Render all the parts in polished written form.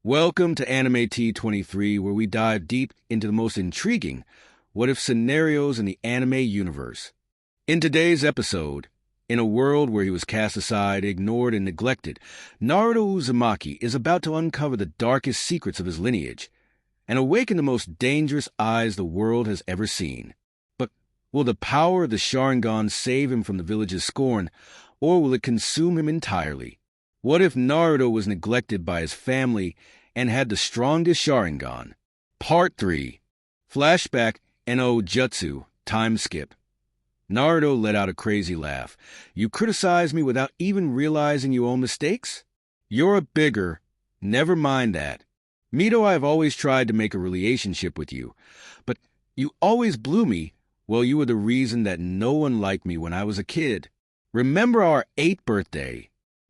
Welcome to Anime T23, where we dive deep into the most intriguing what-if scenarios in the anime universe. In today's episode, in a world where he was cast aside, ignored, and neglected, Naruto Uzumaki is about to uncover the darkest secrets of his lineage and awaken the most dangerous eyes the world has ever seen. But will the power of the Sharingan save him from the village's scorn, or will it consume him entirely? What if Naruto was neglected by his family and had the strongest Sharingan? Part 3. Flashback no Jutsu, Time Skip. Naruto let out a crazy laugh. You criticize me without even realizing you own mistakes? You're a bigger. Never mind that. Mito, I've always tried to make a relationship with you, but you always blew me. Well, you were the reason that no one liked me when I was a kid. Remember our 8th birthday?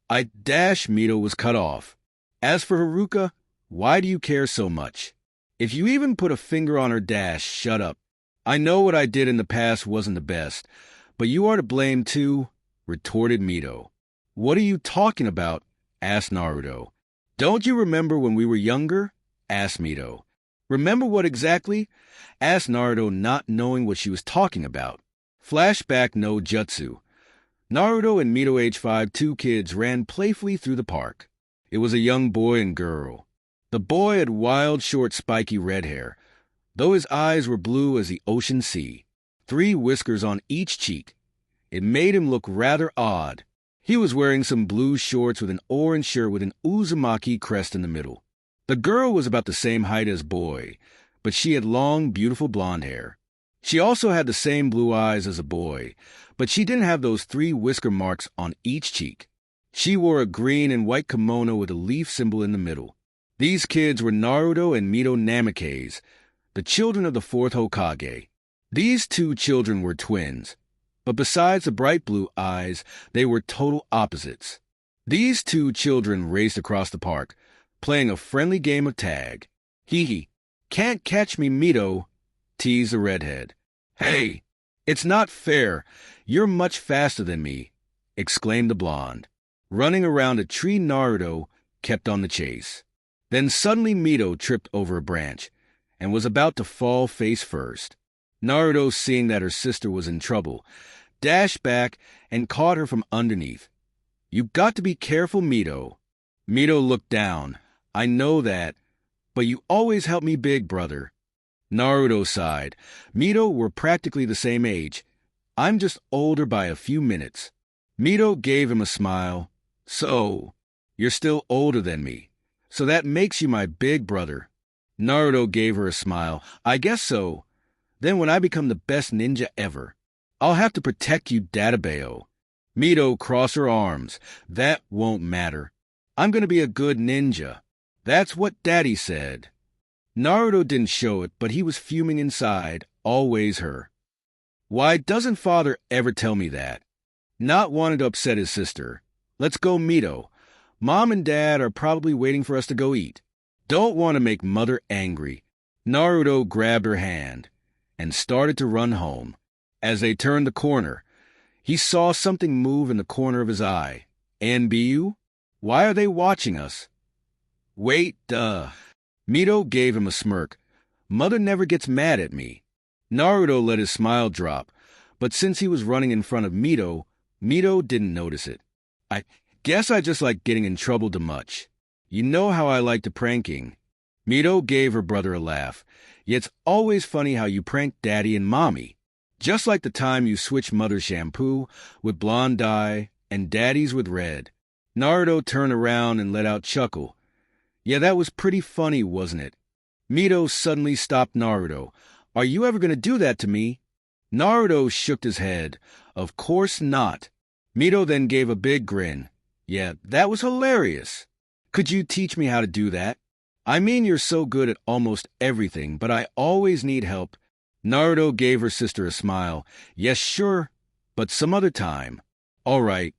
Mito was cut off. As for Haruka, why do you care so much? If you even put a finger on her, shut up. I know what I did in the past wasn't the best, but you are to blame too, retorted Mito. What are you talking about? Asked Naruto. Don't you remember when we were younger? Asked Mito. Remember what exactly? Asked Naruto, not knowing what she was talking about. Flashback no Jutsu. Naruto and Mito, age 5, two kids, ran playfully through the park. It was a young boy and girl. The boy had wild, short, spiky red hair, though his eyes were blue as the ocean sea, 3 whiskers on each cheek. It made him look rather odd. He was wearing some blue shorts with an orange shirt with an Uzumaki crest in the middle. The girl was about the same height as boy, but she had long, beautiful blonde hair. She also had the same blue eyes as a boy, but she didn't have those 3 whisker marks on each cheek. She wore a green and white kimono with a leaf symbol in the middle. These kids were Naruto and Mito Namikaze, the children of the 4th Hokage. These 2 children were twins, but besides the bright blue eyes, they were total opposites. These 2 children raced across the park, playing a friendly game of tag. Hee, can't catch me, Mito, teased the redhead. Hey, it's not fair. You're much faster than me, exclaimed the blonde. Running around a tree, Naruto kept on the chase. Then suddenly Mito tripped over a branch and was about to fall face first. Naruto, seeing that her sister was in trouble, dashed back and caught her from underneath. You got to be careful, Mito. Mito looked down. I know that, but you always help me, big brother. Naruto sighed. Mito were practically the same age. I'm just older by a few minutes. Mito gave him a smile. So, you're still older than me. So that makes you my big brother. Naruto gave her a smile. I guess so. Then when I become the best ninja ever, I'll have to protect you, Databeo. Mito crossed her arms. That won't matter. I'm going to be a good ninja. That's what Daddy said. Naruto didn't show it, but he was fuming inside, always her. Why doesn't father ever tell me that? Not wanting to upset his sister. Let's go, Mito. Mom and Dad are probably waiting for us to go eat. Don't want to make Mother angry. Naruto grabbed her hand and started to run home. As they turned the corner, he saw something move in the corner of his eye. Anbu? Why are they watching us? Wait, Mito gave him a smirk. Mother never gets mad at me. Naruto let his smile drop, but since he was running in front of Mito, Mito didn't notice it. I guess I just like getting in trouble too much. You know how I like to pranking. Mito gave her brother a laugh. It's always funny how you prank Daddy and Mommy. Just like the time you switched Mother's shampoo with blonde dye and Daddy's with red. Naruto turned around and let out a chuckle. Yeah, that was pretty funny, wasn't it? Mito suddenly stopped Naruto. Are you ever going to do that to me? Naruto shook his head. Of course not. Mito then gave a big grin. Yeah, that was hilarious. Could you teach me how to do that? I mean, you're so good at almost everything, but I always need help. Naruto gave her sister a smile. Yes, sure, but some other time. All right.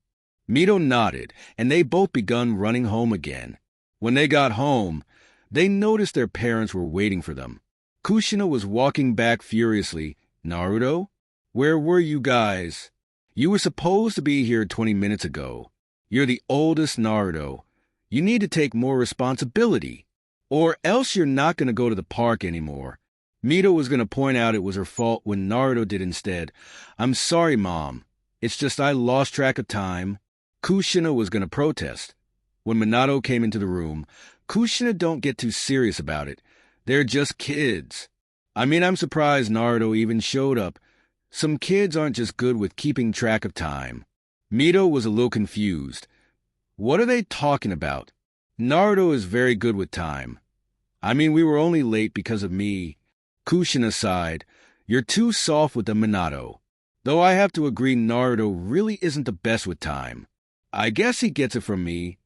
Mito nodded, and they both begun running home again. When they got home, they noticed their parents were waiting for them. Kushina was walking back furiously. Naruto? Where were you guys? You were supposed to be here 20 minutes ago. You're the oldest Naruto. You need to take more responsibility. Or else you're not going to go to the park anymore. Mito was going to point out it was her fault when Naruto did instead. I'm sorry, Mom. It's just I lost track of time. Kushina was going to protest. When Minato came into the room, Kushina don't get too serious about it. They're just kids. I mean, I'm surprised Naruto even showed up. Some kids aren't just good with keeping track of time. Mito was a little confused. What are they talking about? Naruto is very good with time. I mean, we were only late because of me. Kushina sighed. You're too soft with the Minato. Though I have to agree Naruto really isn't the best with time. I guess he gets it from me.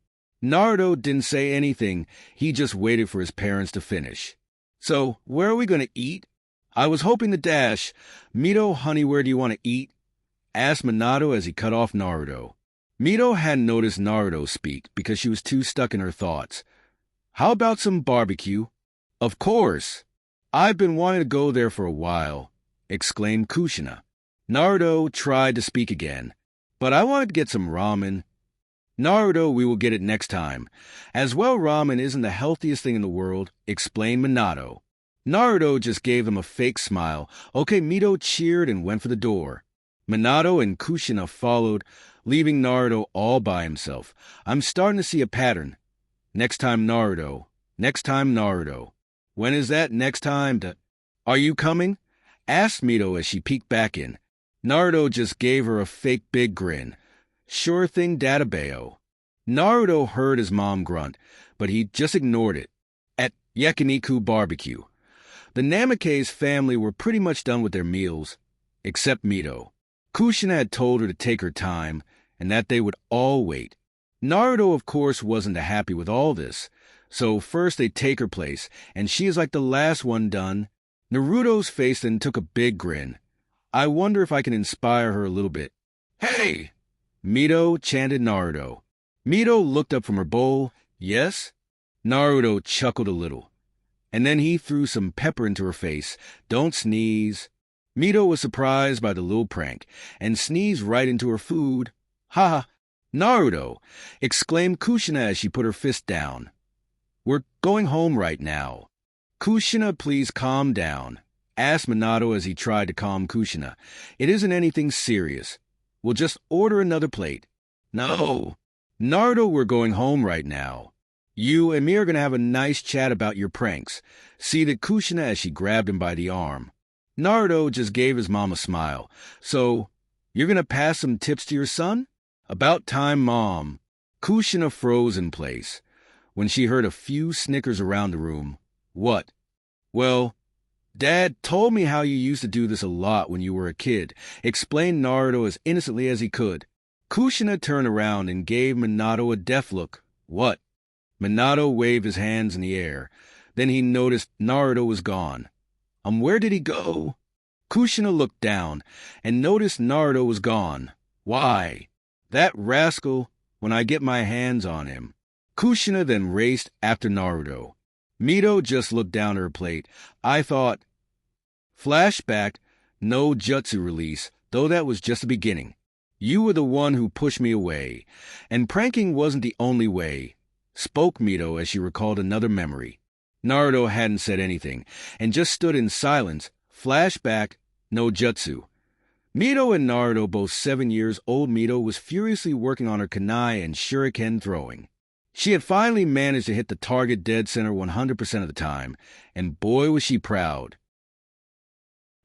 Naruto didn't say anything. He just waited for his parents to finish. So, where are we going to eat? I was hoping to dash. Mito, honey, where do you want to eat? Asked Minato as he cut off Naruto. Mito hadn't noticed Naruto speak because she was too stuck in her thoughts. How about some barbecue? Of course. I've been wanting to go there for a while, exclaimed Kushina. Naruto tried to speak again, but I wanted to get some ramen. Naruto, we will get it next time. As well, ramen isn't the healthiest thing in the world, explained Minato. Naruto just gave him a fake smile. Okay, Mito cheered and went for the door. Minato and Kushina followed, leaving Naruto all by himself. I'm starting to see a pattern. Next time, Naruto. Next time, Naruto. When is that next time? Are you coming? Asked Mito as she peeked back in. Naruto just gave her a fake big grin. Sure thing, Databeo. Naruto heard his mom grunt, but he just ignored it. At Yakiniku Barbecue, the Namake's family were pretty much done with their meals, except Mito. Kushina had told her to take her time, and that they would all wait. Naruto, of course, wasn't happy with all this, so first they take her place, and she is like the last one done. Naruto's face then took a big grin. I wonder if I can inspire her a little bit. Hey! Mito chanted Naruto. Mito looked up from her bowl. Yes? Naruto chuckled a little. And then he threw some pepper into her face. Don't sneeze. Mito was surprised by the little prank, and sneezed right into her food. Ha ha! Naruto! Exclaimed Kushina as she put her fist down. We're going home right now. Kushina, please calm down, asked Minato as he tried to calm Kushina. It isn't anything serious. We'll just order another plate. No. Naruto, we're going home right now. You and me are going to have a nice chat about your pranks, seeded Kushina as she grabbed him by the arm. Naruto just gave his mom a smile. So, you're going to pass some tips to your son? About time, Mom. Kushina froze in place when she heard a few snickers around the room. What? Well, Dad told me how you used to do this a lot when you were a kid, explained Naruto as innocently as he could. Kushina turned around and gave Minato a death look. What? Minato waved his hands in the air. Then he noticed Naruto was gone. Where did he go? Kushina looked down and noticed Naruto was gone. Why? That rascal, when I get my hands on him. Kushina then raced after Naruto. Mito just looked down at her plate. I thought, Flashback, no jutsu release, though that was just the beginning. You were the one who pushed me away, and pranking wasn't the only way, spoke Mito as she recalled another memory. Naruto hadn't said anything, and just stood in silence. Flashback, no jutsu. Mito and Naruto, both 7 years old, Mito was furiously working on her kunai and shuriken throwing. She had finally managed to hit the target dead center 100% of the time, and boy was she proud.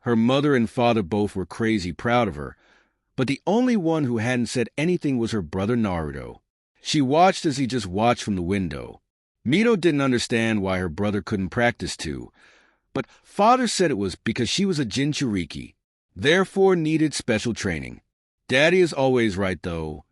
Her mother and father both were crazy proud of her, but the only one who hadn't said anything was her brother Naruto. She watched as he just watched from the window. Mito didn't understand why her brother couldn't practice too, but father said it was because she was a Jinchuriki, therefore needed special training. Daddy is always right though,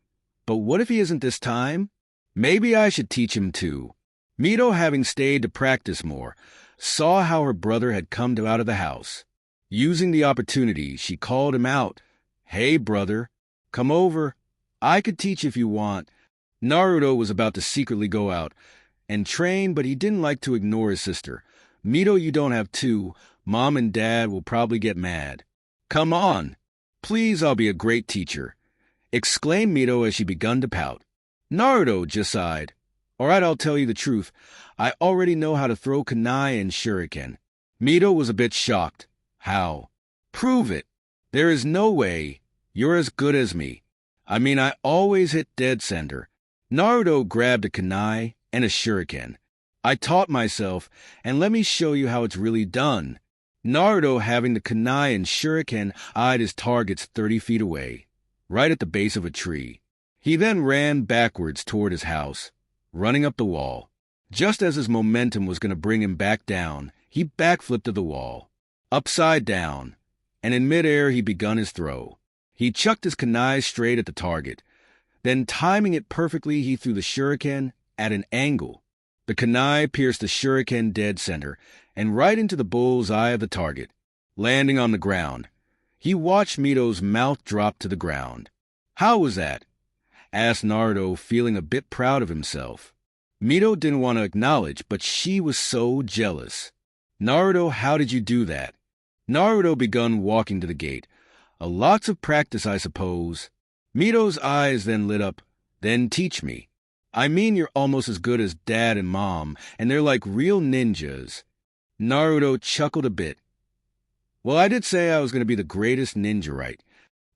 but what if he isn't this time? Maybe I should teach him too. Mito, having stayed to practice more, saw how her brother had come out of the house. Using the opportunity, she called him out. Hey, brother, come over. I could teach if you want. Naruto was about to secretly go out and train, but he didn't like to ignore his sister. Mito, you don't have to. Mom and Dad will probably get mad. Come on. Please, I'll be a great teacher, exclaimed Mito as she begun to pout. Naruto just sighed. All right, I'll tell you the truth. I already know how to throw kunai and shuriken. Mito was a bit shocked. How? Prove it. There is no way. You're as good as me. I mean, I always hit dead center. Naruto grabbed a kunai and a shuriken. I taught myself, and let me show you how it's really done. Naruto, having the kunai and shuriken, eyed his targets 30 feet away, right at the base of a tree. He then ran backwards toward his house, running up the wall. Just as his momentum was going to bring him back down, he backflipped to the wall, upside down, and in midair he begun his throw. He chucked his kunai straight at the target. Then, timing it perfectly, he threw the shuriken at an angle. The kunai pierced the shuriken dead center and right into the bull's eye of the target, landing on the ground. He watched Mito's mouth drop to the ground. "How was that?" asked Naruto, feeling a bit proud of himself. Mito didn't want to acknowledge, but she was so jealous. "Naruto, how did you do that?" Naruto begun walking to the gate. "Lots of practice, I suppose." Mito's eyes then lit up. "Then teach me." "I mean, you're almost as good as Dad and Mom, and they're like real ninjas." Naruto chuckled a bit. "Well, I did say I was going to be the greatest ninja, right?"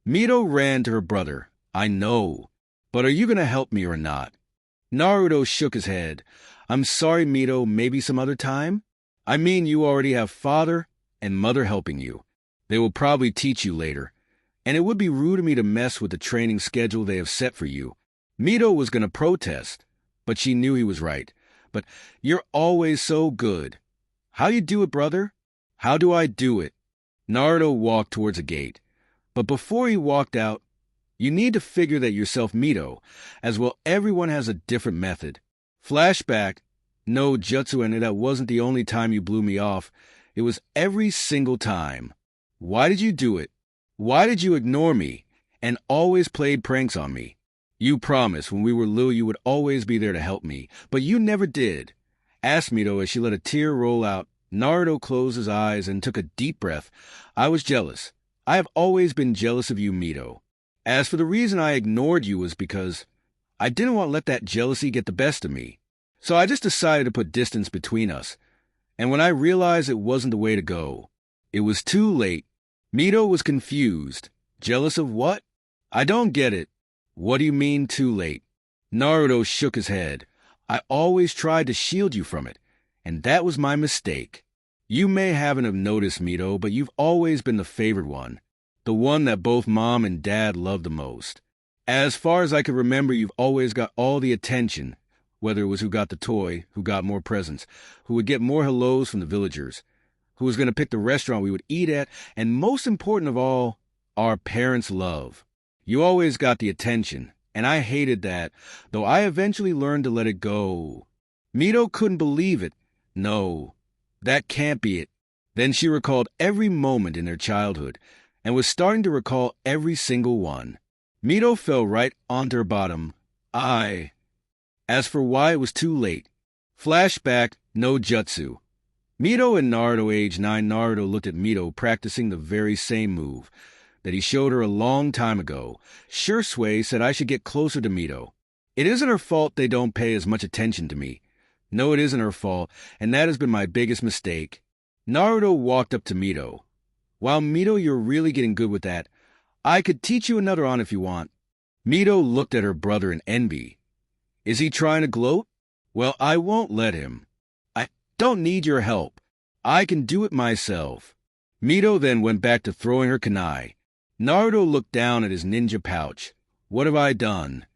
Mito ran to her brother. "I know, but are you going to help me or not?" Naruto shook his head. "I'm sorry, Mito, maybe some other time?" "I mean, you already have father and mother helping you. They will probably teach you later, and it would be rude of me to mess with the training schedule they have set for you." Mito was going to protest, but she knew he was right. "But you're always so good." "How you do it, brother?" "How do I do it?" Naruto walked towards a gate. But before he walked out, "You need to figure that yourself, Mito, as well. Everyone has a different method." Flashback. "No, jutsu, and that wasn't the only time you blew me off. It was every single time. Why did you do it? Why did you ignore me and always played pranks on me? You promised when we were little you would always be there to help me, but you never did," asked Mito as she let a tear roll out. Naruto closed his eyes and took a deep breath. "I was jealous. I have always been jealous of you, Mito. As for the reason I ignored you was because I didn't want to let that jealousy get the best of me. So I just decided to put distance between us. And when I realized it wasn't the way to go, it was too late." Mito was confused. "Jealous of what? I don't get it." "What do you mean, too late?" Naruto shook his head. "I always tried to shield you from it, and that was my mistake. You may haven't have noticed, Mito, but you've always been the favored one, the one that both Mom and Dad loved the most. As far as I could remember, you've always got all the attention, whether it was who got the toy, who got more presents, who would get more hellos from the villagers, who was going to pick the restaurant we would eat at, and most important of all, our parents' love. You always got the attention, and I hated that, though I eventually learned to let it go." Mito couldn't believe it. "No, that can't be it." Then she recalled every moment in their childhood, and was starting to recall every single one. Mito fell right onto her bottom. As for why it was too late. Flashback, no jutsu. Mito and Naruto, age 9, Naruto looked at Mito practicing the very same move that he showed her a long time ago. Shursui said I should get closer to Mito. It isn't her fault they don't pay as much attention to me. No, it isn't her fault, and that has been my biggest mistake. Naruto walked up to Mito. "Wow, Mito, you're really getting good with that. I could teach you another on if you want." Mito looked at her brother in envy. "Is he trying to gloat? Well, I won't let him. I don't need your help. I can do it myself." Mito then went back to throwing her kunai. Naruto looked down at his ninja pouch. "What have I done?"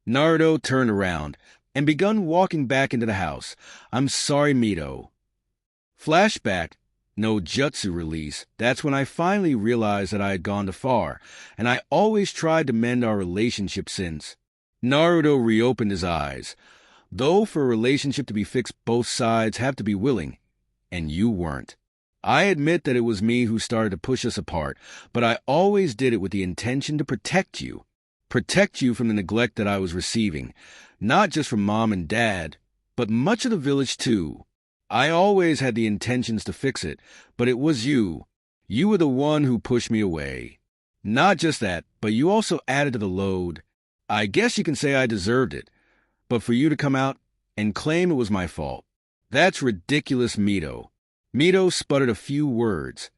Naruto turned around and begun walking back into the house. "I'm sorry, Mito." Flashback, no jutsu release. That's when I finally realized that I had gone too far, and I always tried to mend our relationship since. Naruto reopened his eyes. "Though for a relationship to be fixed, both sides have to be willing, and you weren't. I admit that it was me who started to push us apart, but I always did it with the intention to protect you. Protect you from the neglect that I was receiving, not just from Mom and Dad, but much of the village too. I always had the intentions to fix it, but it was you. You were the one who pushed me away. Not just that, but you also added to the load. I guess you can say I deserved it, but for you to come out and claim it was my fault, That's ridiculous, Mito. Mito sputtered a few words,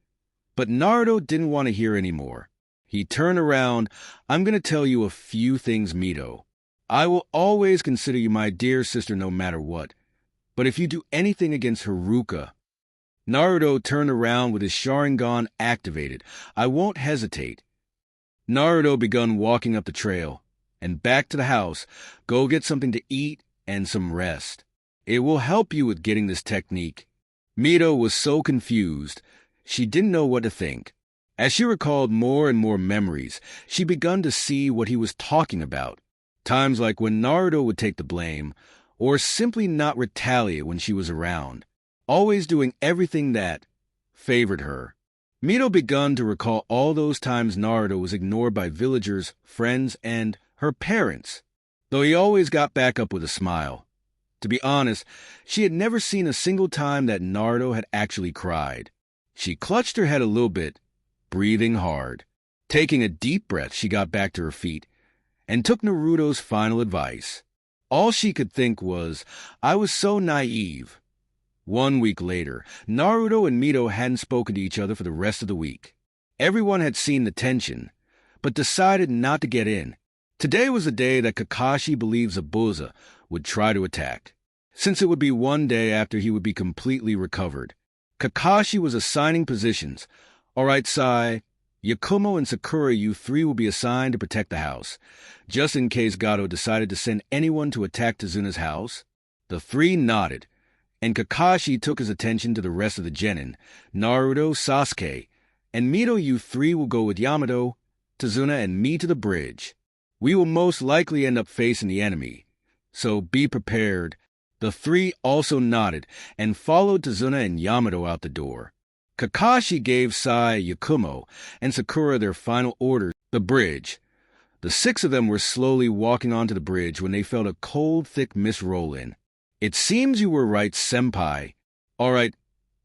but Naruto didn't want to hear any more. He turned around. I'm going to tell you a few things, Mito. I will always consider you my dear sister no matter what. But if you do anything against Haruka... Naruto turned around with his Sharingan activated. I won't hesitate. Naruto begun walking up the trail and back to the house. Go get something to eat and some rest. It will help you with getting this technique. Mito was so confused. She didn't know what to think. As she recalled more and more memories, she begun to see what he was talking about. Times like when Naruto would take the blame, or simply not retaliate when she was around, always doing everything that favored her. Mito begun to recall all those times Naruto was ignored by villagers, friends, and her parents, though he always got back up with a smile. To be honest, she had never seen a single time that Naruto had actually cried. She clutched her head a little bit, breathing hard. Taking a deep breath, she got back to her feet and took Naruto's final advice. All she could think was, I was so naive. 1 week later, Naruto and Mito hadn't spoken to each other for the rest of the week. Everyone had seen the tension, but decided not to get in. Today was the day that Kakashi believed Zabuza would try to attack, since it would be one day after he would be completely recovered. Kakashi was assigning positions. All right, Sai, Yakumo and Sakura, you three will be assigned to protect the house, just in case Gato decided to send anyone to attack Tazuna's house. The three nodded, and Kakashi took his attention to the rest of the genin. Naruto, Sasuke, and Mito, you three will go with Yamato, Tazuna, and me to the bridge. We will most likely end up facing the enemy, so be prepared. The three also nodded and followed Tazuna and Yamato out the door. Kakashi gave Sai, Yakumo, and Sakura their final orders. The bridge. The 6 of them were slowly walking onto the bridge when they felt a cold, thick mist roll in. It seems you were right, Senpai. All right,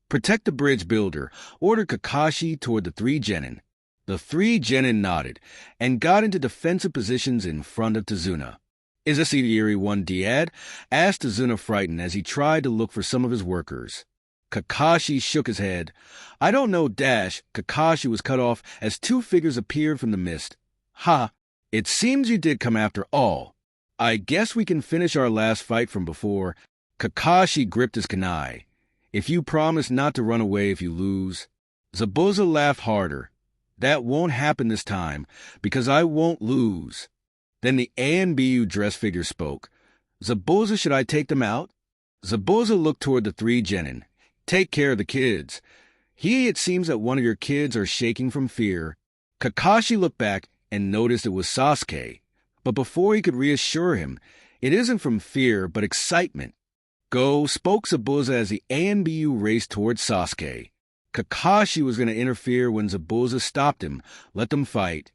protect the bridge builder. Ordered Kakashi toward the 3 genin. The 3 genin nodded and got into defensive positions in front of Tazuna. Is this the Eerie One, Diad? Asked Tazuna, frightened, as he tried to look for some of his workers. Kakashi shook his head. I don't know, Dash. Kakashi was cut off as 2 figures appeared from the mist. Ha! It seems you did come after all. I guess we can finish our last fight from before. Kakashi gripped his kunai. If you promise not to run away if you lose. Zabuza laughed harder. That won't happen this time, because I won't lose. Then the ANBU dress figure spoke. Zabuza, should I take them out? Zabuza looked toward the 3 genin. Take care of the kids. It seems that one of your kids are shaking from fear. Kakashi looked back and noticed it was Sasuke. But before he could reassure him, it isn't from fear, but excitement. Go, spoke Zabuza as the ANBU raced towards Sasuke. Kakashi was going to interfere when Zabuza stopped him. Let them fight.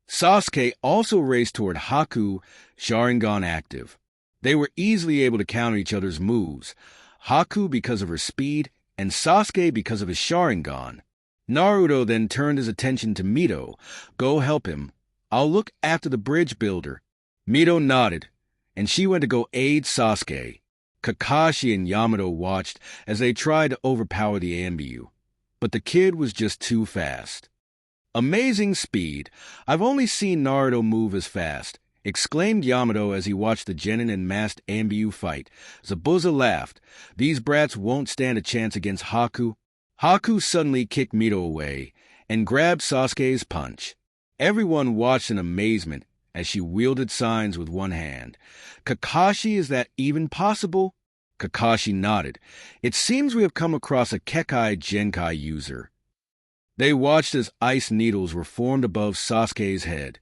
Sasuke also raced toward Haku, Sharingan active. They were easily able to counter each other's moves. Haku because of her speed, and Sasuke because of his Sharingan. Naruto then turned his attention to Mito. Go help him. I'll look after the bridge builder. Mito nodded, and she went to go aid Sasuke. Kakashi and Yamato watched as they tried to overpower the ANBU, but the kid was just too fast. Amazing speed. I've only seen Naruto move as fast, exclaimed Yamato as he watched the genin and masked ANBU fight. Zabuza laughed. These brats won't stand a chance against Haku. Haku suddenly kicked Mito away and grabbed Sasuke's punch. Everyone watched in amazement as she wielded signs with one hand. Kakashi, is that even possible? Kakashi nodded. It seems we have come across a Kekai Genkai user. They watched as ice needles were formed above Sasuke's head,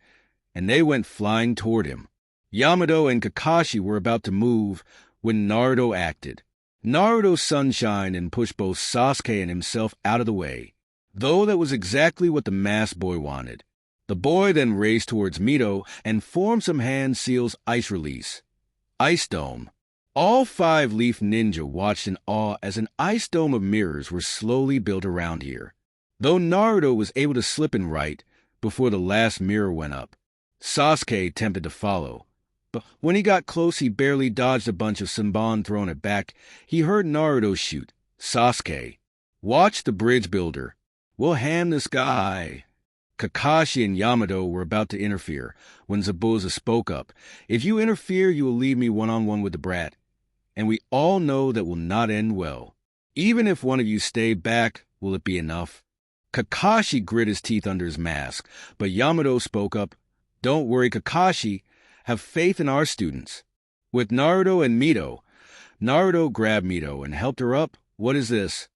and they went flying toward him. Yamato and Kakashi were about to move when Naruto acted. Naruto sunshined and pushed both Sasuke and himself out of the way, though that was exactly what the masked boy wanted. The boy then raced towards Mito and formed some hand seals ice release. Ice Dome. All 5 Leaf Ninja watched in awe as an ice dome of mirrors were slowly built around here, though Naruto was able to slip in right before the last mirror went up. Sasuke attempted to follow, But when he got close, he barely dodged a bunch of Senbon throwing it back. He heard Naruto shoot. Sasuke, watch the bridge builder. We'll ham this guy. Kakashi and Yamato were about to interfere when Zabuza spoke up. If you interfere, you will leave me one-on-one with the brat. And we all know that will not end well. Even if one of you stay back, will it be enough? Kakashi grit his teeth under his mask, but Yamato spoke up. Don't worry, Kakashi. Have faith in our students. With Naruto and Mito. Naruto grabbed Mito and helped her up. What is this?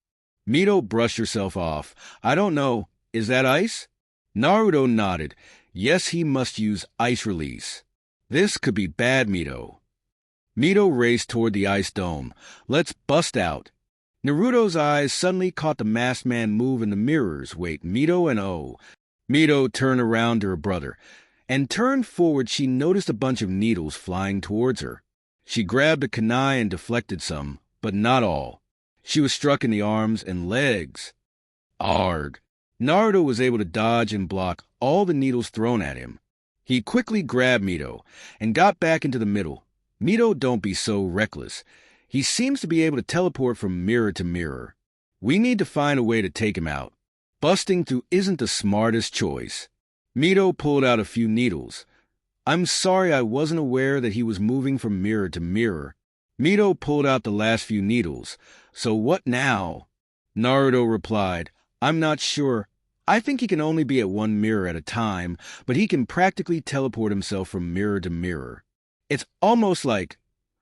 Mito brushed herself off. I don't know. Is that ice? Naruto nodded. Yes, he must use ice release. This could be bad, Mito. Mito raced toward the ice dome. Let's bust out. Naruto's eyes suddenly caught the masked man move in the mirrors. Wait, Mito and O. Mito turned around to her brother. And turned forward, she noticed a bunch of needles flying towards her. She grabbed a kunai and deflected some, but not all. She was struck in the arms and legs. Arg. Naruto was able to dodge and block all the needles thrown at him. He quickly grabbed Mito and got back into the middle. Mito, don't be so reckless. He seems to be able to teleport from mirror to mirror. We need to find a way to take him out. Busting through isn't the smartest choice. Mito pulled out a few needles. I'm sorry, I wasn't aware that he was moving from mirror to mirror. Mito pulled out the last few needles. So what now? Naruto replied, I'm not sure. I think he can only be at one mirror at a time, but he can practically teleport himself from mirror to mirror. It's almost like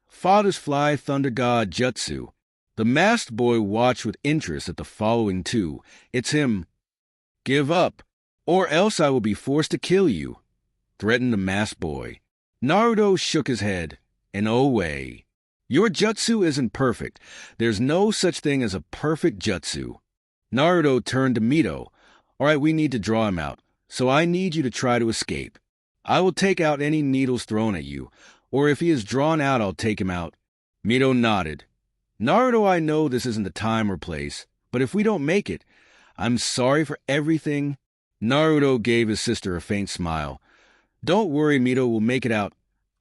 Father's Fly Thunder God Jutsu. The masked boy watched with interest at the following two. It's him. Give up, or else I will be forced to kill you, threatened the masked boy. Naruto shook his head. No way. Your jutsu isn't perfect. There's no such thing as a perfect jutsu. Naruto turned to Mito. All right, we need to draw him out, so I need you to try to escape. I will take out any needles thrown at you, or if he is drawn out, I'll take him out. Mito nodded. Naruto, I know this isn't the time or place, but if we don't make it, I'm sorry for everything. Naruto gave his sister a faint smile. Don't worry, Mito will make it out.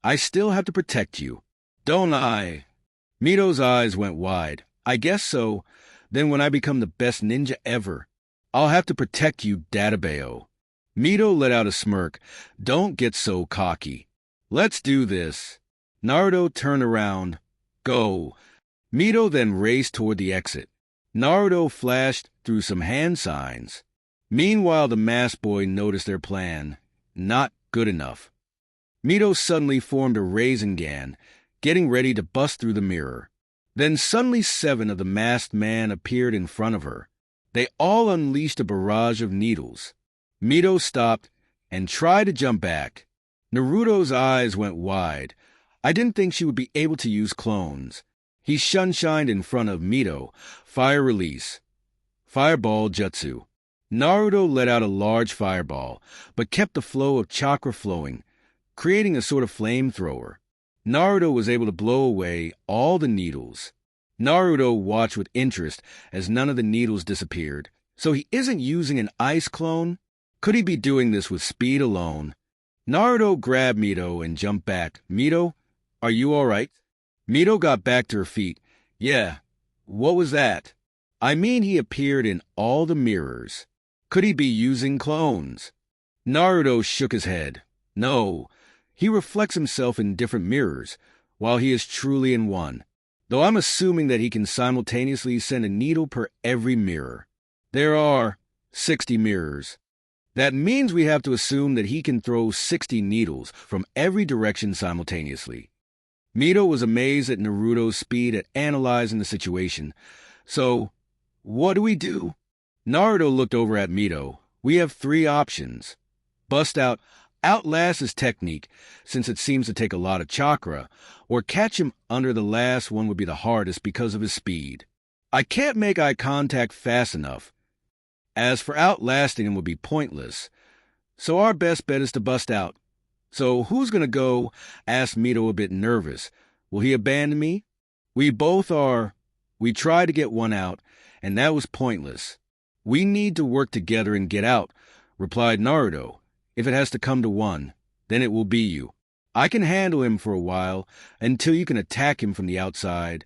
I still have to protect you. Don't I? Mito's eyes went wide. I guess so. Then when I become the best ninja ever, I'll have to protect you, Databeo. Mito let out a smirk. Don't get so cocky. Let's do this. Naruto turned around. Go. Mito then raced toward the exit. Naruto flashed through some hand signs. Meanwhile, the masked boy noticed their plan. Not good enough. Mito suddenly formed a Rasengan, getting ready to bust through the mirror. Then suddenly 7 of the masked man appeared in front of her. They all unleashed a barrage of needles. Mito stopped and tried to jump back. Naruto's eyes went wide. I didn't think she would be able to use clones. He shunshined in front of Mito. Fire release. Fireball jutsu. Naruto let out a large fireball, but kept the flow of chakra flowing, creating a sort of flamethrower. Naruto was able to blow away all the needles. Naruto watched with interest as none of the needles disappeared. So he isn't using an ice clone? Could he be doing this with speed alone? Naruto grabbed Mito and jumped back. Mito, are you all right? Mito got back to her feet. Yeah, what was that? I mean, he appeared in all the mirrors. Could he be using clones? Naruto shook his head. No, he reflects himself in different mirrors, while he is truly in one. Though I'm assuming that he can simultaneously send a needle per every mirror. There are 60 mirrors. That means we have to assume that he can throw 60 needles from every direction simultaneously. Mito was amazed at Naruto's speed at analyzing the situation. So, what do we do? Naruto looked over at Mito. We have 3 options. Bust out, outlast his technique, since it seems to take a lot of chakra, or catch him under the last one would be the hardest because of his speed. I can't make eye contact fast enough. As for outlasting him would be pointless. So our best bet is to bust out. So who's going to go? Asked Mito a bit nervous. Will he abandon me? We both are. We tried to get one out, and that was pointless. We need to work together and get out, replied Naruto. If it has to come to one, then it will be you. I can handle him for a while, until you can attack him from the outside."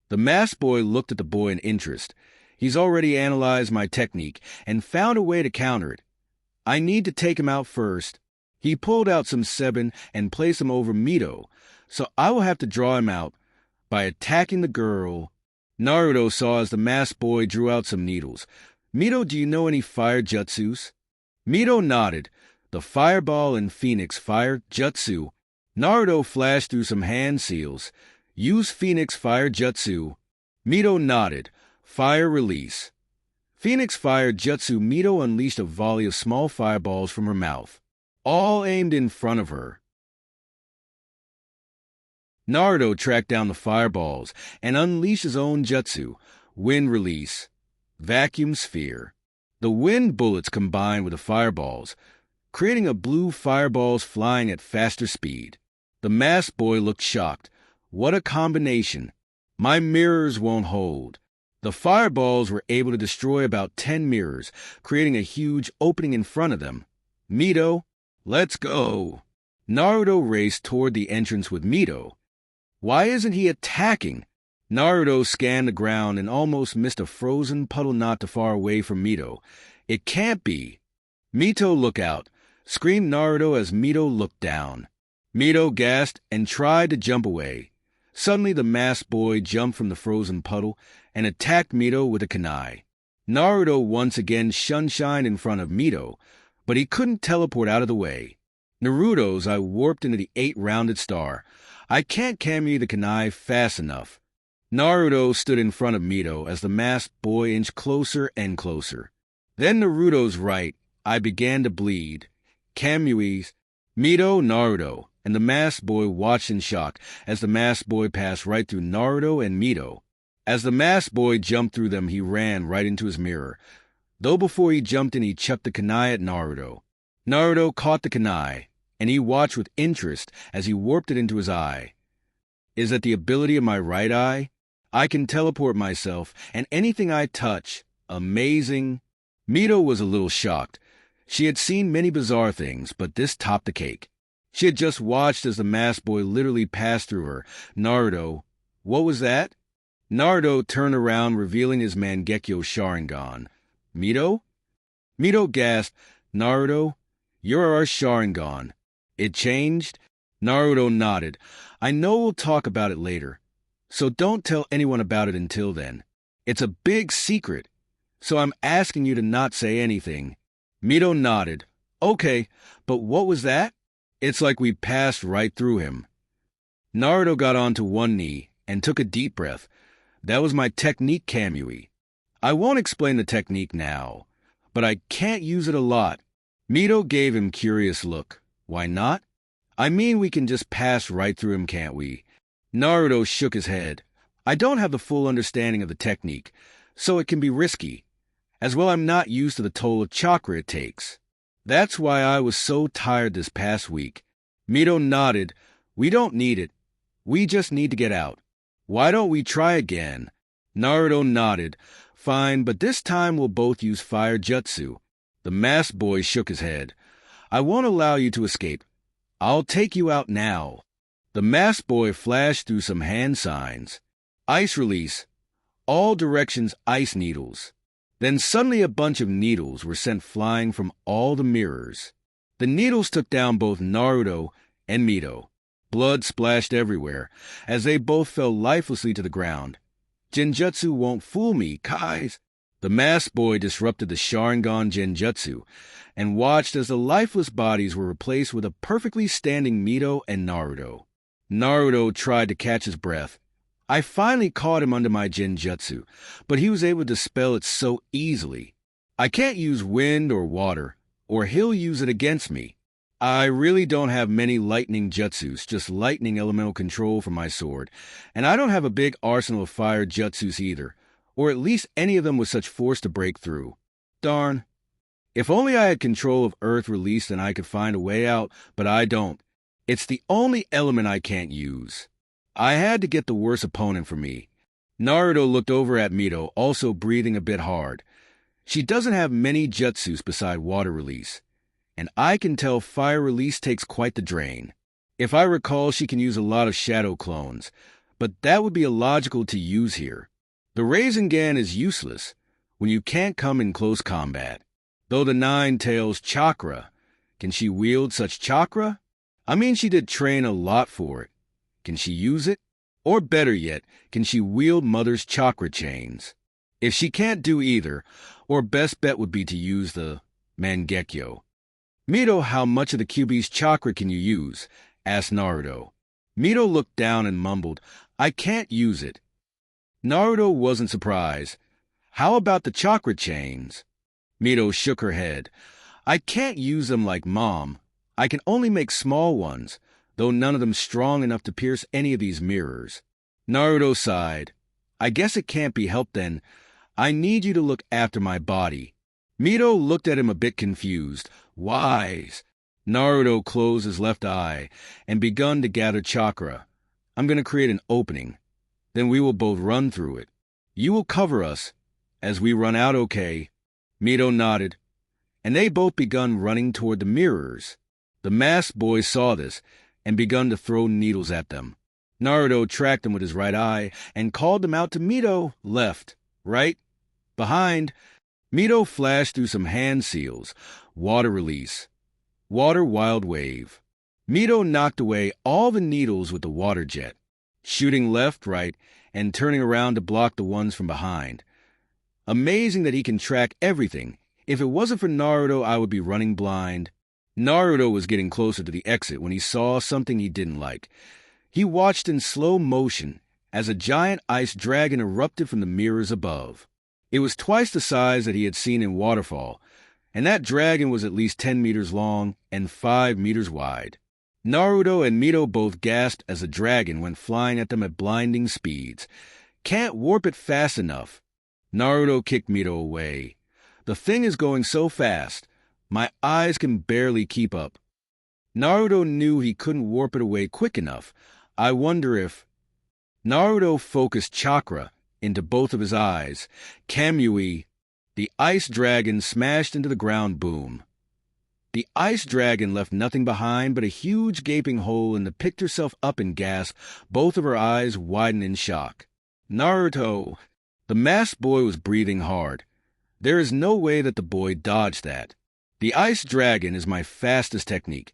The masked boy looked at the boy in interest. He's already analyzed my technique and found a way to counter it. I need to take him out first. He pulled out some sebin and placed him over Mito, so I will have to draw him out by attacking the girl. Naruto saw as the masked boy drew out some needles. "Mito, do you know any fire jutsus?" Mito nodded. The fireball and phoenix fire jutsu. Naruto flashed through some hand seals. "Use Phoenix Fire Jutsu." Mito nodded. "Fire release." Phoenix Fire Jutsu. Mito unleashed a volley of small fireballs from her mouth, all aimed in front of her. Naruto tracked down the fireballs and unleashed his own jutsu, Wind Release, Vacuum Sphere. The wind bullets combined with the fireballs, creating a blue fireballs flying at faster speed. The masked boy looked shocked. What a combination. My mirrors won't hold. The fireballs were able to destroy about 10 mirrors, creating a huge opening in front of them. "Mito, let's go." Naruto raced toward the entrance with Mito. Why isn't he attacking? Naruto scanned the ground and almost missed a frozen puddle not too far away from Mito. It can't be. "Mito, look out," screamed Naruto as Mito looked down. Mito gasped and tried to jump away. Suddenly the masked boy jumped from the frozen puddle and attacked Mito with a kunai. Naruto once again shunshined in front of Mito, but he couldn't teleport out of the way. Naruto's I warped into the 8-rounded star. I can't Kamui the kunai fast enough. Naruto stood in front of Mito as the masked boy inched closer and closer. Then Naruto's right, I began to bleed. Kamui's, Mito, Naruto, and the masked boy watched in shock as the masked boy passed right through Naruto and Mito. As the masked boy jumped through them, he ran right into his mirror. Though before he jumped in, he chucked the kunai at Naruto. Naruto caught the kunai, and he watched with interest as he warped it into his eye. Is that the ability of my right eye? I can teleport myself and anything I touch. Amazing. Mito was a little shocked. She had seen many bizarre things, but this topped the cake. She had just watched as the masked boy literally passed through her. "Naruto, what was that?" Naruto turned around, revealing his Mangekyo Sharingan. "Mito?" Mito gasped. "Naruto, you're our Sharingan. It changed?" Naruto nodded. "I know we'll talk about it later, so don't tell anyone about it until then. It's a big secret, so I'm asking you to not say anything." Mito nodded. "Okay, but what was that?" "It's like we passed right through him." Naruto got onto one knee and took a deep breath. "That was my technique, Kamui. I won't explain the technique now, but I can't use it a lot." Mito gave him a curious look. "Why not?" "I mean, we can just pass right through him, can't we?" Naruto shook his head. "I don't have the full understanding of the technique, so it can be risky. As well, I'm not used to the toll of chakra it takes. That's why I was so tired this past week." Mito nodded. "We don't need it. We just need to get out. Why don't we try again?" Naruto nodded. "Fine, but this time we'll both use fire jutsu." The masked boy shook his head. "I won't allow you to escape. I'll take you out now." The masked boy flashed through some hand signs. "Ice release. All directions ice needles." Then suddenly a bunch of needles were sent flying from all the mirrors. The needles took down both Naruto and Mito. Blood splashed everywhere, as they both fell lifelessly to the ground. "Genjutsu won't fool me, Kais." The masked boy disrupted the Sharingan Genjutsu, and watched as the lifeless bodies were replaced with a perfectly standing Mito and Naruto. Naruto tried to catch his breath. I finally caught him under my Genjutsu, but he was able to dispel it so easily. I can't use wind or water, or he'll use it against me. I really don't have many lightning jutsus, just lightning elemental control for my sword, and I don't have a big arsenal of fire jutsus either, or at least any of them with such force to break through. Darn. If only I had control of earth release, then I could find a way out, but I don't. It's the only element I can't use. I had to get the worst opponent for me. Naruto looked over at Mito, also breathing a bit hard. She doesn't have many jutsus beside water release, and I can tell fire release takes quite the drain. If I recall, she can use a lot of shadow clones, but that would be illogical to use here. The Rasengan is useless when you can't come in close combat. Though the Nine Tails chakra, can she wield such chakra? I mean, she did train a lot for it. Can she use it? Or better yet, can she wield Mother's chakra chains? If she can't do either, our best bet would be to use the Mangekyo. Mito, how much of the QB's chakra can you use? Asked Naruto. Mito looked down and mumbled, I can't use it. Naruto wasn't surprised. How about the chakra chains? Mito shook her head. I can't use them like Mom. I can only make small ones, though none of them strong enough to pierce any of these mirrors. Naruto sighed. I guess it can't be helped then. I need you to look after my body. Mito looked at him a bit confused. Wise. Naruto closed his left eye and begun to gather chakra. I'm going to create an opening. Then we will both run through it. You will cover us as we run out, okay? Mito nodded, and they both begun running toward the mirrors. The masked boy saw this and begun to throw needles at them. Naruto tracked them with his right eye and called them out to Mito. Left, right, behind. Mito flashed through some hand seals. Water release. Water wild wave. Mito knocked away all the needles with the water jet, shooting left, right, and turning around to block the ones from behind. Amazing that he can track everything. If it wasn't for Naruto, I would be running blind. Naruto was getting closer to the exit when he saw something he didn't like. He watched in slow motion as a giant ice dragon erupted from the mirrors above. It was twice the size that he had seen in Waterfall, and that dragon was at least 10 meters long and 5 meters wide. Naruto and Mito both gasped as the dragon went flying at them at blinding speeds. Can't warp it fast enough. Naruto kicked Mito away. The thing is going so fast, my eyes can barely keep up. Naruto knew he couldn't warp it away quick enough. I wonder if... Naruto focused chakra into both of his eyes. Kamui, the ice dragon, smashed into the ground. Boom. The ice dragon left nothing behind but a huge gaping hole and picked herself up and gasped, both of her eyes widened in shock. Naruto... The masked boy was breathing hard. There is no way that the boy dodged that. The ice dragon is my fastest technique.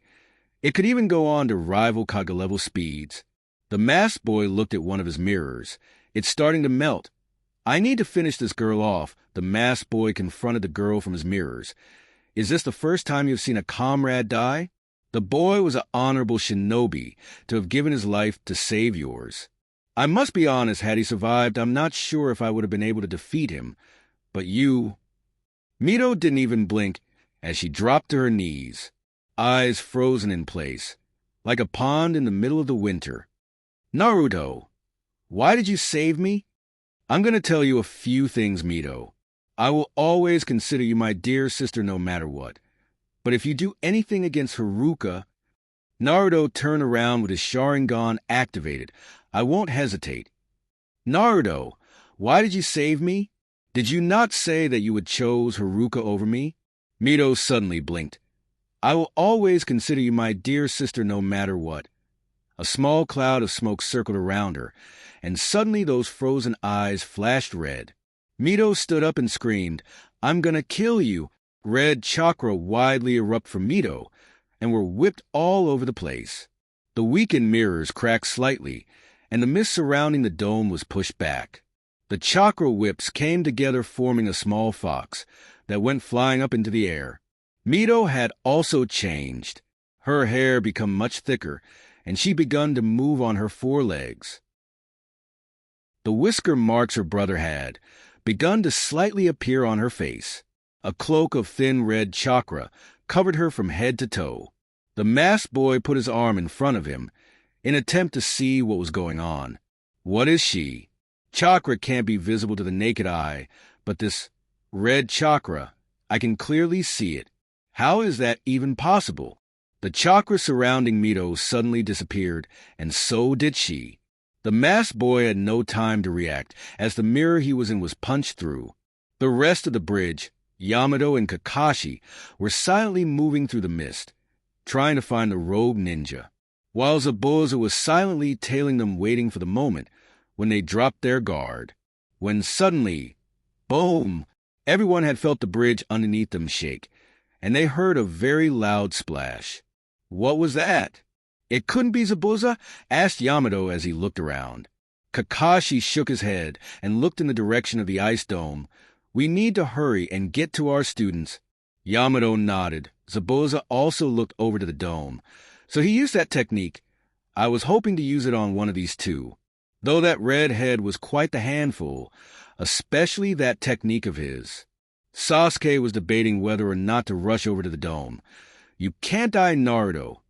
It could even go on to rival Kage-level speeds. The masked boy looked at one of his mirrors. It's starting to melt. I need to finish this girl off. The masked boy confronted the girl from his mirrors. Is this the first time you've seen a comrade die? The boy was an honorable shinobi to have given his life to save yours. I must be honest, had he survived, I'm not sure if I would have been able to defeat him. But you... Mito didn't even blink as she dropped to her knees, eyes frozen in place, like a pond in the middle of the winter. Naruto, why did you save me? I'm going to tell you a few things, Mito. I will always consider you my dear sister no matter what. But if you do anything against Haruka... Naruto turned around with his Sharingan activated. I won't hesitate. Naruto, why did you save me? Did you not say that you would chose Haruka over me? Mito suddenly blinked. I will always consider you my dear sister no matter what. A small cloud of smoke circled around her, and suddenly those frozen eyes flashed red. Mito stood up and screamed, I'm gonna kill you. Red chakra widely erupted from Mito, and were whipped all over the place. The weakened mirrors cracked slightly, and the mist surrounding the dome was pushed back. The chakra whips came together, forming a small fox that went flying up into the air. Mito had also changed. Her hair became much thicker, and she begun to move on her forelegs. The whisker marks her brother had begun to slightly appear on her face. A cloak of thin red chakra covered her from head to toe. The masked boy put his arm in front of him in an attempt to see what was going on. What is she? Chakra can't be visible to the naked eye, but this red chakra, I can clearly see it. How is that even possible? The chakra surrounding Mito suddenly disappeared, and so did she. The masked boy had no time to react, as the mirror he was in was punched through. The rest of the bridge, Yamato and Kakashi, were silently moving through the mist, trying to find the rogue ninja. while Zabuza was silently tailing them, waiting for the moment when they dropped their guard. When suddenly, boom, everyone had felt the bridge underneath them shake, and they heard a very loud splash. What was that? It couldn't be Zabuza? Asked Yamato as he looked around. Kakashi shook his head and looked in the direction of the ice dome. We need to hurry and get to our students. Yamato nodded. Zabuza also looked over to the dome. So he used that technique. I was hoping to use it on one of these two. Though that red head was quite the handful, especially that technique of his. Sasuke was debating whether or not to rush over to the dome. You can't die Naruto.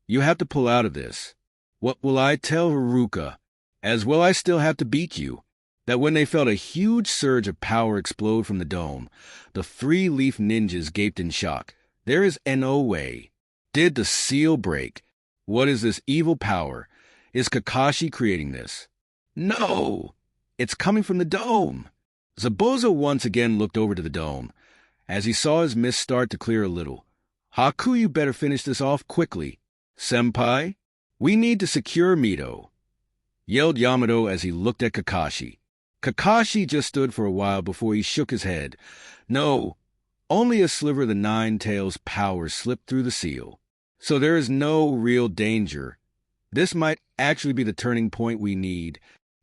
You have to pull out of this. What will I tell Haruka? As well, I still have to beat you. That when they felt a huge surge of power explode from the dome, the three-leaf ninjas gaped in shock. There is no way. Did the seal break? What is this evil power? Is Kakashi creating this? No! It's coming from the dome. Zabuza once again looked over to the dome. As he saw his mist start to clear a little. Haku, you better finish this off quickly. Senpai, we need to secure Mito, yelled Yamato as he looked at Kakashi. Kakashi just stood for a while before he shook his head. No, only a sliver of the Nine Tails' power slipped through the seal. So there is no real danger. This might actually be the turning point we need.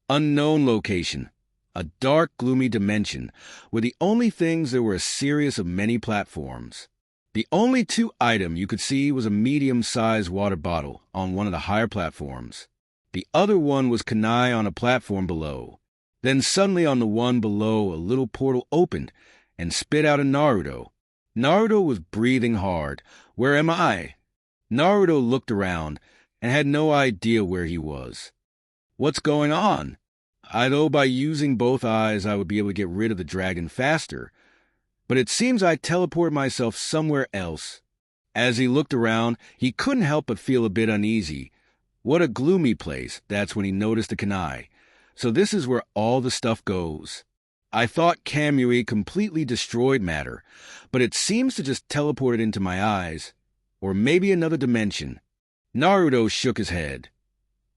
Unknown location. A dark, gloomy dimension, where the only things there were a series of many platforms. The only two items you could see was a medium-sized water bottle on one of the higher platforms. The other one was Kanai on a platform below. Then suddenly on the one below, a little portal opened and spit out a Naruto. Naruto was breathing hard. Where am I? Naruto looked around and had no idea where he was. What's going on? I know by using both eyes I would be able to get rid of the dragon faster, but it seems I teleported myself somewhere else. As he looked around, he couldn't help but feel a bit uneasy. What a gloomy place. That's when he noticed the Kanai. So this is where all the stuff goes. I thought Kamui completely destroyed matter, but it seems to just teleport it into my eyes. Or maybe another dimension. Naruto shook his head.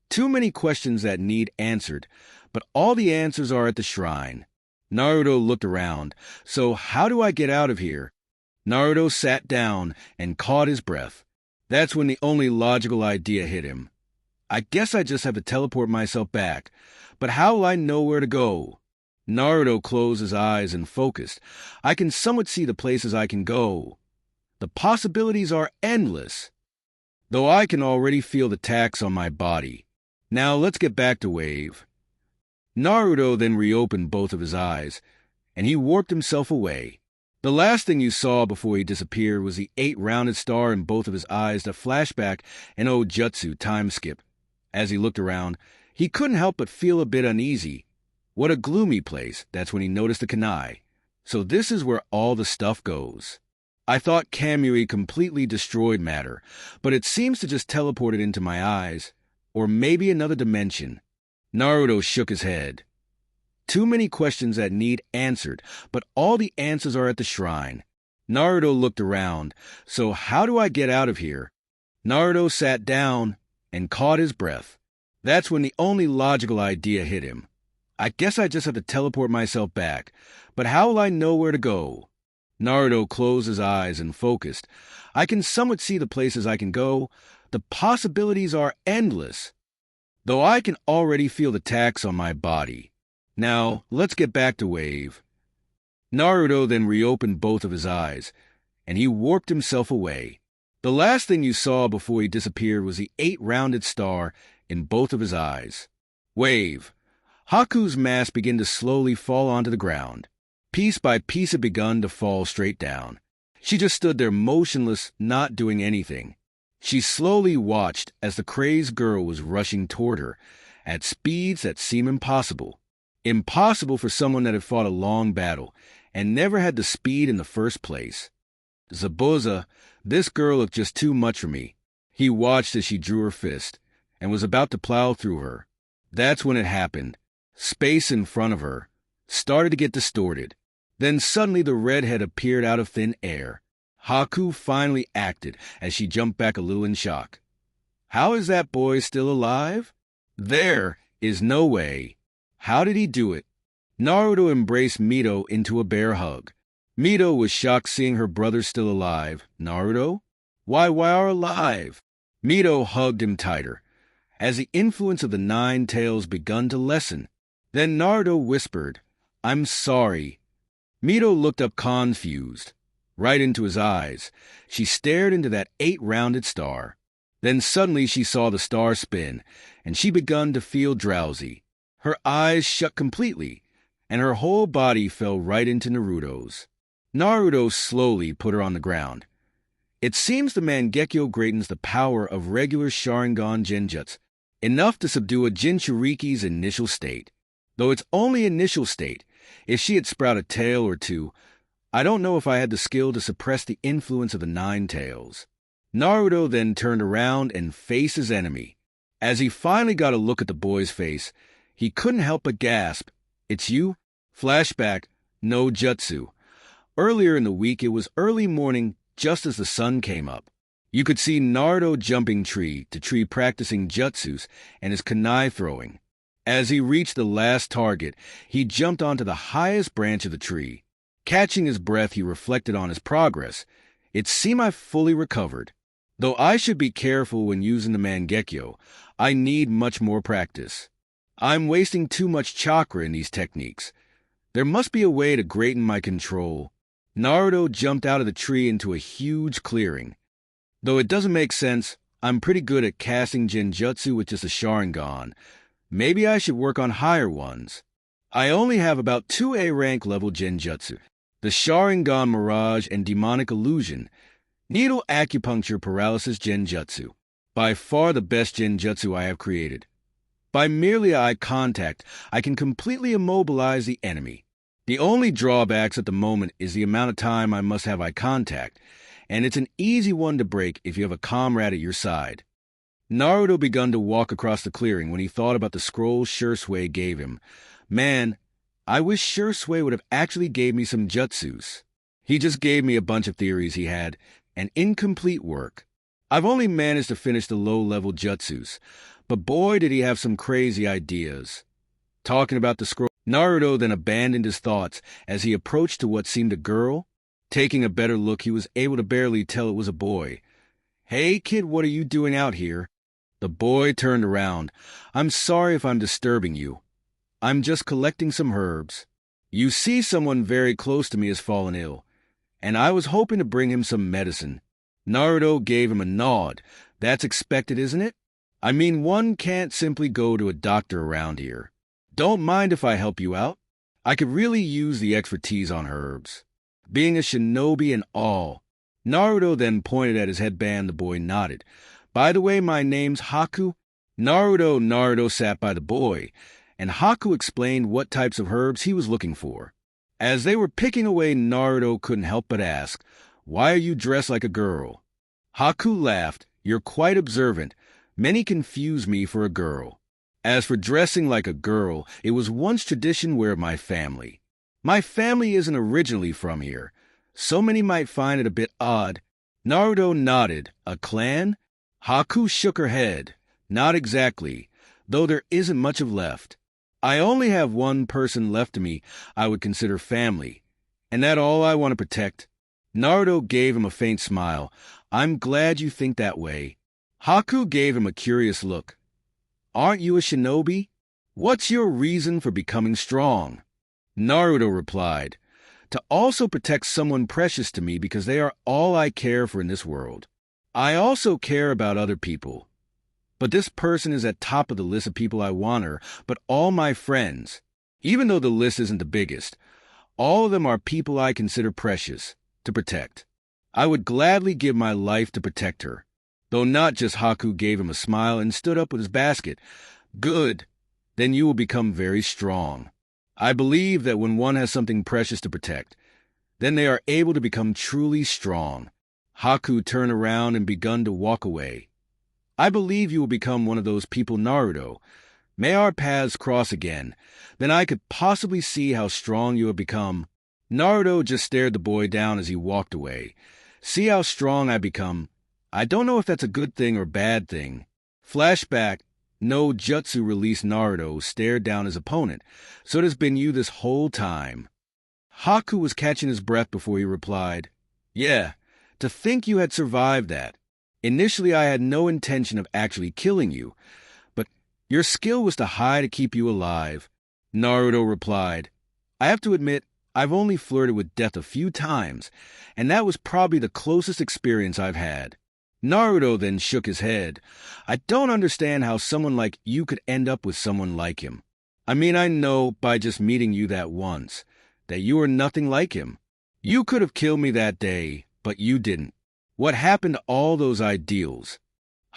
Too many questions that need answered, but all the answers are at the shrine. Naruto looked around. So how do I get out of here? Naruto sat down and caught his breath. That's when the only logical idea hit him. I guess I just have to teleport myself back. But how will I know where to go? Naruto closed his eyes and focused. I can somewhat see the places I can go. The possibilities are endless. Though I can already feel the tax on my body. Now let's get back to Wave. Naruto then reopened both of his eyes, and he warped himself away. The last thing you saw before he disappeared was the 8-rounded star in both of his eyes, the flashback and Ojutsu time skip. As he looked around, he couldn't help but feel a bit uneasy. What a gloomy place. That's when he noticed the Kanai. So this is where all the stuff goes. I thought Kamui completely destroyed matter, but it seems to just teleport it into my eyes. Or maybe another dimension. Naruto shook his head. Too many questions that need answered, but all the answers are at the shrine. Naruto looked around. So how do I get out of here? Naruto sat down and caught his breath. That's when the only logical idea hit him. I guess I just have to teleport myself back. But how will I know where to go? Naruto closed his eyes and focused. I can somewhat see the places I can go. The possibilities are endless. Though I can already feel the tax on my body. Now, let's get back to Wave. Naruto then reopened both of his eyes, and he warped himself away. The last thing you saw before he disappeared was the 8-rounded star in both of his eyes. Wave. Haku's mask began to slowly fall onto the ground. Piece by piece it begun to fall straight down. She just stood there motionless, not doing anything. She slowly watched as the crazed girl was rushing toward her, at speeds that seemed impossible. Impossible for someone that had fought a long battle, and never had the speed in the first place. Zabuza, this girl looked just too much for me. He watched as she drew her fist, and was about to plow through her. That's when it happened. Space in front of her started to get distorted. Then suddenly the redhead appeared out of thin air. Haku finally acted as she jumped back a little in shock. How is that boy still alive? There is no way. How did he do it? Naruto embraced Mito into a bear hug. Mito was shocked seeing her brother still alive. Naruto? Why are alive? Mito hugged him tighter, as the influence of the 9 tails begun to lessen. Then Naruto whispered, "I'm sorry." Mito looked up confused, right into his eyes. She stared into that 8-rounded star. Then suddenly she saw the star spin, and she begun to feel drowsy. Her eyes shut completely, and her whole body fell right into Naruto's. Naruto slowly put her on the ground. It seems the Mangekyo greatens the power of regular Sharingan genjutsu, enough to subdue a Jinchuriki's initial state. Though it's only initial state, if she had sprouted a tail or two, I don't know if I had the skill to suppress the influence of the 9 tails. Naruto then turned around and faced his enemy. As he finally got a look at the boy's face, he couldn't help but gasp, "It's you?" Flashback, no jutsu. Earlier in the week, it was early morning just as the sun came up. You could see Naruto jumping tree to tree practicing jutsus and his kunai throwing. As he reached the last target, he jumped onto the highest branch of the tree. Catching his breath, he reflected on his progress. It seemed I fully recovered. Though I should be careful when using the Mangekyo, I need much more practice. I'm wasting too much chakra in these techniques. There must be a way to greaten my control. Naruto jumped out of the tree into a huge clearing. Though it doesn't make sense, I'm pretty good at casting genjutsu with just a Sharingan. Maybe I should work on higher ones. I only have about 2 A-rank level genjutsu. The Sharingan Mirage and Demonic Illusion. Needle Acupuncture Paralysis Genjutsu. By far the best genjutsu I have created. By merely eye contact, I can completely immobilize the enemy. The only drawbacks at the moment is the amount of time I must have eye contact, and it's an easy one to break if you have a comrade at your side. Naruto begun to walk across the clearing when he thought about the scroll Shursui gave him. Man, I wish Shursui would have actually gave me some jutsus. He just gave me a bunch of theories he had, and incomplete work. I've only managed to finish the low-level jutsus, but boy did he have some crazy ideas. Talking about the scroll, Naruto then abandoned his thoughts as he approached to what seemed a girl. Taking a better look, he was able to barely tell it was a boy. "Hey, kid, what are you doing out here?" The boy turned around. "I'm sorry if I'm disturbing you. I'm just collecting some herbs. You see, someone very close to me has fallen ill, and I was hoping to bring him some medicine." Naruto gave him a nod. "That's expected, isn't it? I mean, one can't simply go to a doctor around here. Don't mind if I help you out. I could really use the expertise on herbs. Being a shinobi and all." Naruto then pointed at his headband. The boy nodded. "By the way, my name's Haku." Naruto sat by the boy, and Haku explained what types of herbs he was looking for. As they were picking away, Naruto couldn't help but ask, "Why are you dressed like a girl?" Haku laughed. "You're quite observant. Many confuse me for a girl. As for dressing like a girl, it was once tradition where my family. My family isn't originally from here. So many might find it a bit odd." Naruto nodded. "A clan?" Haku shook her head. "Not exactly, though there isn't much of left. I only have one person left to me I would consider family, and that's all I want to protect." Naruto gave him a faint smile. "I'm glad you think that way." Haku gave him a curious look. "Aren't you a shinobi? What's your reason for becoming strong?" Naruto replied, "To also protect someone precious to me because they are all I care for in this world. I also care about other people. But this person is at top of the list of people I want her, but all my friends, even though the list isn't the biggest, all of them are people I consider precious to protect. I would gladly give my life to protect her." Though not just Haku gave him a smile and stood up with his basket. "Good. Then you will become very strong. I believe that when one has something precious to protect, then they are able to become truly strong." Haku turned around and begun to walk away. "I believe you will become one of those people, Naruto. May our paths cross again. Then I could possibly see how strong you have become." Naruto just stared the boy down as he walked away. "See how strong I become. I don't know if that's a good thing or bad thing. Flashback, no jutsu released Naruto stared down his opponent. So it has been you this whole time. Haku was catching his breath before he replied, Yeah, to think you had survived that. Initially I had no intention of actually killing you, but your skill was to hide to keep you alive. Naruto replied, I have to admit, I've only flirted with death a few times, and that was probably the closest experience I've had. Naruto then shook his head. I don't understand how someone like you could end up with someone like him. I mean, I know by just meeting you that once, that you are nothing like him. You could have killed me that day, but you didn't. What happened to all those ideals?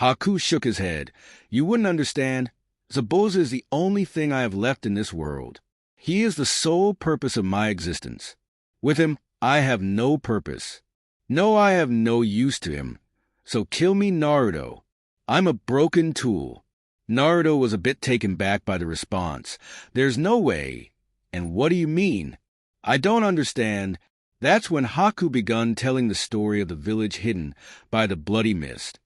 Haku shook his head. You wouldn't understand. Zabuza is the only thing I have left in this world. He is the sole purpose of my existence. With him, I have no purpose. No, I have no use to him. So kill me, Naruto. I'm a broken tool. Naruto was a bit taken back by the response. There's no way. And what do you mean? I don't understand. That's when Haku begun telling the story of the village hidden by the bloody mist.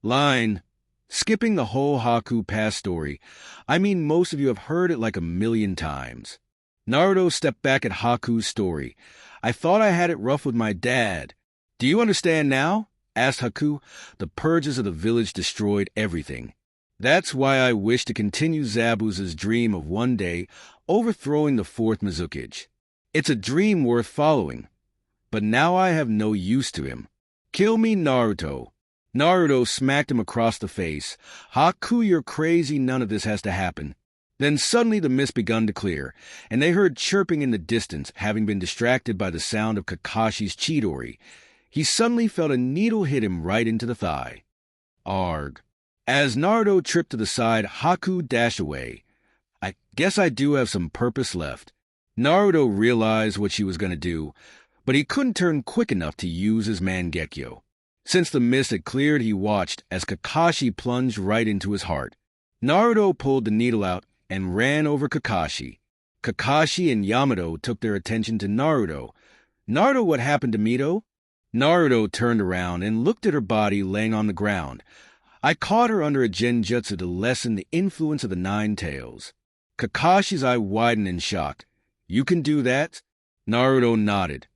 Line. Skipping the whole Haku past story, I mean most of you have heard it like a million times. Naruto stepped back at Haku's story. I thought I had it rough with my dad. Do you understand now? Asked Haku. The purges of the village destroyed everything. That's why I wish to continue Zabuza's dream of one day overthrowing the fourth Mizukage. It's a dream worth following. But now I have no use to him. Kill me, Naruto. Naruto smacked him across the face. Haku, you're crazy, none of this has to happen. Then suddenly the mist begun to clear, and they heard chirping in the distance, having been distracted by the sound of Kakashi's Chidori. He suddenly felt a needle hit him right into the thigh. Arg. As Naruto tripped to the side, Haku dashed away. I guess I do have some purpose left. Naruto realized what she was going to do, but he couldn't turn quick enough to use his Mangekyo. Since the mist had cleared, he watched as Kakashi plunged right into his heart. Naruto pulled the needle out and ran over Kakashi. Kakashi and Yamato took their attention to Naruto. Naruto, what happened to Mito? Naruto turned around and looked at her body laying on the ground. I caught her under a genjutsu to lessen the influence of the nine tails. Kakashi's eye widened in shock. You can do that? Naruto nodded.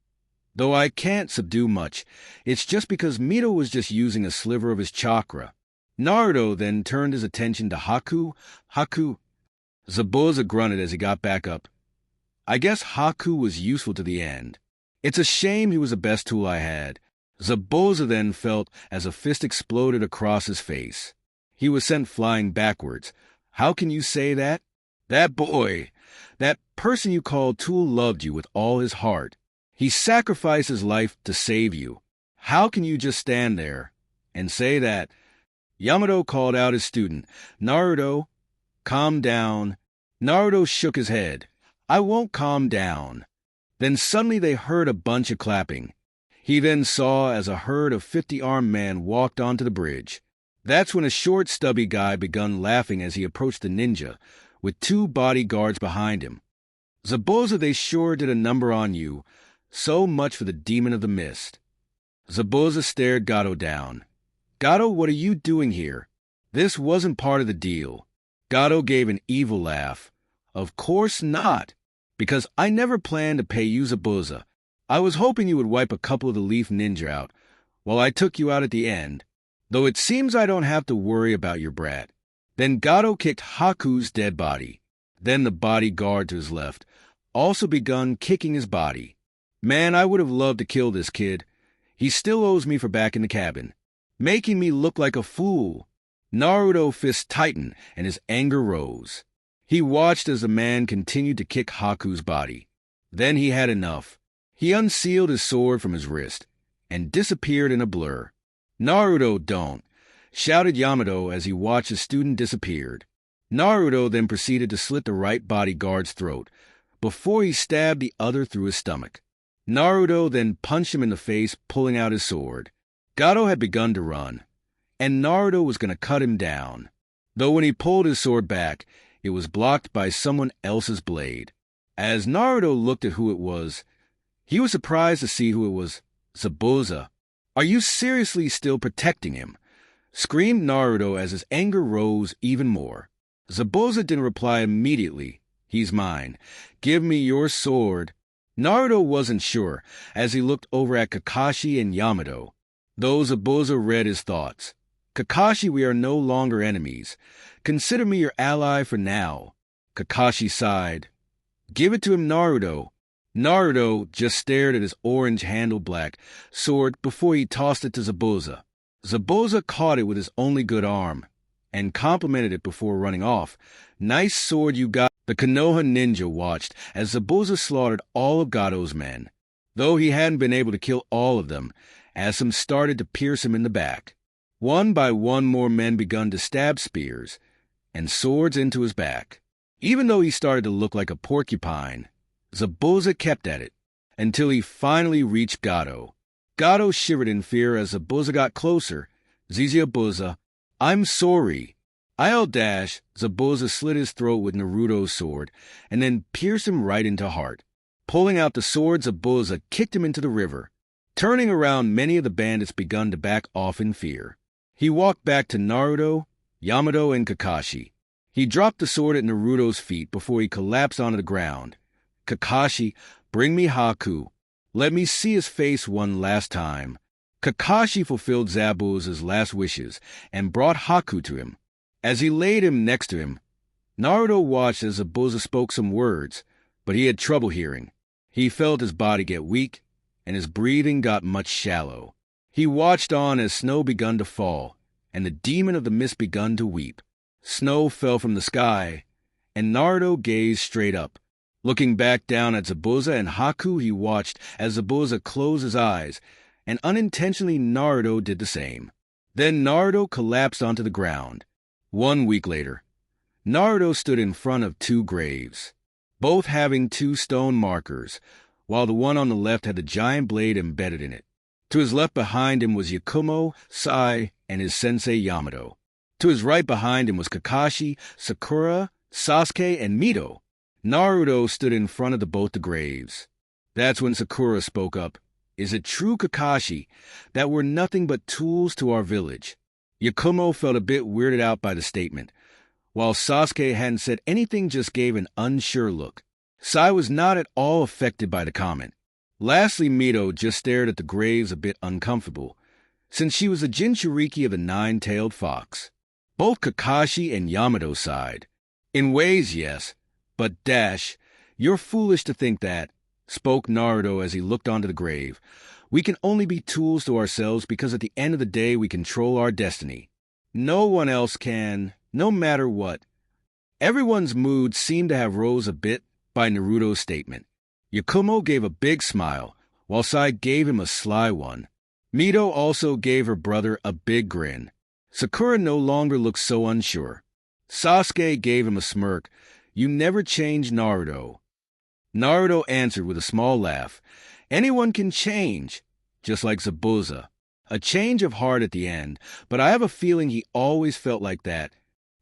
Though I can't subdue much, it's just because Mito was just using a sliver of his chakra. Naruto then turned his attention to Haku. Haku. Zabuza grunted as he got back up. I guess Haku was useful to the end. It's a shame he was the best tool I had. Zabuza then felt as a fist exploded across his face. He was sent flying backwards. How can you say that? That boy, that person you called tool loved you with all his heart. He sacrificed his life to save you. How can you just stand there and say that? Yamato called out his student. Naruto, calm down. Naruto shook his head. I won't calm down. Then suddenly they heard a bunch of clapping. He then saw as a herd of 50 armed men walked onto the bridge. That's when a short, stubby guy begun laughing as he approached the ninja, with 2 bodyguards behind him. Zabuza, they sure did a number on you. So much for the demon of the mist. Zabuza stared Gato down. Gato, what are you doing here? This wasn't part of the deal. Gato gave an evil laugh. Of course not, because I never planned to pay you, Zabuza. I was hoping you would wipe a couple of the Leaf Ninja out, while I took you out at the end, though it seems I don't have to worry about your brat. Then Gato kicked Haku's dead body. Then the bodyguard to his left also begun kicking his body. Man, I would have loved to kill this kid. He still owes me for back in the cabin, making me look like a fool. Naruto's fist tightened and his anger rose. He watched as the man continued to kick Haku's body. Then he had enough. He unsealed his sword from his wrist and disappeared in a blur. Naruto, don't, shouted Yamato as he watched his student disappeared. Naruto then proceeded to slit the right bodyguard's throat before he stabbed the other through his stomach. Naruto then punched him in the face, pulling out his sword. Gato had begun to run, and Naruto was going to cut him down. Though when he pulled his sword back, it was blocked by someone else's blade. As Naruto looked at who it was, he was surprised to see who it was. Zabuza. Are you seriously still protecting him? screamed Naruto as his anger rose even more. Zabuza didn't reply immediately. He's mine. Give me your sword. Naruto wasn't sure as he looked over at Kakashi and Yamato. Though Zabuza read his thoughts. Kakashi, we are no longer enemies. Consider me your ally for now. Kakashi sighed. Give it to him, Naruto. Naruto just stared at his orange-handled black sword before he tossed it to Zabuza. Zabuza caught it with his only good arm and complimented it before running off. Nice sword you got. The Konoha ninja watched as Zabuza slaughtered all of Gado's men, though he hadn't been able to kill all of them, as some started to pierce him in the back. One by one more men begun to stab spears and swords into his back. Even though he started to look like a porcupine, Zabuza kept at it until he finally reached Gado. Gado shivered in fear as Zabuza got closer. Zabuza, I'm sorry. Zabuza slit his throat with Naruto's sword and then pierced him right into heart. Pulling out the sword, Zabuza kicked him into the river. Turning around, many of the bandits begun to back off in fear. He walked back to Naruto, Yamato, and Kakashi. He dropped the sword at Naruto's feet before he collapsed onto the ground. Kakashi, bring me Haku. Let me see his face one last time. Kakashi fulfilled Zabuza's last wishes and brought Haku to him. As he laid him next to him, Naruto watched as Zabuza spoke some words, but he had trouble hearing. He felt his body get weak, and his breathing got much shallow. He watched on as snow begun to fall, and the demon of the mist begun to weep. Snow fell from the sky, and Naruto gazed straight up. Looking back down at Zabuza and Haku, he watched as Zabuza closed his eyes, and unintentionally Naruto did the same. Then Naruto collapsed onto the ground. 1 week later, Naruto stood in front of 2 graves, both having 2 stone markers, while the one on the left had the giant blade embedded in it. To his left behind him was Yakumo, Sai, and his sensei Yamato. To his right behind him was Kakashi, Sakura, Sasuke, and Mito. Naruto stood in front of both the graves. That's when Sakura spoke up. Is it true, Kakashi, that we're nothing but tools to our village? Yakumo felt a bit weirded out by the statement, while Sasuke hadn't said anything, just gave an unsure look. Sai was not at all affected by the comment. Lastly, Mito just stared at the graves a bit uncomfortable, since she was a Jinchuriki of the 9-tailed fox. Both Kakashi and Yamato sighed. In ways, yes, but you're foolish to think that, spoke Naruto as he looked onto the grave. We can only be tools to ourselves because at the end of the day we control our destiny. No one else can, no matter what. Everyone's mood seemed to have rose a bit by Naruto's statement. Yakumo gave a big smile, while Sai gave him a sly one. Mito also gave her brother a big grin. Sakura no longer looked so unsure. Sasuke gave him a smirk. You never change, Naruto. Naruto answered with a small laugh. Anyone can change, just like Zabuza. A change of heart at the end, but I have a feeling he always felt like that.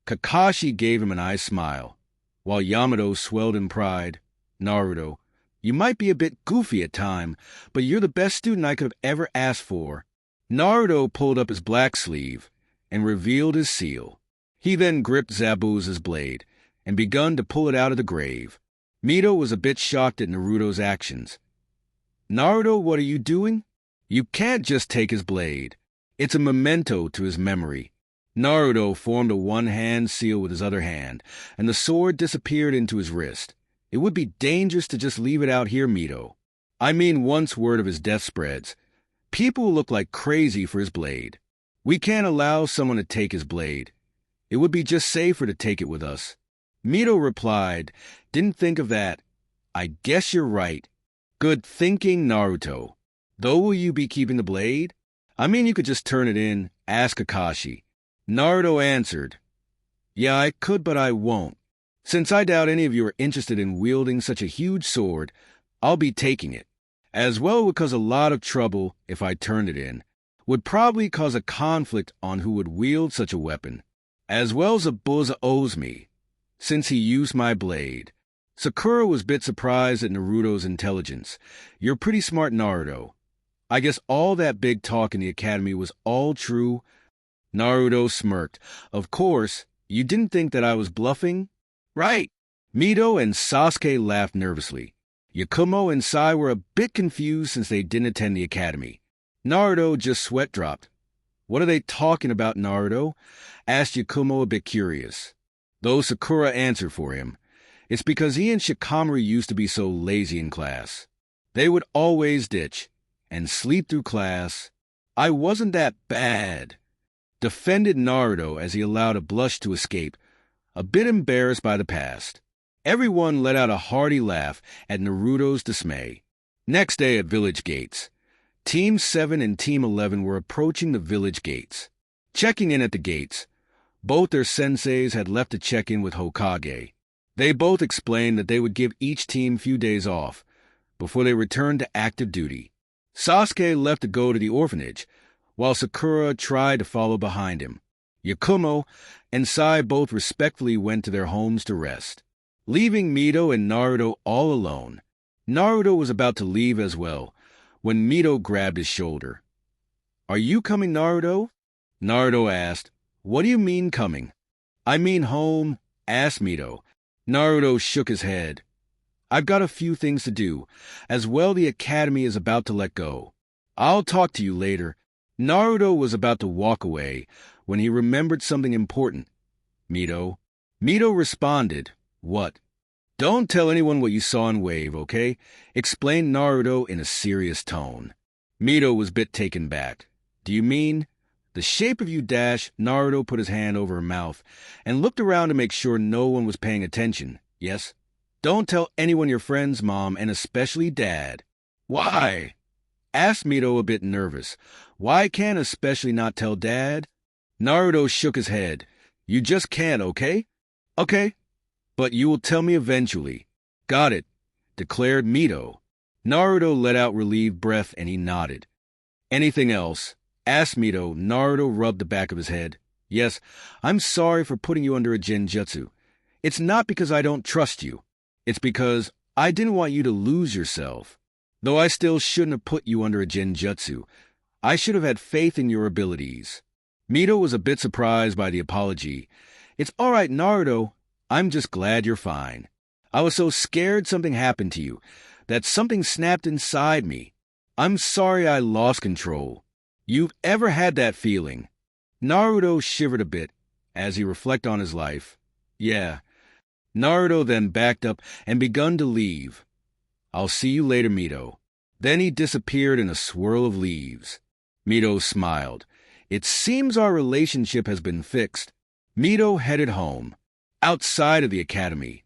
Kakashi gave him an eye smile, while Yamato swelled in pride. Naruto, you might be a bit goofy at time, but you're the best student I could have ever asked for. Naruto pulled up his black sleeve and revealed his seal. He then gripped Zabuza's blade and begun to pull it out of the grave. Mito was a bit shocked at Naruto's actions. Naruto, what are you doing? You can't just take his blade. It's a memento to his memory. Naruto formed a one-hand seal with his other hand, and the sword disappeared into his wrist. It would be dangerous to just leave it out here, Mito. I mean, once word of his death spreads, people will look like crazy for his blade. We can't allow someone to take his blade. It would be just safer to take it with us. Mito replied, Didn't think of that. I guess you're right. Good thinking, Naruto. Though will you be keeping the blade? I mean, you could just turn it in, ask Kakashi. Naruto answered, Yeah, I could, but I won't. Since I doubt any of you are interested in wielding such a huge sword, I'll be taking it. As well because a lot of trouble, if I turned it in, would probably cause a conflict on who would wield such a weapon. As well as Zabuza owes me, since he used my blade. Sakura was a bit surprised at Naruto's intelligence. You're pretty smart, Naruto. I guess all that big talk in the academy was all true. Naruto smirked. Of course, you didn't think that I was bluffing? Right. Mito and Sasuke laughed nervously. Yakumo and Sai were a bit confused since they didn't attend the academy. Naruto just sweat dropped. What are they talking about, Naruto? Asked Yakumo, a bit curious. Though Sakura answered for him. It's because he and Shikamaru used to be so lazy in class. They would always ditch and sleep through class. I wasn't that bad. Defended Naruto as he allowed a blush to escape, a bit embarrassed by the past. Everyone let out a hearty laugh at Naruto's dismay. Next day at village gates, Team 7 and Team 11 were approaching the village gates. Checking in at the gates, both their senseis had left to check in with Hokage. They both explained that they would give each team few days off before they returned to active duty. Sasuke left to go to the orphanage, while Sakura tried to follow behind him. Yakumo and Sai both respectfully went to their homes to rest, leaving Mito and Naruto all alone. Naruto was about to leave as well, when Mito grabbed his shoulder. "Are you coming, Naruto?" Naruto asked. "What do you mean coming?" "I mean home," asked Mito. Naruto shook his head. "I've got a few things to do. As well, the academy is about to let go. I'll talk to you later." Naruto was about to walk away when he remembered something important. "Mito." Mito responded, "What?" "Don't tell anyone what you saw in Wave, okay?" explained Naruto in a serious tone. Mito was a bit taken back. "Do you mean?" "The shape of you dash." Naruto put his hand over her mouth and looked around to make sure no one was paying attention. "Yes?" "Don't tell anyone, your friends, Mom, and especially Dad." "Why?" asked Mito, a bit nervous. "Why can't especially not tell Dad?" Naruto shook his head. "You just can't, okay?" "Okay. But you will tell me eventually." "Got it," declared Mito. Naruto let out relieved breath and he nodded. "Anything else?" asked Mito. Naruto rubbed the back of his head. "Yes, I'm sorry for putting you under a genjutsu. It's not because I don't trust you. It's because I didn't want you to lose yourself. Though I still shouldn't have put you under a genjutsu. I should have had faith in your abilities." Mito was a bit surprised by the apology. "It's all right, Naruto. I'm just glad you're fine. I was so scared something happened to you, that something snapped inside me. I'm sorry I lost control. You've ever had that feeling?" Naruto shivered a bit as he reflected on his life. "Yeah." Naruto then backed up and begun to leave. "I'll see you later, Mito." Then he disappeared in a swirl of leaves. Mito smiled. "It seems our relationship has been fixed." Mito headed home. Outside of the academy,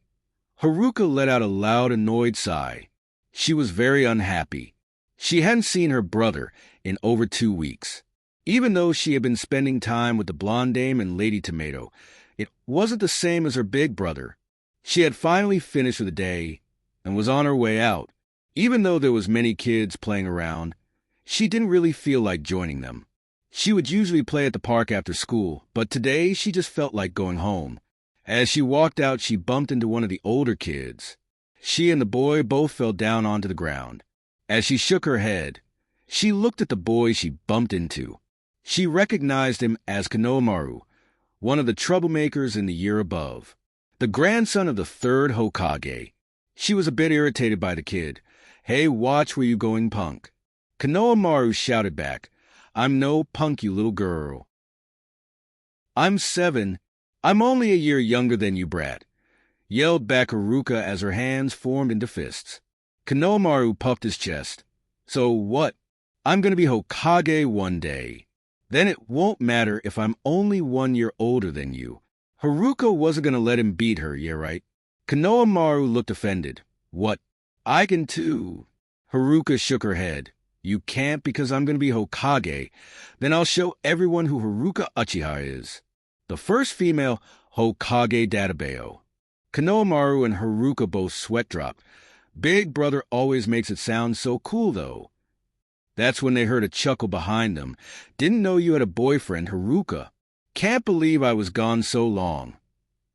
Haruka let out a loud, annoyed sigh. She was very unhappy. She hadn't seen her brother in over 2 weeks. Even though she had been spending time with the blonde dame and Lady Tomato, it wasn't the same as her big brother. She had finally finished for the day and was on her way out. Even though there was many kids playing around, she didn't really feel like joining them. She would usually play at the park after school, but today she just felt like going home. As she walked out, she bumped into one of the older kids. She and the boy both fell down onto the ground. As she shook her head, she looked at the boy she bumped into. She recognized him as Konohamaru, one of the troublemakers in the year above, the grandson of the 3rd Hokage. She was a bit irritated by the kid. "Hey, watch where you going, punk." Konohamaru shouted back, "I'm no punk, you little girl. I'm 7. I'm only a year younger than you, brat," yelled back Haruka as her hands formed into fists. Konohamaru puffed his chest. "So what? I'm going to be Hokage one day. Then it won't matter if I'm only 1 year older than you." Haruka wasn't going to let him beat her, yeah right? Konohamaru looked offended. "What? I can too." Haruka shook her head. "You can't because I'm going to be Hokage. Then I'll show everyone who Haruka Uchiha is. The first female Hokage Databeo." Konohamaru and Haruka both sweat dropped. Big brother always makes it sound so cool, though. That's when they heard a chuckle behind them. "Didn't know you had a boyfriend, Haruka. Can't believe I was gone so long.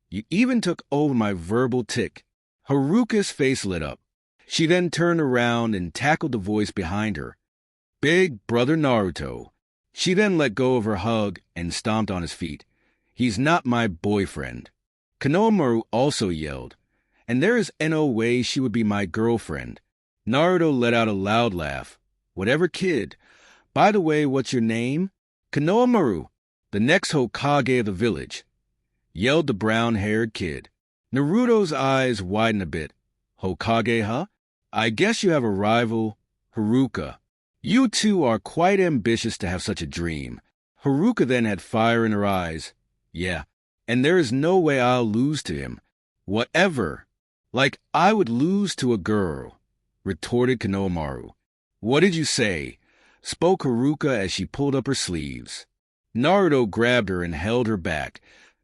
You even took over my verbal tick." Haruka's face lit up. She then turned around and tackled the voice behind her. "Big brother Naruto, She then let go of her hug and stomped on his feet. He's not my boyfriend. Konohamaru also yelled, and there is no way she would be my girlfriend. Naruto let out a loud laugh. Whatever, kid. By the way, what's your name? Konohamaru, the next Hokage of the village, yelled the brown-haired kid. Naruto's eyes widened a bit. Hokage, huh? I guess you have a rival, Haruka. You two are quite ambitious to have such a dream. Haruka then had fire in her eyes. Yeah, and there is no way I'll lose to him. Whatever. Like I would lose to a girl, retorted Konohamaru. What did you say? Spoke Haruka as she pulled up her sleeves. Naruto grabbed her and held her back.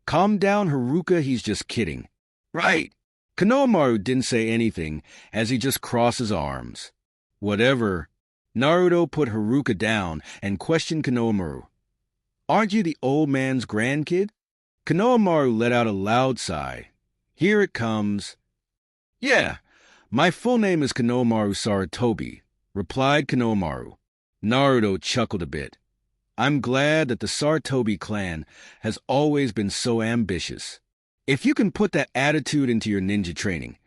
Calm down, Haruka, he's just kidding. Right. Konohamaru didn't say anything as he just crossed his arms. Whatever. Naruto put Haruka down and questioned Konohamaru. Aren't you the old man's grandkid? Konohamaru let out a loud sigh. Here it comes. Yeah, my full name is Konohamaru Sarutobi, replied Konohamaru. Naruto chuckled a bit. I'm glad that the Sarutobi clan has always been so ambitious. If you can put that attitude into your ninja training,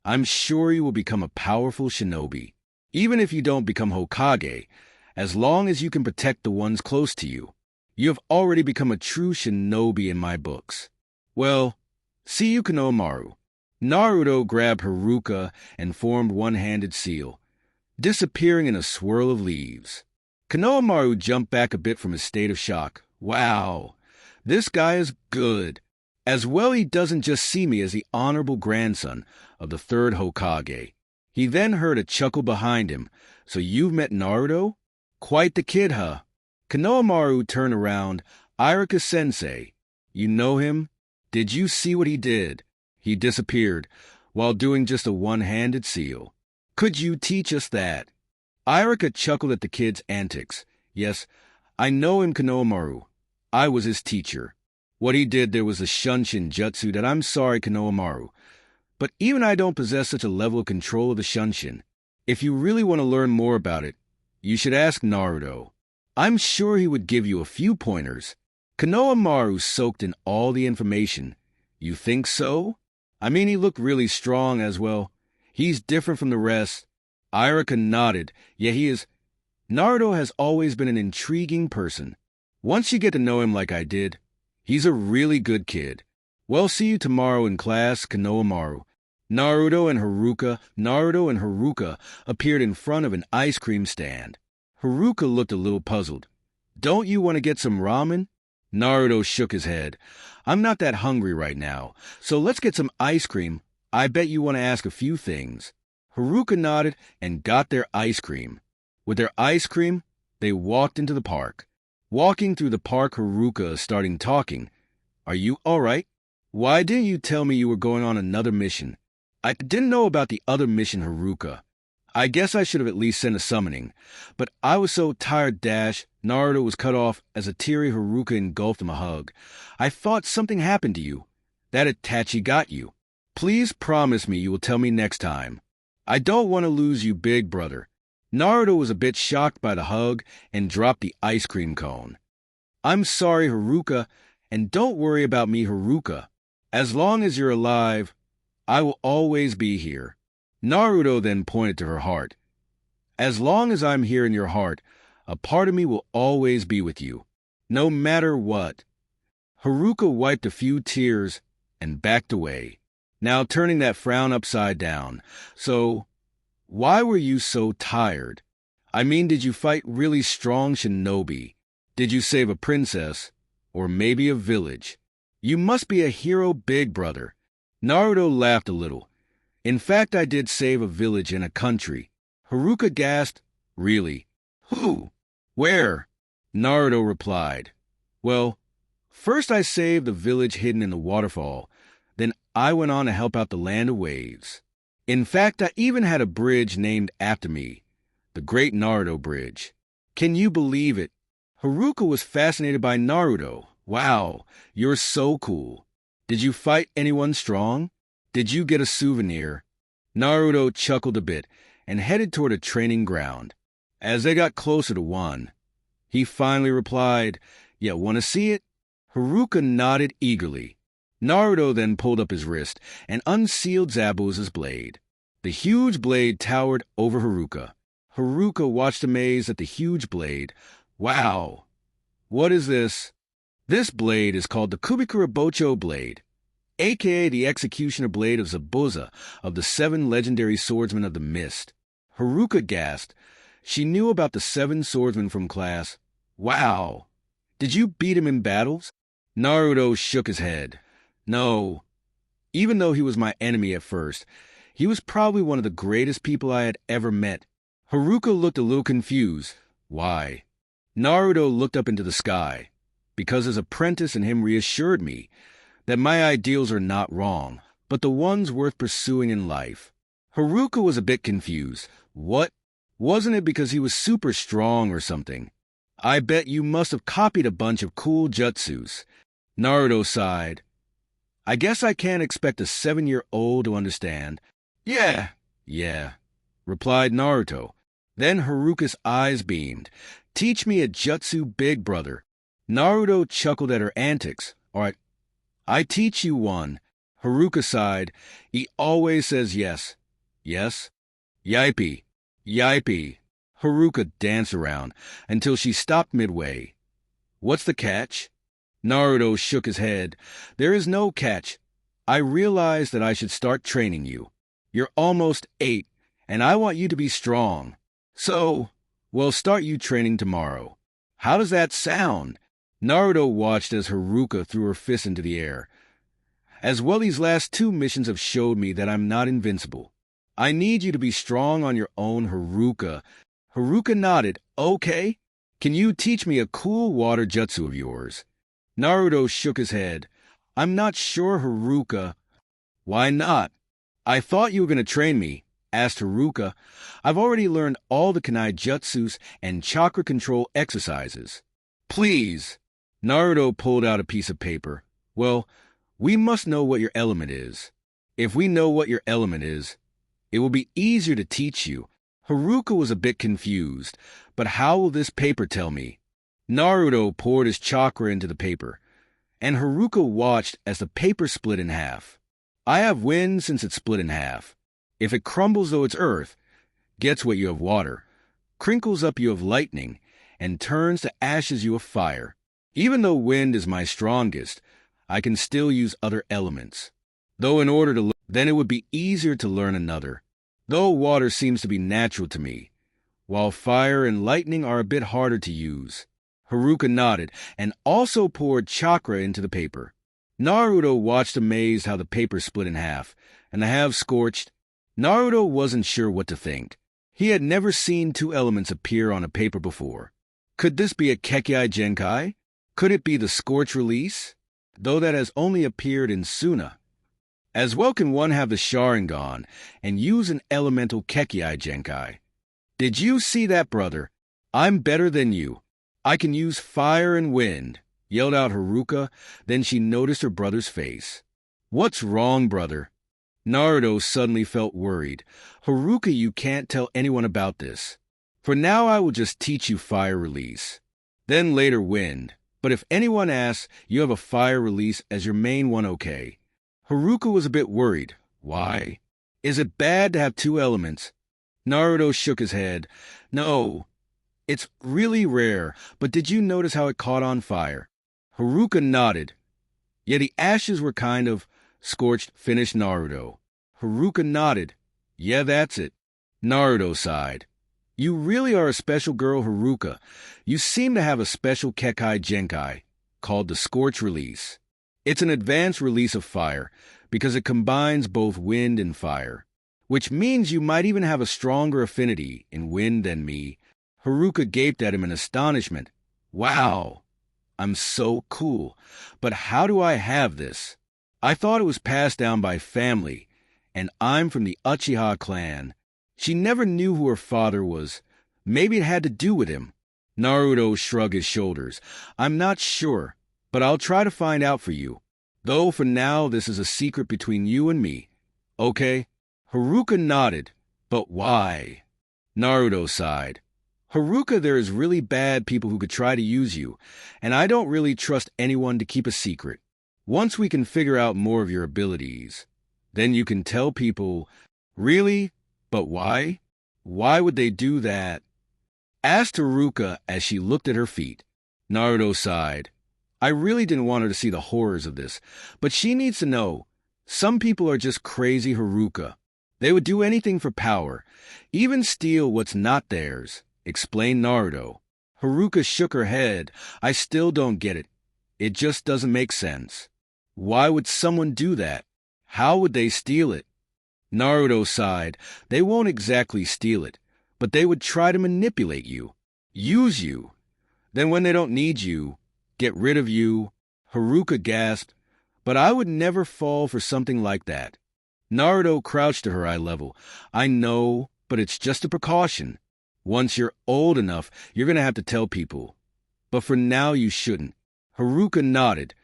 I'm sure you will become a powerful shinobi. Even if you don't become Hokage, as long as you can protect the ones close to you, you have already become a true shinobi in my books. Well, see you, Konohamaru. Naruto grabbed Haruka and formed one-handed seal, disappearing in a swirl of leaves. Konohamaru jumped back a bit from his state of shock. Wow, this guy is good. As well, he doesn't just see me as the honorable grandson of the third Hokage. He then heard a chuckle behind him. So you've met Naruto? Quite the kid, huh? Konohamaru turned around. Iruka-sensei. You know him? Did you see what he did? He disappeared while doing just a one-handed seal. Could you teach us that? Iruka chuckled at the kid's antics. Yes, I know him, Konohamaru. I was his teacher. What he did there was a shunshin jutsu that I'm sorry, Konohamaru. But even I don't possess such a level of control of the shunshin. If you really want to learn more about it, you should ask Naruto. I'm sure he would give you a few pointers. Konohamaru soaked in all the information. You think so? I mean, he looked really strong as well. He's different from the rest. Iruka nodded. Yeah, he is. Naruto has always been an intriguing person. Once you get to know him like I did, he's a really good kid. Well, see you tomorrow in class, Konohamaru. Naruto and Haruka appeared in front of an ice cream stand. Haruka looked a little puzzled. Don't you want to get some ramen? Naruto shook his head. I'm not that hungry right now, so let's get some ice cream. I bet you want to ask a few things. Haruka nodded and got their ice cream. With their ice cream, they walked into the park. Walking through the park, Haruka started talking. Are you all right? Why didn't you tell me you were going on another mission? I didn't know about the other mission, Haruka. I guess I should have at least sent a summoning. But I was so tired, Naruto was cut off as a teary Haruka engulfed him a hug. I thought something happened to you. That Itachi got you. Please promise me you will tell me next time. I don't want to lose you, big brother. Naruto was a bit shocked by the hug and dropped the ice cream cone. I'm sorry, Haruka, and don't worry about me, Haruka. As long as you're alive, I will always be here. Naruto then pointed to her heart. As long as I'm here in your heart, a part of me will always be with you, no matter what. Haruka wiped a few tears and backed away, now turning that frown upside down. So, why were you so tired? I mean, did you fight really strong shinobi? Did you save a princess? Or maybe a village? You must be a hero, big brother. Naruto laughed a little. In fact, I did save a village and a country. Haruka gasped. Really? Who? Where? Naruto replied. Well, first I saved a village hidden in the waterfall. Then I went on to help out the land of waves. In fact, I even had a bridge named after me, the Great Naruto Bridge. Can you believe it? Haruka was fascinated by Naruto. Wow, you're so cool. Did you fight anyone strong? Did you get a souvenir? Naruto chuckled a bit and headed toward a training ground. As they got closer to one, He finally replied, "Yeah, want to see it?" Haruka nodded eagerly. Naruto then pulled up his wrist and unsealed Zabuza's blade. The huge blade towered over Haruka. Haruka watched amazed at the huge blade. Wow! What is this? This blade is called the Kubikura Bocho blade, aka the executioner blade of Zabuza, of the 7 legendary swordsmen of the mist. Haruka gasped. She knew about the 7 swordsmen from class. Wow! Did you beat him in battles? Naruto shook his head. No. Even though he was my enemy at first, he was probably one of the greatest people I had ever met. Haruka looked a little confused. Why? Naruto looked up into the sky, because his apprentice and him reassured me that my ideals are not wrong, but the ones worth pursuing in life. Haruka was a bit confused. What? Wasn't it because he was super strong or something? I bet you must have copied a bunch of cool jutsus. Naruto sighed. I guess I can't expect a 7-year-old to understand. Yeah, replied Naruto. Then Haruka's eyes beamed. Teach me a jutsu, big brother. Naruto chuckled at her antics. All right, I teach you one. Haruka sighed. He always says yes. Yes? Yippee. Haruka danced around until she stopped midway. What's the catch? Naruto shook his head. There is no catch. I realized that I should start training you. You're almost 8, and I want you to be strong. So, we'll start you training tomorrow. How does that sound? Naruto watched as Haruka threw her fist into the air. As well, these last 2 missions have showed me that I'm not invincible. I need you to be strong on your own, Haruka. Haruka nodded. Okay. Can you teach me a cool water jutsu of yours? Naruto shook his head. I'm not sure, Haruka. Why not? I thought you were going to train me, asked Haruka. I've already learned all the kunai jutsus and chakra control exercises. Please. Naruto pulled out a piece of paper. Well, we must know what your element is. If we know what your element is, it will be easier to teach you. Haruka was a bit confused, but how will this paper tell me? Naruto poured his chakra into the paper, and Haruka watched as the paper split in half. I have wind since it split in half. If it crumbles though it's earth, gets wet you have water, crinkles up you have lightning, and turns to ashes you have fire. Even though wind is my strongest, I can still use other elements. Though in order to learn, then it would be easier to learn another. Though water seems to be natural to me, while fire and lightning are a bit harder to use. Haruka nodded and also poured chakra into the paper. Naruto watched amazed how the paper split in half, and the halves scorched. Naruto wasn't sure what to think. He had never seen 2 elements appear on a paper before. Could this be a Kekkei Genkai? Could it be the Scorch Release? Though that has only appeared in Suna. As well can one have the Sharingan and use an elemental Kekkei Genkai. Did you see that, brother? I'm better than you. I can use fire and wind, yelled out Haruka. Then she noticed her brother's face. What's wrong, brother? Naruto suddenly felt worried. Haruka, you can't tell anyone about this. For now I will just teach you fire release. Then later wind. But if anyone asks, you have a fire release as your main one, okay? Haruka was a bit worried. Why? Is it bad to have 2 elements? Naruto shook his head. No. It's really rare, but did you notice how it caught on fire? Haruka nodded. Yeah, the ashes were kind of scorched, finished Naruto. Haruka nodded. Yeah, that's it. Naruto sighed. You really are a special girl, Haruka. You seem to have a special Kekkei Genkai, called the Scorch Release. It's an advanced release of fire, because it combines both wind and fire, which means you might even have a stronger affinity in wind than me. Haruka gaped at him in astonishment. Wow, I'm so cool. But how do I have this? I thought it was passed down by family, and I'm from the Uchiha clan. She never knew who her father was. Maybe it had to do with him. Naruto shrugged his shoulders. I'm not sure, but I'll try to find out for you. Though for now, this is a secret between you and me. Okay? Haruka nodded. But why? Naruto sighed. Haruka, there is really bad people who could try to use you, and I don't really trust anyone to keep a secret. Once we can figure out more of your abilities, then you can tell people, really? But why? Why would they do that? Asked Haruka as she looked at her feet. Naruto sighed. I really didn't want her to see the horrors of this, but she needs to know. Some people are just crazy, Haruka. They would do anything for power, even steal what's not theirs, explained Naruto. Haruka shook her head. I still don't get it. It just doesn't make sense. Why would someone do that? How would they steal it? Naruto sighed. They won't exactly steal it, but they would try to manipulate you, use you. Then when they don't need you, get rid of you. Haruka gasped. But I would never fall for something like that. Naruto crouched to her eye level. I know, but it's just a precaution. Once you're old enough, you're going to have to tell people. But for now, you shouldn't. Haruka nodded.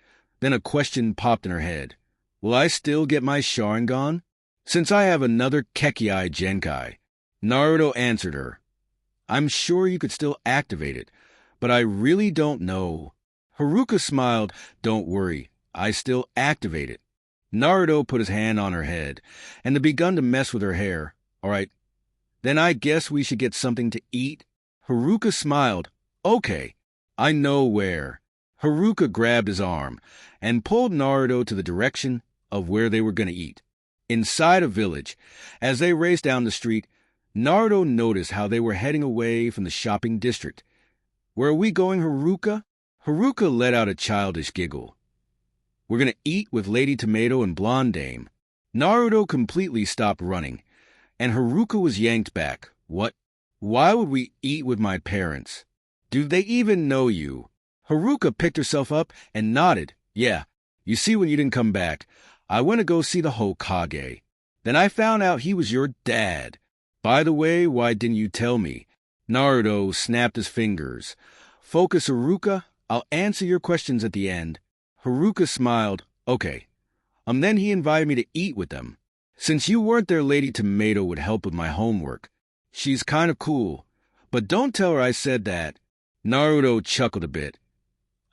Then a question popped in her head. Will I still get my Sharingan? Since I have another Kekkei Genkai. Naruto answered her. I'm sure you could still activate it, but I really don't know. Haruka smiled. Don't worry, I still activate it. Naruto put his hand on her head, and had begun to mess with her hair. All right, then I guess we should get something to eat. Haruka smiled. Okay, I know where. Haruka grabbed his arm and pulled Naruto to the direction of where they were going to eat. Inside a village, as they raced down the street, Naruto noticed how they were heading away from the shopping district. Where are we going, Haruka? Haruka let out a childish giggle. We're going to eat with Lady Tomato and Blonde Dame. Naruto completely stopped running, and Haruka was yanked back. What? Why would we eat with my parents? Do they even know you? Haruka picked herself up and nodded. Yeah, you see when you didn't come back, I went to go see the Hokage. Then I found out he was your dad. By the way, why didn't you tell me? Naruto snapped his fingers. Focus, Haruka. I'll answer your questions at the end. Haruka smiled. Okay. Then he invited me to eat with them. Since you weren't there, Lady Tomato would help with my homework. She's kind of cool. But don't tell her I said that. Naruto chuckled a bit.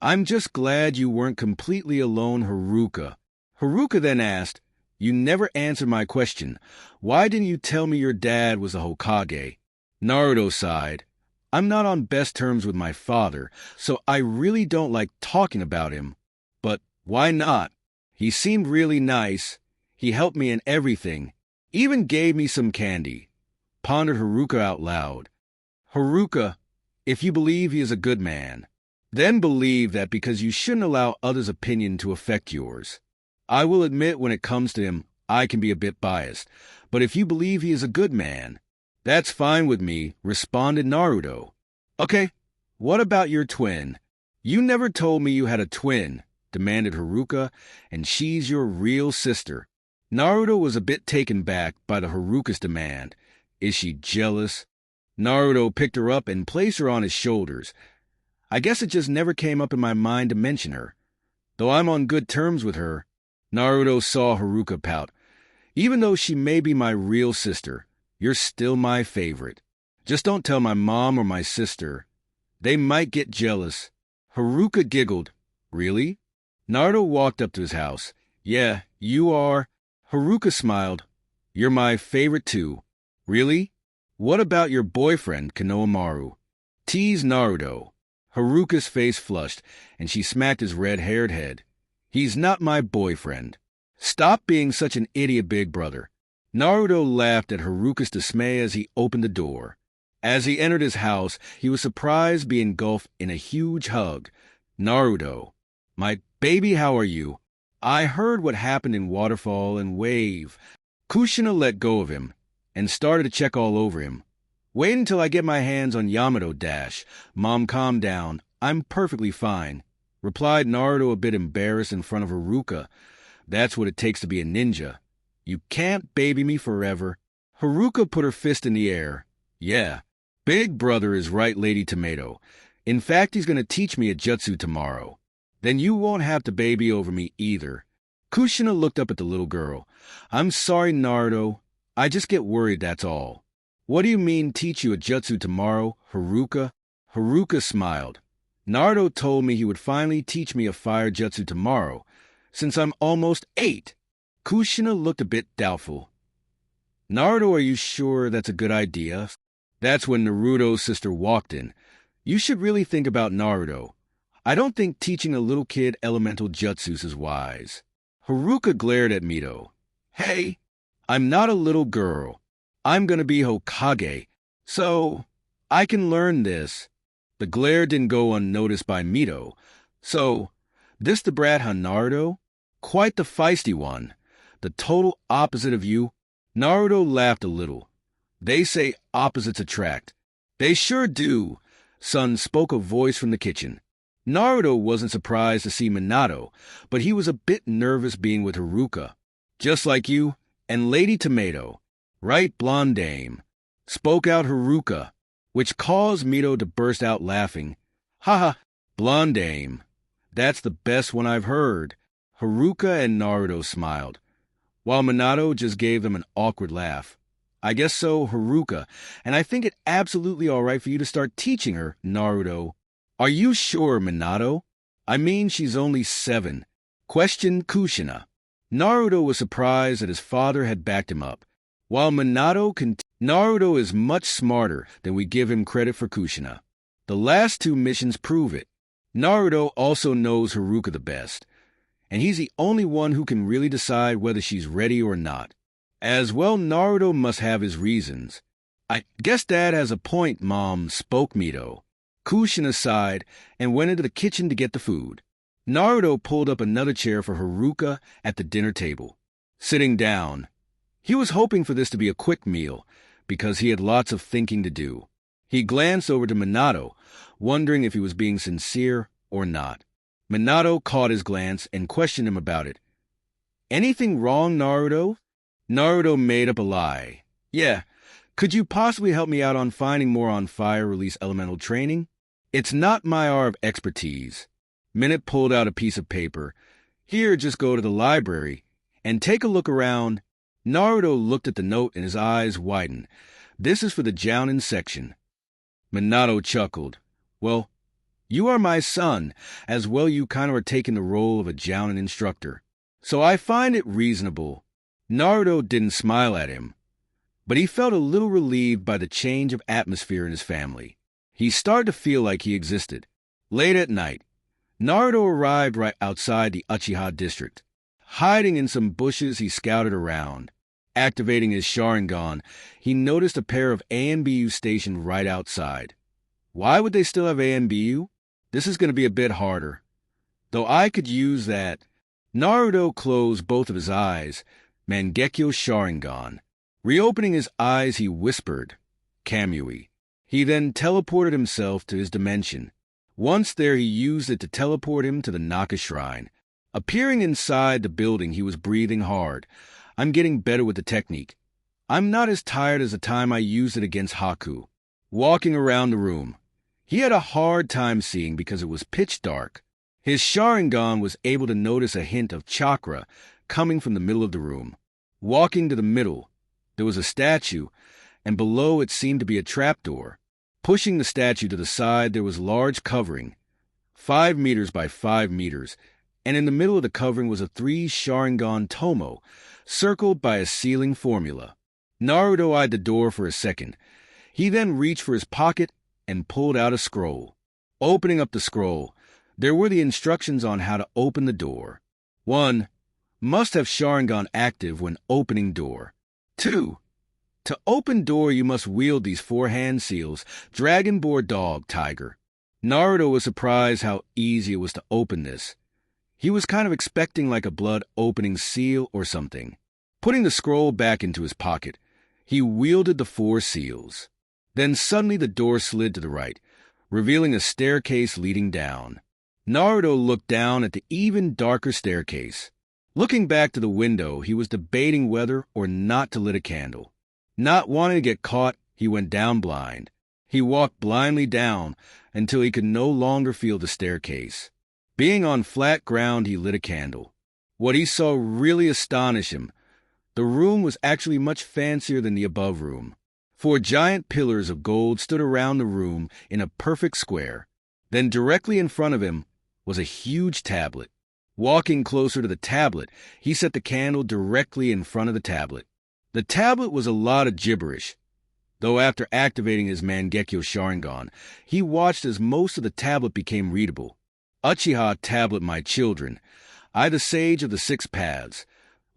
I'm just glad you weren't completely alone, Haruka. Haruka then asked, You never answered my question. Why didn't you tell me your dad was a Hokage? Naruto sighed. I'm not on best terms with my father, so I really don't like talking about him. But why not? He seemed really nice. He helped me in everything. Even gave me some candy. Pondered Haruka out loud. Haruka, if you believe he is a good man, then believe that because you shouldn't allow others' opinion to affect yours. I will admit when it comes to him, I can be a bit biased. But if you believe he is a good man, that's fine with me, responded Naruto. Okay, what about your twin? You never told me you had a twin, demanded Haruka, and she's your real sister. Naruto was a bit taken back by the Haruka's demand. Is she jealous? Naruto picked her up and placed her on his shoulders. I guess it just never came up in my mind to mention her. Though I'm on good terms with her, Naruto saw Haruka pout. Even though she may be my real sister, you're still my favorite. Just don't tell my mom or my sister. They might get jealous. Haruka giggled. Really? Naruto walked up to his house. Yeah, you are. Haruka smiled. You're my favorite too. Really? What about your boyfriend, Konohamaru? Teased Naruto. Haruka's face flushed, and she smacked his red-haired head. He's not my boyfriend. Stop being such an idiot, big brother. Naruto laughed at Haruka's dismay as he opened the door. As he entered his house, he was surprised to be engulfed in a huge hug. Naruto, my baby, how are you? I heard what happened in Waterfall and Wave. Kushina let go of him and started to check all over him. Wait until I get my hands on Yamato Dash. Mom, calm down. I'm perfectly fine, replied Naruto, a bit embarrassed in front of Haruka. That's what it takes to be a ninja. You can't baby me forever. Haruka put her fist in the air. Yeah, big brother is right, Lady Tomato. In fact, he's going to teach me a jutsu tomorrow. Then you won't have to baby over me either. Kushina looked up at the little girl. I'm sorry, Naruto. I just get worried, that's all. What do you mean teach you a jutsu tomorrow, Haruka? Haruka smiled. Naruto told me he would finally teach me a fire jutsu tomorrow, since I'm almost 8. Kushina looked a bit doubtful. Naruto, are you sure that's a good idea? That's when Naruto's sister walked in. You should really think about Naruto. I don't think teaching a little kid elemental jutsus is wise. Haruka glared at Mito. Hey, I'm not a little girl. I'm gonna be Hokage, so I can learn this. The glare didn't go unnoticed by Mito. So, this the brat Naruto? Quite the feisty one. The total opposite of you. Naruto laughed a little. They say opposites attract. They sure do. Son spoke a voice from the kitchen. Naruto wasn't surprised to see Minato, but he was a bit nervous being with Haruka. Just like you and Lady Tomato. Right, blonde dame? Spoke out Haruka, which caused Mito to burst out laughing. Haha, blonde dame. That's the best one I've heard. Haruka and Naruto smiled, while Minato just gave them an awkward laugh. I guess so, Haruka, and I think it absolutely all right for you to start teaching her, Naruto. Are you sure, Minato? I mean, she's only 7. Questioned Kushina. Naruto was surprised that his father had backed him up. While Naruto is much smarter than we give him credit for, Kushina. The last 2 missions prove it. Naruto also knows Haruka the best, and he's the only one who can really decide whether she's ready or not. As well, Naruto must have his reasons. I guess Dad has a point, Mom, spoke Mito. Kushina sighed and went into the kitchen to get the food. Naruto pulled up another chair for Haruka at the dinner table. Sitting down, he was hoping for this to be a quick meal, because he had lots of thinking to do. He glanced over to Minato, wondering if he was being sincere or not. Minato caught his glance and questioned him about it. Anything wrong, Naruto? Naruto made up a lie. Yeah, could you possibly help me out on finding more on fire release elemental training? It's not my area of expertise. Minute pulled out a piece of paper. Here, just go to the library and take a look around. Naruto looked at the note and his eyes widened. This is for the Jounin section. Minato chuckled. Well, you are my son, as well you kind of are taking the role of a Jounin instructor. So I find it reasonable. Naruto didn't smile at him, but he felt a little relieved by the change of atmosphere in his family. He started to feel like he existed. Late at night, Naruto arrived right outside the Uchiha district. Hiding in some bushes, he scouted around. Activating his Sharingan, he noticed a pair of ANBU stationed right outside. Why would they still have ANBU? This is going to be a bit harder. Though I could use that. Naruto closed both of his eyes. Mangekyo Sharingan. Reopening his eyes, he whispered, Kamui. He then teleported himself to his dimension. Once there, he used it to teleport him to the Naka Shrine. Appearing inside the building, he was breathing hard. I'm getting better with the technique. I'm not as tired as the time I used it against Haku. Walking around the room, he had a hard time seeing because it was pitch dark. His Sharingan was able to notice a hint of chakra coming from the middle of the room. Walking to the middle, there was a statue, and below it seemed to be a trapdoor. Pushing the statue to the side, there was large covering, 5 meters by 5 meters, and in the middle of the covering was a 3 Sharingan tomo, circled by a sealing formula. Naruto eyed the door for a second. He then reached for his pocket and pulled out a scroll. Opening up the scroll, there were the instructions on how to open the door. 1. Must have Sharingan active when opening door. 2. To open door, you must wield these 4 hand seals, dragon, boar, dog, tiger. Naruto was surprised how easy it was to open this. He was kind of expecting like a blood opening seal or something. Putting the scroll back into his pocket, he wielded the 4 seals. Then suddenly the door slid to the right, revealing a staircase leading down. Naruto looked down at the even darker staircase. Looking back to the window, he was debating whether or not to lit a candle. Not wanting to get caught, he went down blind. He walked blindly down until he could no longer feel the staircase. Being on flat ground, he lit a candle. What he saw really astonished him. The room was actually much fancier than the above room. 4 giant pillars of gold stood around the room in a perfect square. Then directly in front of him was a huge tablet. Walking closer to the tablet, he set the candle directly in front of the tablet. The tablet was a lot of gibberish, though after activating his Mangekyo Sharingan, he watched as most of the tablet became readable. Uchiha tablet, my children, I, the sage of the 6 paths,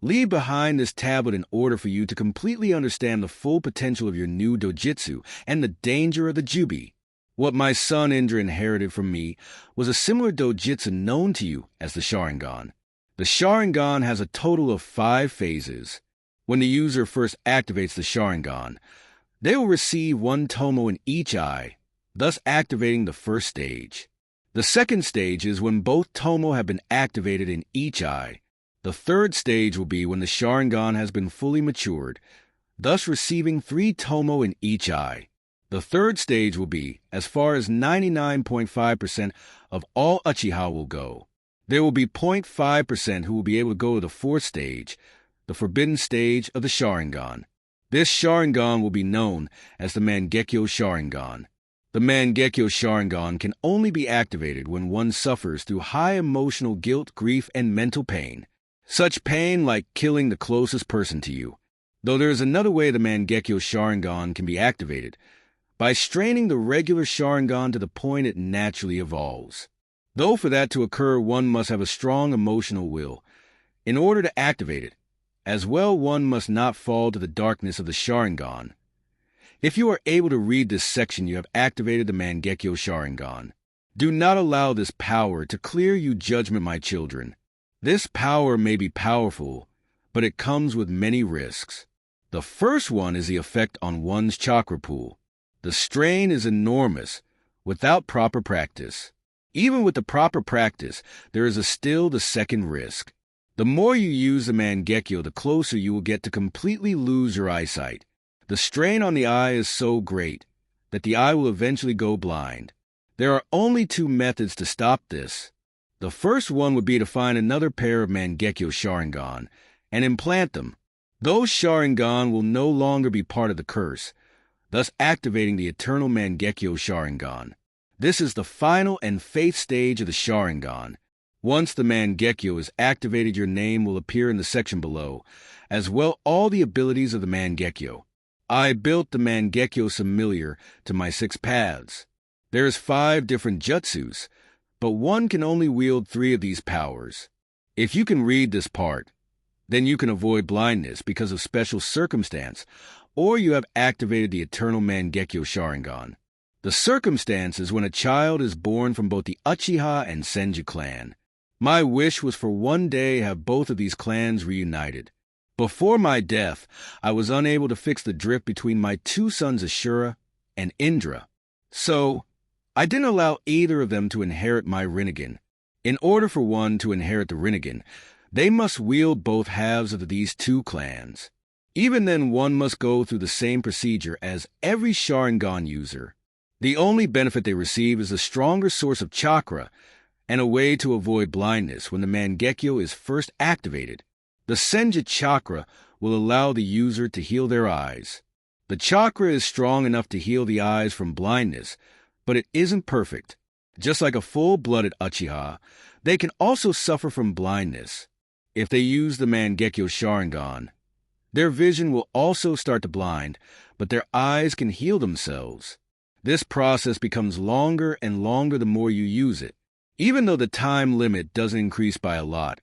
leave behind this tablet in order for you to completely understand the full potential of your new dojutsu and the danger of the jubi. What my son Indra inherited from me was a similar dojutsu known to you as the Sharingan. The Sharingan has a total of 5 phases. When the user first activates the Sharingan, they will receive 1 tomo in each eye, thus activating the first stage. The second stage is when both tomo have been activated in each eye. The third stage will be when the Sharingan has been fully matured, thus receiving 3 tomo in each eye. The third stage will be as far as 99.5% of all Uchiha will go. There will be 0.5% who will be able to go to the 4th stage, the forbidden stage of the Sharingan. This Sharingan will be known as the Mangekyo Sharingan. The Mangekyo Sharingan can only be activated when one suffers through high emotional guilt, grief, and mental pain. Such pain like killing the closest person to you. Though there is another way the Mangekyo Sharingan can be activated, by straining the regular Sharingan to the point it naturally evolves. Though for that to occur, one must have a strong emotional will. In order to activate it, as well, one must not fall to the darkness of the Sharingan. If you are able to read this section, you have activated the Mangekyo Sharingan. Do not allow this power to clear you judgment, my children. This power may be powerful, but it comes with many risks. The first one is the effect on one's chakra pool. The strain is enormous without proper practice. Even with the proper practice, there is still the second risk. The more you use the Mangekyo, the closer you will get to completely lose your eyesight. The strain on the eye is so great that the eye will eventually go blind. There are only 2 methods to stop this. The first one would be to find another pair of Mangekyo Sharingan and implant them. Those Sharingan will no longer be part of the curse, thus activating the eternal Mangekyo Sharingan. This is the final and 5th stage of the Sharingan. Once the Mangekyo is activated, your name will appear in the section below, as well all the abilities of the Mangekyo. I built the Mangekyo similar to my 6 paths. There is 5 different jutsus, but one can only wield 3 of these powers. If you can read this part, then you can avoid blindness because of special circumstance, or you have activated the eternal Mangekyo Sharingan. The circumstance is when a child is born from both the Uchiha and Senju clan. My wish was for one day have both of these clans reunited. Before my death, I was unable to fix the drift between my 2 sons Ashura and Indra. So, I didn't allow either of them to inherit my Rinnegan. In order for one to inherit the Rinnegan, they must wield both halves of these 2 clans. Even then, one must go through the same procedure as every Sharingan user. The only benefit they receive is a stronger source of chakra and a way to avoid blindness when the Mangekyo is first activated. The Senju chakra will allow the user to heal their eyes. The chakra is strong enough to heal the eyes from blindness, but it isn't perfect. Just like a full-blooded Uchiha, they can also suffer from blindness. If they use the Mangekyo Sharingan, their vision will also start to blind, but their eyes can heal themselves. This process becomes longer and longer the more you use it. Even though the time limit doesn't increase by a lot,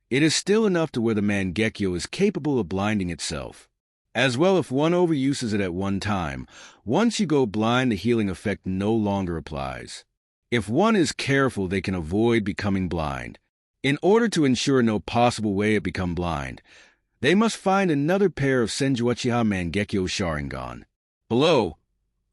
it is still enough to where the Mangekyo is capable of blinding itself. As well, if one overuses it at one time, once you go blind, the healing effect no longer applies. If one is careful, they can avoid becoming blind. In order to ensure no possible way to become blind, they must find another pair of Senju Uchiha Mangekyo Sharingan. Below,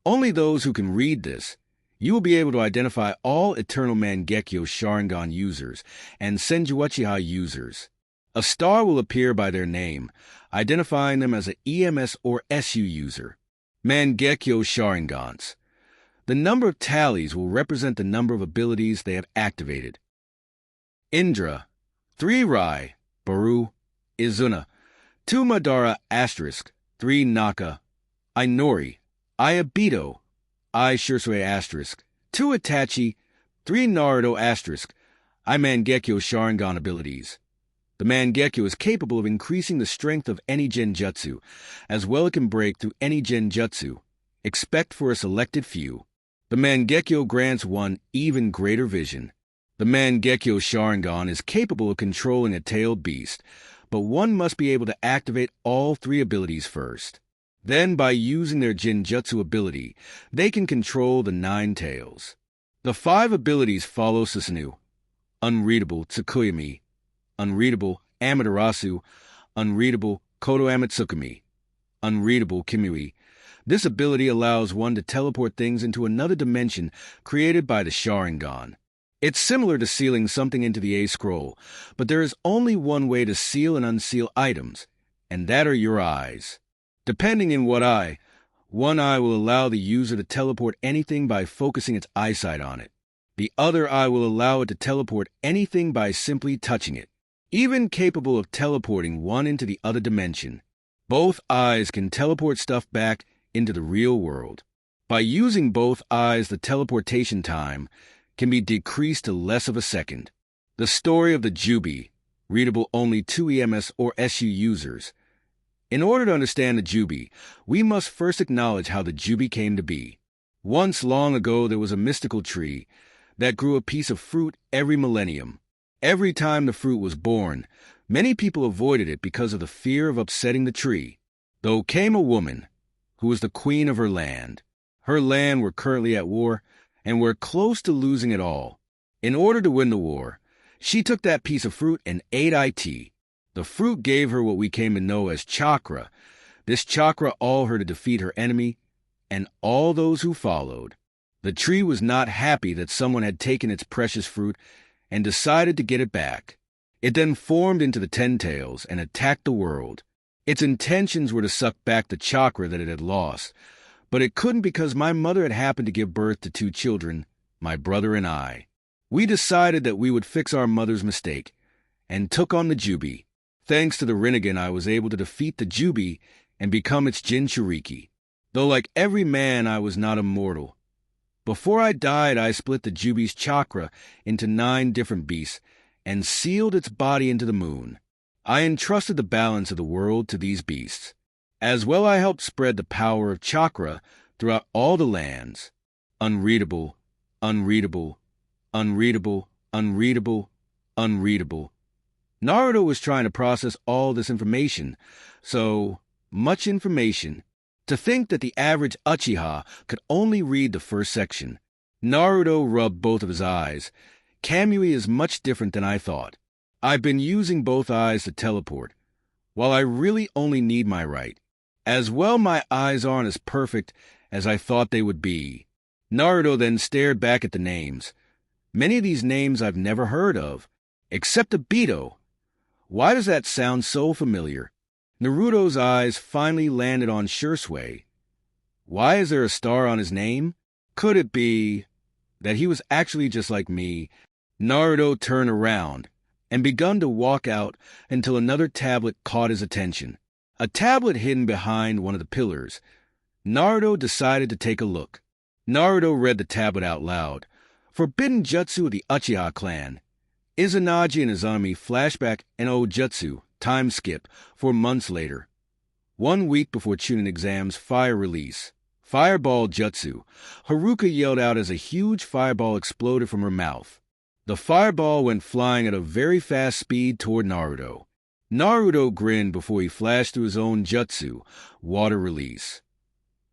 only those who can read this, you will be able to identify all Eternal Mangekyo Sharingan users and Senju Uchiha users. A star will appear by their name, identifying them as an EMS or SU user. Mangekyo Sharingans. The number of tallies will represent the number of abilities they have activated. Indra, 3 Rai, Baru, Izuna, 2 Madara *, 3 Naka, I Nori, I Obito, I Shursui asterisk, 2 Itachi, 3 Naruto asterisk, I Mangekyo Sharingan abilities. The Mangekyo is capable of increasing the strength of any genjutsu, as well it can break through any genjutsu, except for a selected few. The Mangekyo grants one even greater vision. The Mangekyo Sharingan is capable of controlling a tailed beast, but one must be able to activate all 3 abilities first. Then, by using their genjutsu ability, they can control the 9 tails. The 5 abilities follow Susanoo: Unreadable Tsukuyami, Unreadable Amaterasu, Unreadable Koto Amatsukami, Unreadable Kimui. This ability allows one to teleport things into another dimension created by the Sharingan. It's similar to sealing something into the A-scroll, but there is only one way to seal and unseal items, and that are your eyes. Depending on what eye, one eye will allow the user to teleport anything by focusing its eyesight on it. The other eye will allow it to teleport anything by simply touching it, even capable of teleporting one into the other dimension. Both eyes can teleport stuff back into the real world. By using both eyes, the teleportation time can be decreased to less of a second. The story of the Jubi, readable only to EMS or SU users. In order to understand the Jubi, we must first acknowledge how the Jubi came to be. Once long ago, there was a mystical tree that grew a piece of fruit every millennium. Every time the fruit was born, many people avoided it because of the fear of upsetting the tree. Though came a woman who was the queen of her land. Her land were currently at war and were close to losing it all. In order to win the war, she took that piece of fruit and ate it. The fruit gave her what we came to know as chakra. This chakra allowed her to defeat her enemy and all those who followed. The tree was not happy that someone had taken its precious fruit and decided to get it back. It then formed into the 10 tails and attacked the world. Its intentions were to suck back the chakra that it had lost, but it couldn't because my mother had happened to give birth to 2 children, my brother and I. We decided that we would fix our mother's mistake and took on the Jubi. Thanks to the Rinnegan, I was able to defeat the Jubi and become its Jinchuriki. Though like every man, I was not immortal. Before I died, I split the Jubi's chakra into 9 different beasts and sealed its body into the moon. I entrusted the balance of the world to these beasts. As well, I helped spread the power of chakra throughout all the lands. Unreadable, unreadable, unreadable, unreadable, unreadable. Naruto was trying to process all this information, so much information. To think that the average Uchiha could only read the first section. Naruto rubbed both of his eyes. Kamui is much different than I thought. I've been using both eyes to teleport, while I really only need my right. As well, my eyes aren't as perfect as I thought they would be. Naruto then stared back at the names. Many of these names I've never heard of, except Obito. Why does that sound so familiar? Naruto's eyes finally landed on Shursui. Why is there a star on his name? Could it be that he was actually just like me? Naruto turned around and begun to walk out until another tablet caught his attention. A tablet hidden behind one of the pillars. Naruto decided to take a look. Naruto read the tablet out loud. Forbidden Jutsu of the Uchiha clan. Izanagi and Izanami flashback and Ojutsu. Time skip 4 months later. 1 week before Chunin exams, fire release. Fireball Jutsu. Haruka yelled out as a huge fireball exploded from her mouth. The fireball went flying at a very fast speed toward Naruto. Naruto grinned before he flashed through his own jutsu, water release.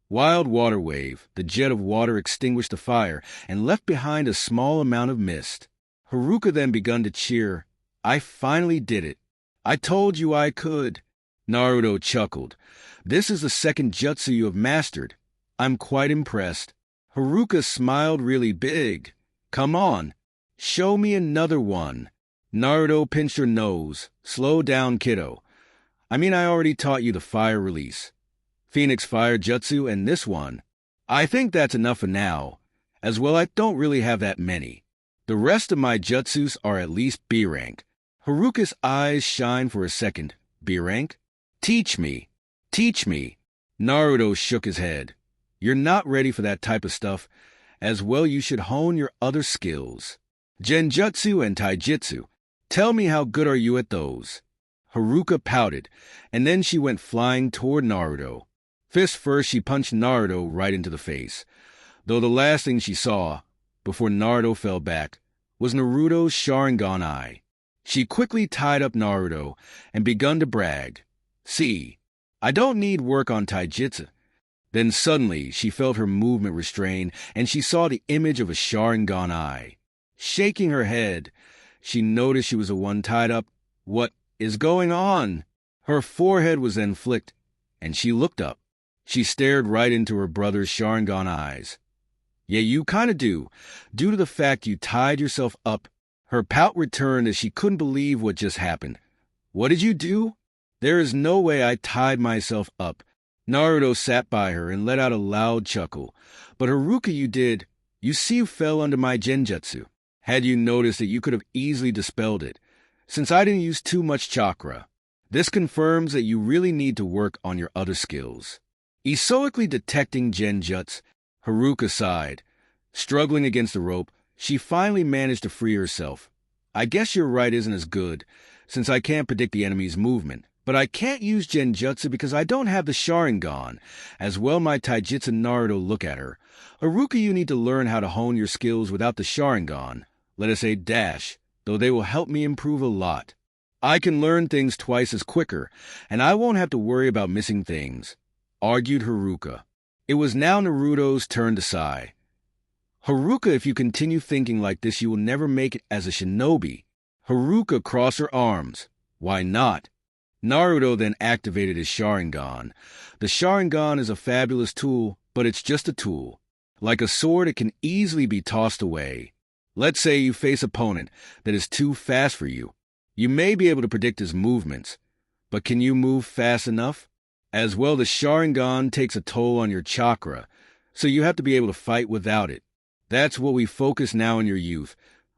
Wild water wave. The jet of water extinguished the fire and left behind a small amount of mist. Haruka then begun to cheer. I finally did it. I told you I could. Naruto chuckled. This is the 2nd jutsu you have mastered. I'm quite impressed. Haruka smiled really big. Come on, show me another one. Naruto pinched her nose. Slow down, kiddo. I already taught you the fire release. Phoenix fire jutsu and this one. I think that's enough for now. As well, I don't really have that many. The rest of my jutsus are at least B rank. Haruka's eyes shine for a second. B rank? Teach me. Teach me. Naruto shook his head. You're not ready for that type of stuff. As well, you should hone your other skills. Genjutsu and Taijutsu. Tell me, how good are you at those? Haruka pouted, and then she went flying toward Naruto. Fist first, she punched Naruto right into the face. Though the last thing she saw, before Naruto fell back, was Naruto's Sharingan eye. She quickly tied up Naruto and begun to brag. See, I don't need work on Taijutsu. Then suddenly she felt her movement restrained, and she saw the image of a Sharingan eye. Shaking her head, she noticed she was the one tied up. What is going on? Her forehead was then flicked, and she looked up. She stared right into her brother's Sharingan eyes. Yeah, you kinda do, due to the fact you tied yourself up. Her pout returned as she couldn't believe what just happened. What did you do? There is no way I tied myself up. Naruto sat by her and let out a loud chuckle. But Haruka, you did. You see, you fell under my genjutsu. Had you noticed that, you could have easily dispelled it, since I didn't use too much chakra. This confirms that you really need to work on your other skills. Esoically detecting genjutsu, Haruka sighed. Struggling against the rope, she finally managed to free herself. I guess your right isn't as good, since I can't predict the enemy's movement. But I can't use genjutsu because I don't have the Sharingan. As well, my Taijutsu. Naruto look at her. Haruka, you need to learn how to hone your skills without the Sharingan. Let us say dash, though they will help me improve a lot. I can learn things twice as quicker, and I won't have to worry about missing things, argued Haruka. It was now Naruto's turn to sigh. Haruka, if you continue thinking like this, you will never make it as a shinobi. Haruka crossed her arms. Why not? Naruto then activated his Sharingan. The Sharingan is a fabulous tool, but it's just a tool. Like a sword, it can easily be tossed away. Let's say you face an opponent that is too fast for you. You may be able to predict his movements, but can you move fast enough? As well, the Sharingan takes a toll on your chakra, so you have to be able to fight without it. That's what we focus now in your youth.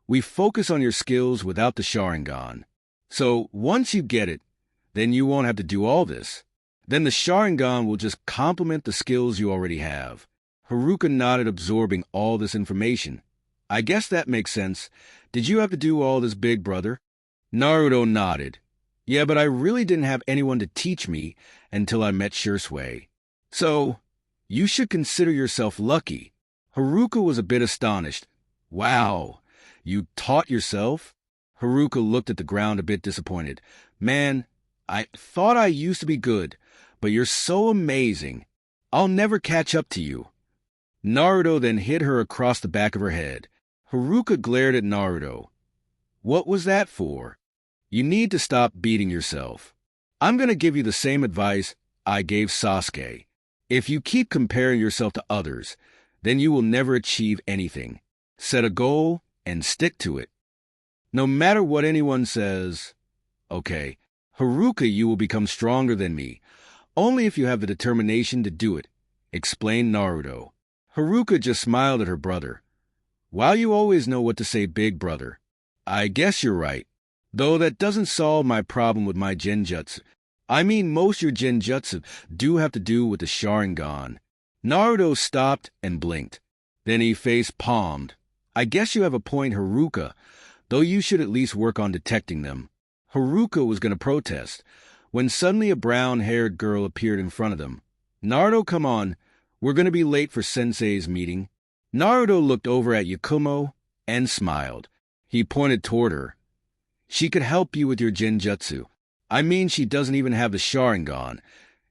We focus on your skills without the Sharingan. So once you get it, then you won't have to do all this. Then the Sharingan will just complement the skills you already have. Haruka nodded, absorbing all this information. I guess that makes sense. Did you have to do all this, big brother? Naruto nodded. Yeah, but I really didn't have anyone to teach me until I met Shursui. So, you should consider yourself lucky. Haruka was a bit astonished. Wow, you taught yourself? Haruka looked at the ground a bit disappointed. Man, I thought I used to be good, but you're so amazing. I'll never catch up to you. Naruto then hit her across the back of her head. Haruka glared at Naruto. What was that for? You need to stop beating yourself. I'm going to give you the same advice I gave Sasuke. If you keep comparing yourself to others, then you will never achieve anything. Set a goal and stick to it. No matter what anyone says. Okay, Haruka, you will become stronger than me, only if you have the determination to do it, explained Naruto. Haruka just smiled at her brother. Why you always know what to say, big brother? I guess you're right. Though that doesn't solve my problem with my genjutsu. I mean, most your genjutsu do have to do with the Sharingan. Naruto stopped and blinked. Then he face-palmed. I guess you have a point, Haruka, though you should at least work on detecting them. Haruka was going to protest, when suddenly a brown-haired girl appeared in front of them. Naruto, come on. We're going to be late for Sensei's meeting. Naruto looked over at Yakumo and smiled. He pointed toward her. She could help you with your genjutsu. I mean, she doesn't even have the Sharingan,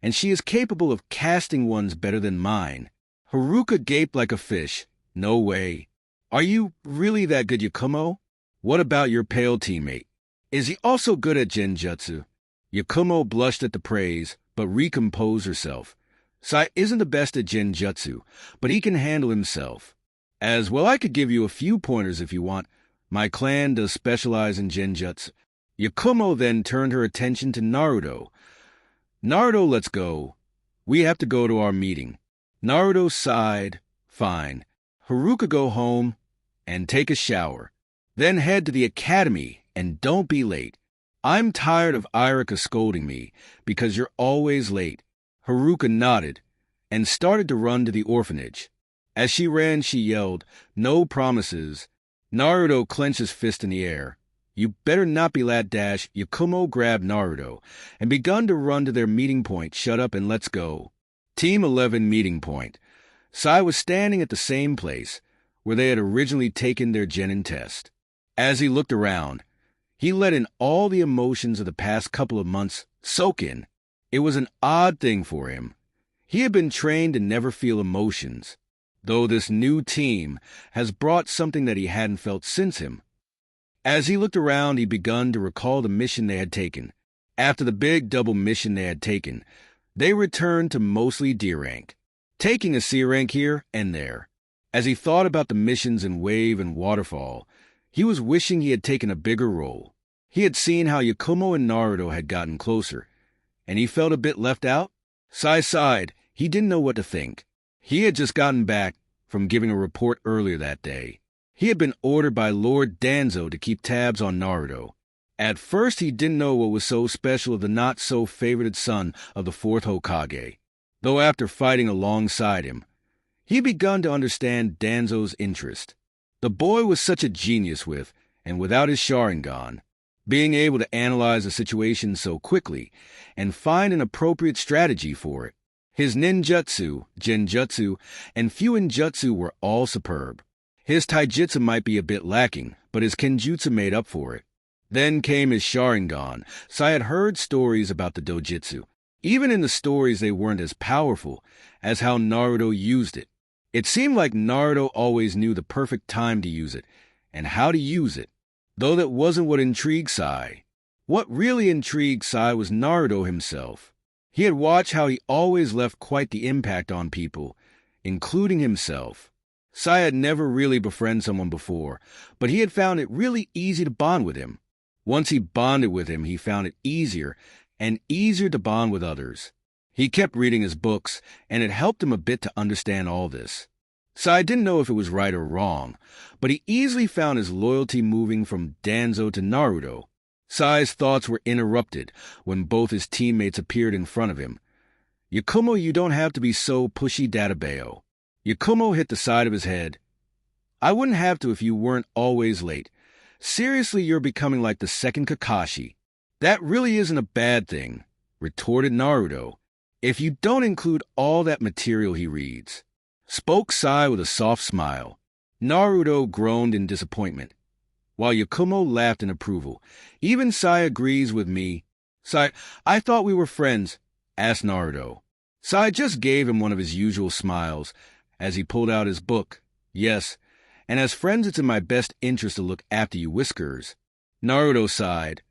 and she is capable of casting ones better than mine. Haruka gaped like a fish. No way. Are you really that good, Yakumo? What about your pale teammate? Is he also good at genjutsu? Yakumo blushed at the praise, but recomposed herself. Sai isn't the best at genjutsu, but he can handle himself. As well, I could give you a few pointers if you want. My clan does specialize in genjutsu. Yakumo then turned her attention to Naruto. Naruto, let's go. We have to go to our meeting. Naruto sighed. Fine. Haruka, go home and take a shower. Then head to the academy and don't be late. I'm tired of Haruka scolding me because you're always late. Haruka nodded and started to run to the orphanage. As she ran, she yelled, "No promises." Naruto clenched his fist in the air. "You better not be lad dash." Yakumo grabbed Naruto and begun to run to their meeting point. "Shut up and let's go." Team 11 meeting point. Sai was standing at the same place where they had originally taken their genin test. As he looked around, he let in all the emotions of the past couple of months soak in. It was an odd thing for him. He had been trained to never feel emotions, though this new team has brought something that he hadn't felt since him. As he looked around, he begun to recall the mission they had taken. After the big double mission they had taken, they returned to mostly D rank, taking a C rank here and there. As he thought about the missions in Wave and Waterfall, he was wishing he had taken a bigger role. He had seen how Yakumo and Naruto had gotten closer, and he felt a bit left out. Sai sighed. He didn't know what to think. He had just gotten back from giving a report earlier that day. He had been ordered by Lord Danzo to keep tabs on Naruto. At first, he didn't know what was so special of the not-so-favorited son of the fourth Hokage, though after fighting alongside him, he begun to understand Danzo's interest. The boy was such a genius with, and without his Sharingan, being able to analyze a situation so quickly and find an appropriate strategy for it. His ninjutsu, genjutsu, and fuinjutsu were all superb. His taijutsu might be a bit lacking, but his kenjutsu made up for it. Then came his Sharingan. Sai had heard stories about the dojutsu. Even in the stories, they weren't as powerful as how Naruto used it. It seemed like Naruto always knew the perfect time to use it and how to use it, though that wasn't what intrigued Sai. What really intrigued Sai was Naruto himself. He had watched how he always left quite the impact on people, including himself. Sai had never really befriended someone before, but he had found it really easy to bond with him. Once he bonded with him, he found it easier and easier to bond with others. He kept reading his books, and it helped him a bit to understand all this. Sai didn't know if it was right or wrong, but he easily found his loyalty moving from Danzo to Naruto. Sai's thoughts were interrupted when both his teammates appeared in front of him. "Yakumo, you don't have to be so pushy, Databeo." Yakumo hit the side of his head. "I wouldn't have to if you weren't always late. Seriously, you're becoming like the second Kakashi." "That really isn't a bad thing," retorted Naruto, "if you don't include all that material he reads," spoke Sai with a soft smile. Naruto groaned in disappointment, while Yakumo laughed in approval. "Even Sai agrees with me." "Sai, I thought we were friends," asked Naruto. Sai just gave him one of his usual smiles as he pulled out his book. "Yes, and as friends it's in my best interest to look after you, Whiskers." Naruto sighed.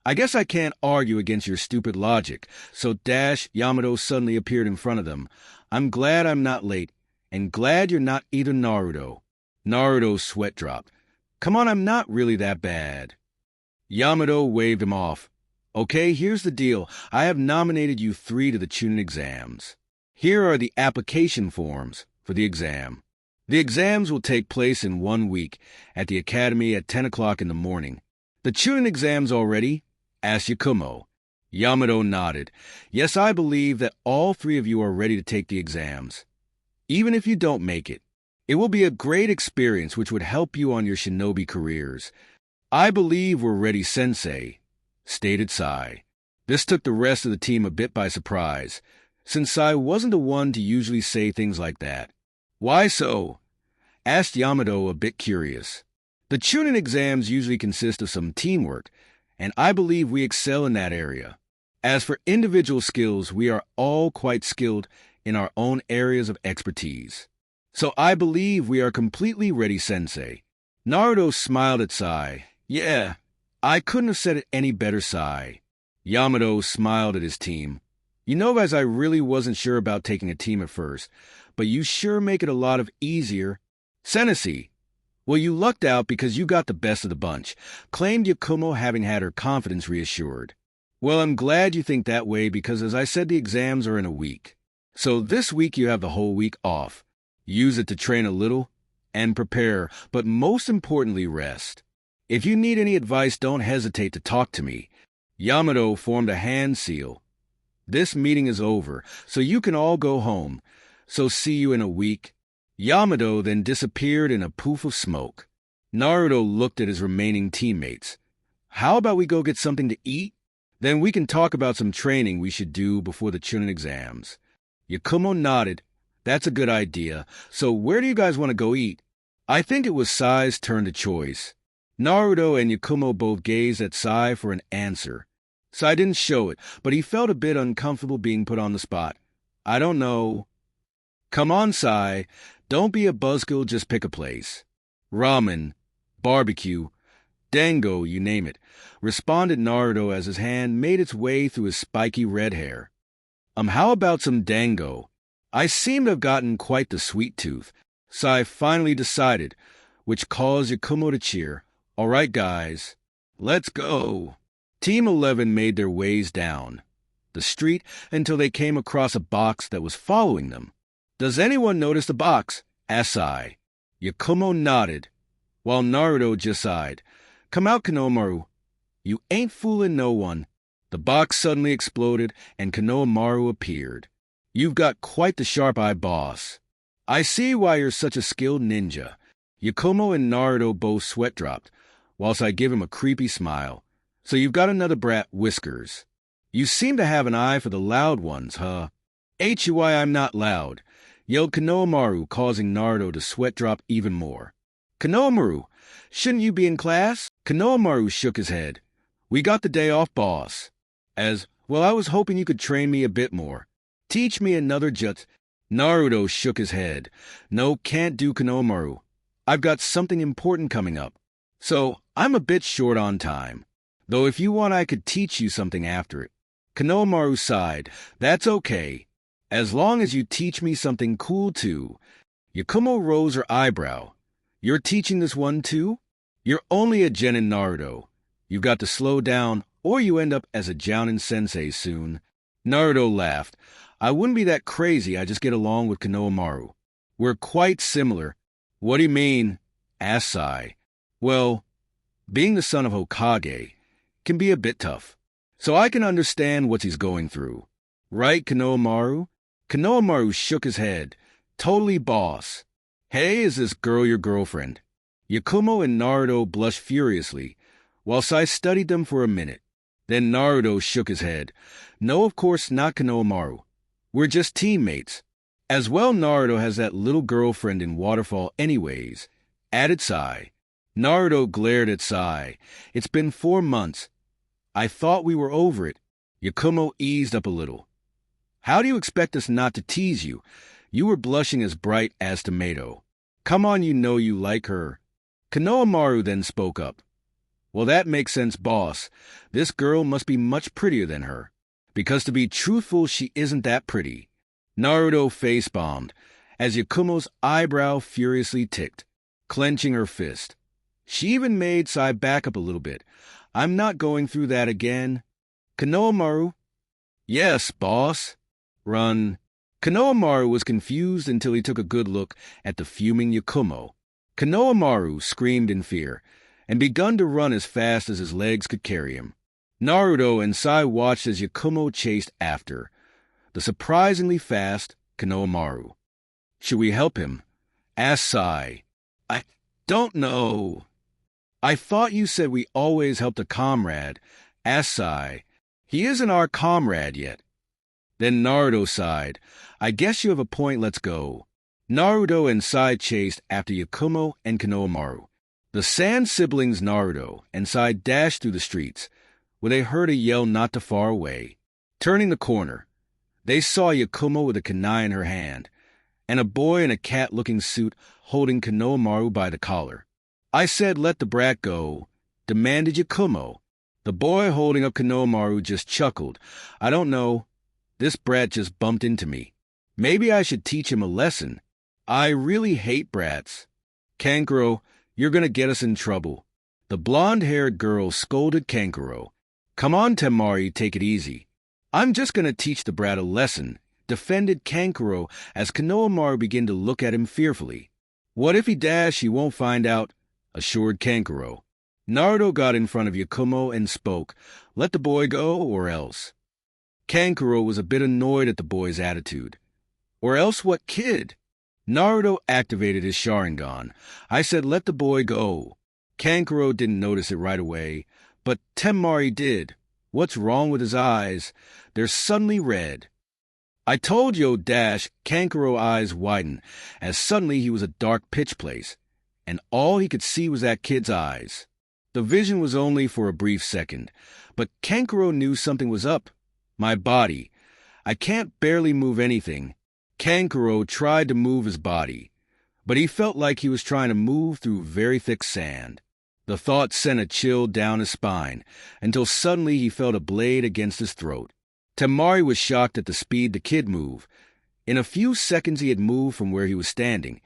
"I guess I can't argue against your stupid logic." So Yamato suddenly appeared in front of them. "I'm glad I'm not late, and glad you're not either, Naruto." Naruto's sweat dropped. "Come on, I'm not really that bad." Yamato waved him off. "Okay, here's the deal. I have nominated you 3 to the Chunin exams. Here are the application forms for the exam. The exams will take place in 1 week at the academy at 10 o'clock in the morning." "The Chunin exams already?" asked Yakumo. Yamato nodded. "Yes, I believe that all 3 of you are ready to take the exams. Even if you don't make it, it will be a great experience which would help you on your shinobi careers." "I believe we're ready, Sensei," stated Sai. This took the rest of the team a bit by surprise, since Sai wasn't the one to usually say things like that. "Why so?" asked Yamato, a bit curious. "The Chunin exams usually consist of some teamwork, and I believe we excel in that area. As for individual skills, we are all quite skilled in our own areas of expertise. So I believe we are completely ready, Sensei." Naruto smiled at Sai. "Yeah, I couldn't have said it any better, Sai." Yamato smiled at his team. "You know, guys, I really wasn't sure about taking a team at first, but you sure make it a lot of easier." "Sensei, well, you lucked out because you got the best of the bunch," claimed Yakumo, having had her confidence reassured. "Well, I'm glad you think that way because, as I said, the exams are in a week. So this week you have the whole week off. Use it to train a little and prepare, but most importantly, rest. If you need any advice, don't hesitate to talk to me." Yamato formed a hand seal. This meeting is over, so you can all go home. So see you in a week." Yamato then disappeared in a poof of smoke. Naruto looked at his remaining teammates. "How about we go get something to eat? Then we can talk about some training we should do before the Chunin exams." Yakumo nodded. "That's a good idea. So where do you guys want to go eat?" I think it was Sai's turn to choice. Naruto and Yakumo both gazed at Sai for an answer. Sai didn't show it, but he felt a bit uncomfortable being put on the spot. "I don't know." "Come on, Sai. Don't be a buzzkill, just pick a place." "Ramen, barbecue, dango, you name it," responded Naruto as his hand made its way through his spiky red hair. How about some dango? I seem to have gotten quite the sweet tooth." Sai finally decided, which caused Yakumo to cheer. "All right, guys, let's go." Team 11 made their ways down the street until they came across a box that was following them. "Does anyone notice the box?" asked Sai. Yakumo nodded, while Naruto just sighed. "Come out, Konohamaru. You ain't fooling no one." The box suddenly exploded, and Konohamaru appeared. "You've got quite the sharp eye, boss. I see why you're such a skilled ninja." Yakumo and Naruto both sweat dropped, whilst I give him a creepy smile. "So you've got another brat, Whiskers. You seem to have an eye for the loud ones, huh?" "Ain't you why I'm not loud?" yelled Konohamaru, causing Naruto to sweat drop even more. "Konohamaru, shouldn't you be in class?" Konohamaru shook his head. "We got the day off, boss." Well, I was hoping you could train me a bit more. Teach me another jutsu." Naruto shook his head. "No, can't do, Konohamaru. I've got something important coming up. So I'm a bit short on time. Though if you want, I could teach you something after it." Konohamaru sighed. "That's okay, as long as you teach me something cool too." Yakumo rose her eyebrow. "You're teaching this one too? You're only a genin, Naruto. You've got to slow down, or you end up as a jounin sensei soon." Naruto laughed. "I wouldn't be that crazy, I just get along with Konohamaru. We're quite similar." "What do you mean?" asked Sai. "Well, being the son of Hokage can be a bit tough, so I can understand what he's going through. Right, Konohamaru?" Konohamaru shook his head. "Totally, boss." "Hey, is this girl your girlfriend?" Yakumo and Naruto blushed furiously, whilst I studied them for a minute. Then Naruto shook his head. "No, of course not, Konohamaru. We're just teammates. As well, Naruto has that little girlfriend in Waterfall anyways," added Sai. Naruto glared at Sai. "It's been 4 months. I thought we were over it." Yakumo eased up a little. "How do you expect us not to tease you? You were blushing as bright as tomato. Come on, you know you like her." Konohamaru then spoke up. "Well, that makes sense, boss. This girl must be much prettier than her. Because to be truthful, she isn't that pretty." Naruto face-bombed, as Yakumo's eyebrow furiously ticked, clenching her fist. She even made Sai back up a little bit. "I'm not going through that again." "Konohamaru?" "Yes, boss." "Run." Konohamaru was confused until he took a good look at the fuming Yakumo. Konohamaru screamed in fear and begun to run as fast as his legs could carry him. Naruto and Sai watched as Yakumo chased after the surprisingly fast Konohamaru. "Should we help him?" asked Sai. "I don't know." "I thought you said we always helped a comrade," asked Sai. "He isn't our comrade yet." Then Naruto sighed. "I guess you have a point, let's go." Naruto and Sai chased after Yakumo and Konohamaru. The Sand siblings Naruto and Sai dashed through the streets, where they heard a yell not too far away. Turning the corner, they saw Yakumo with a kunai in her hand, and a boy in a cat-looking suit holding Konohamaru by the collar. "I said let the brat go," demanded Yakumo. The boy holding up Konohamaru just chuckled. "I don't know. This brat just bumped into me. Maybe I should teach him a lesson. I really hate brats." "Kankuro, you're going to get us in trouble." The blonde-haired girl scolded Kankuro. "Come on, Temari, take it easy." "I'm just going to teach the brat a lesson," defended Kankuro as Konohamaru began to look at him fearfully. "What if he dash, he won't find out," assured Kankuro. Naruto got in front of Yakumo and spoke. "Let the boy go, or else." Kankuro was a bit annoyed at the boy's attitude. Or else what kid? Naruto activated his Sharingan. I said let the boy go. Kankuro didn't notice it right away, but Temari did. What's wrong with his eyes? They're suddenly red. I told you, Kankuro's eyes widened, as suddenly he was a dark pitch place, and all he could see was that kid's eyes. The vision was only for a brief second, but Kankuro knew something was up. My body. I can't barely move anything. Kankuro tried to move his body, but he felt like he was trying to move through very thick sand. The thought sent a chill down his spine, until suddenly he felt a blade against his throat. Temari was shocked at the speed the kid moved. In a few seconds he had moved from where he was standing,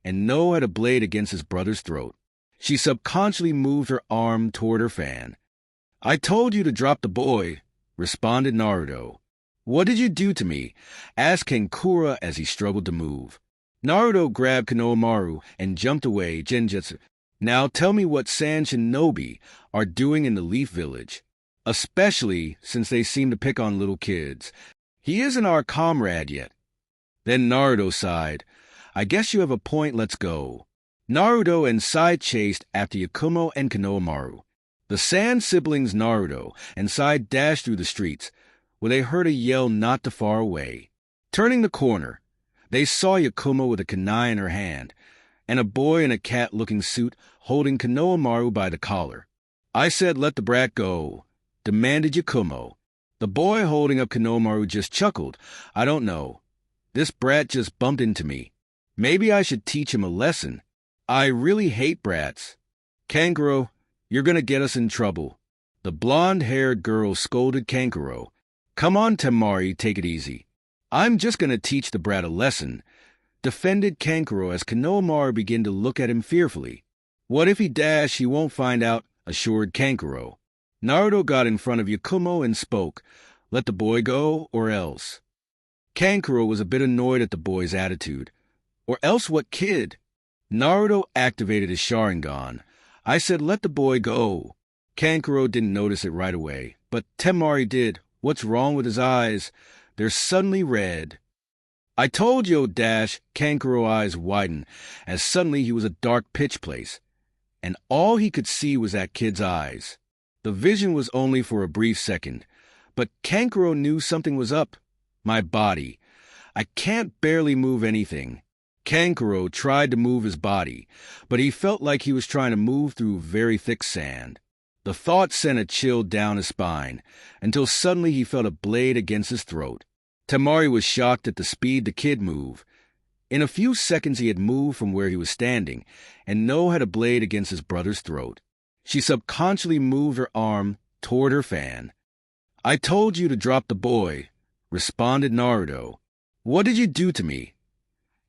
and No had a blade against his brother's throat. She subconsciously moved her arm toward her fan. I told you to drop the boy, responded Naruto. What did you do to me? Asked Kankuro as he struggled to move. Naruto grabbed Konohamaru and jumped away, Genjutsu. Now tell me what Sand Shinobi are doing in the Leaf Village, especially since they seem to pick on little kids. He isn't our comrade yet. Then Naruto sighed. I guess you have a point, let's go. Naruto and Sai chased after Yakumo and Konohamaru. The Sand siblings Naruto and Sai dashed through the streets, where they heard a yell not too far away. Turning the corner, they saw Yakumo with a kunai in her hand, and a boy in a cat-looking suit holding Konohamaru by the collar. I said let the brat go, demanded Yakumo. The boy holding up Konohamaru just chuckled. I don't know. This brat just bumped into me. Maybe I should teach him a lesson. I really hate brats. Kankuro, you're gonna get us in trouble. The blonde-haired girl scolded Kankuro. Come on, Temari, take it easy. I'm just gonna teach the brat a lesson, defended Kankuro as Konohamaru began to look at him fearfully. What if he won't find out, assured Kankuro. Naruto got in front of Yakumo and spoke. Let the boy go, or else. Kankuro was a bit annoyed at the boy's attitude. Or else what kid? Naruto activated his Sharingan. I said let the boy go. Kankuro didn't notice it right away, but Temari did. What's wrong with his eyes? They're suddenly red. I told you, Kankuro's eyes widened, as suddenly he was a dark pitch place, and all he could see was that kid's eyes. The vision was only for a brief second, but Kankuro knew something was up. My body. I can't barely move anything. Kankuro tried to move his body, but he felt like he was trying to move through very thick sand. The thought sent a chill down his spine, until suddenly he felt a blade against his throat. Temari was shocked at the speed the kid moved. In a few seconds he had moved from where he was standing, and No had a blade against his brother's throat. She subconsciously moved her arm toward her fan. I told you to drop the boy, responded Naruto. What did you do to me?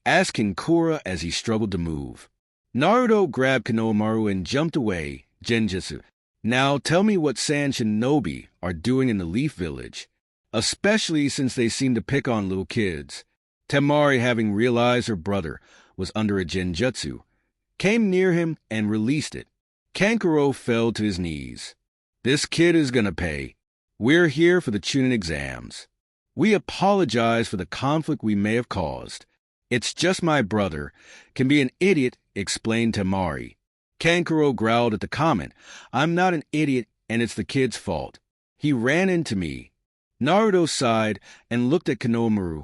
Asked Kankuro as he struggled to move. Naruto grabbed Konohamaru and jumped away, Genjutsu. Now tell me what Sand Shinobi are doing in the Leaf Village, especially since they seem to pick on little kids. Temari, having realized her brother was under a genjutsu, came near him and released it. Kankuro fell to his knees. This kid is gonna pay. We're here for the Chunin exams. We apologize for the conflict we may have caused. It's just my brother. Can be an idiot, explained Temari. Kankuro growled at the comment. I'm not an idiot, and it's the kid's fault. He ran into me. Naruto sighed and looked at Konohamaru.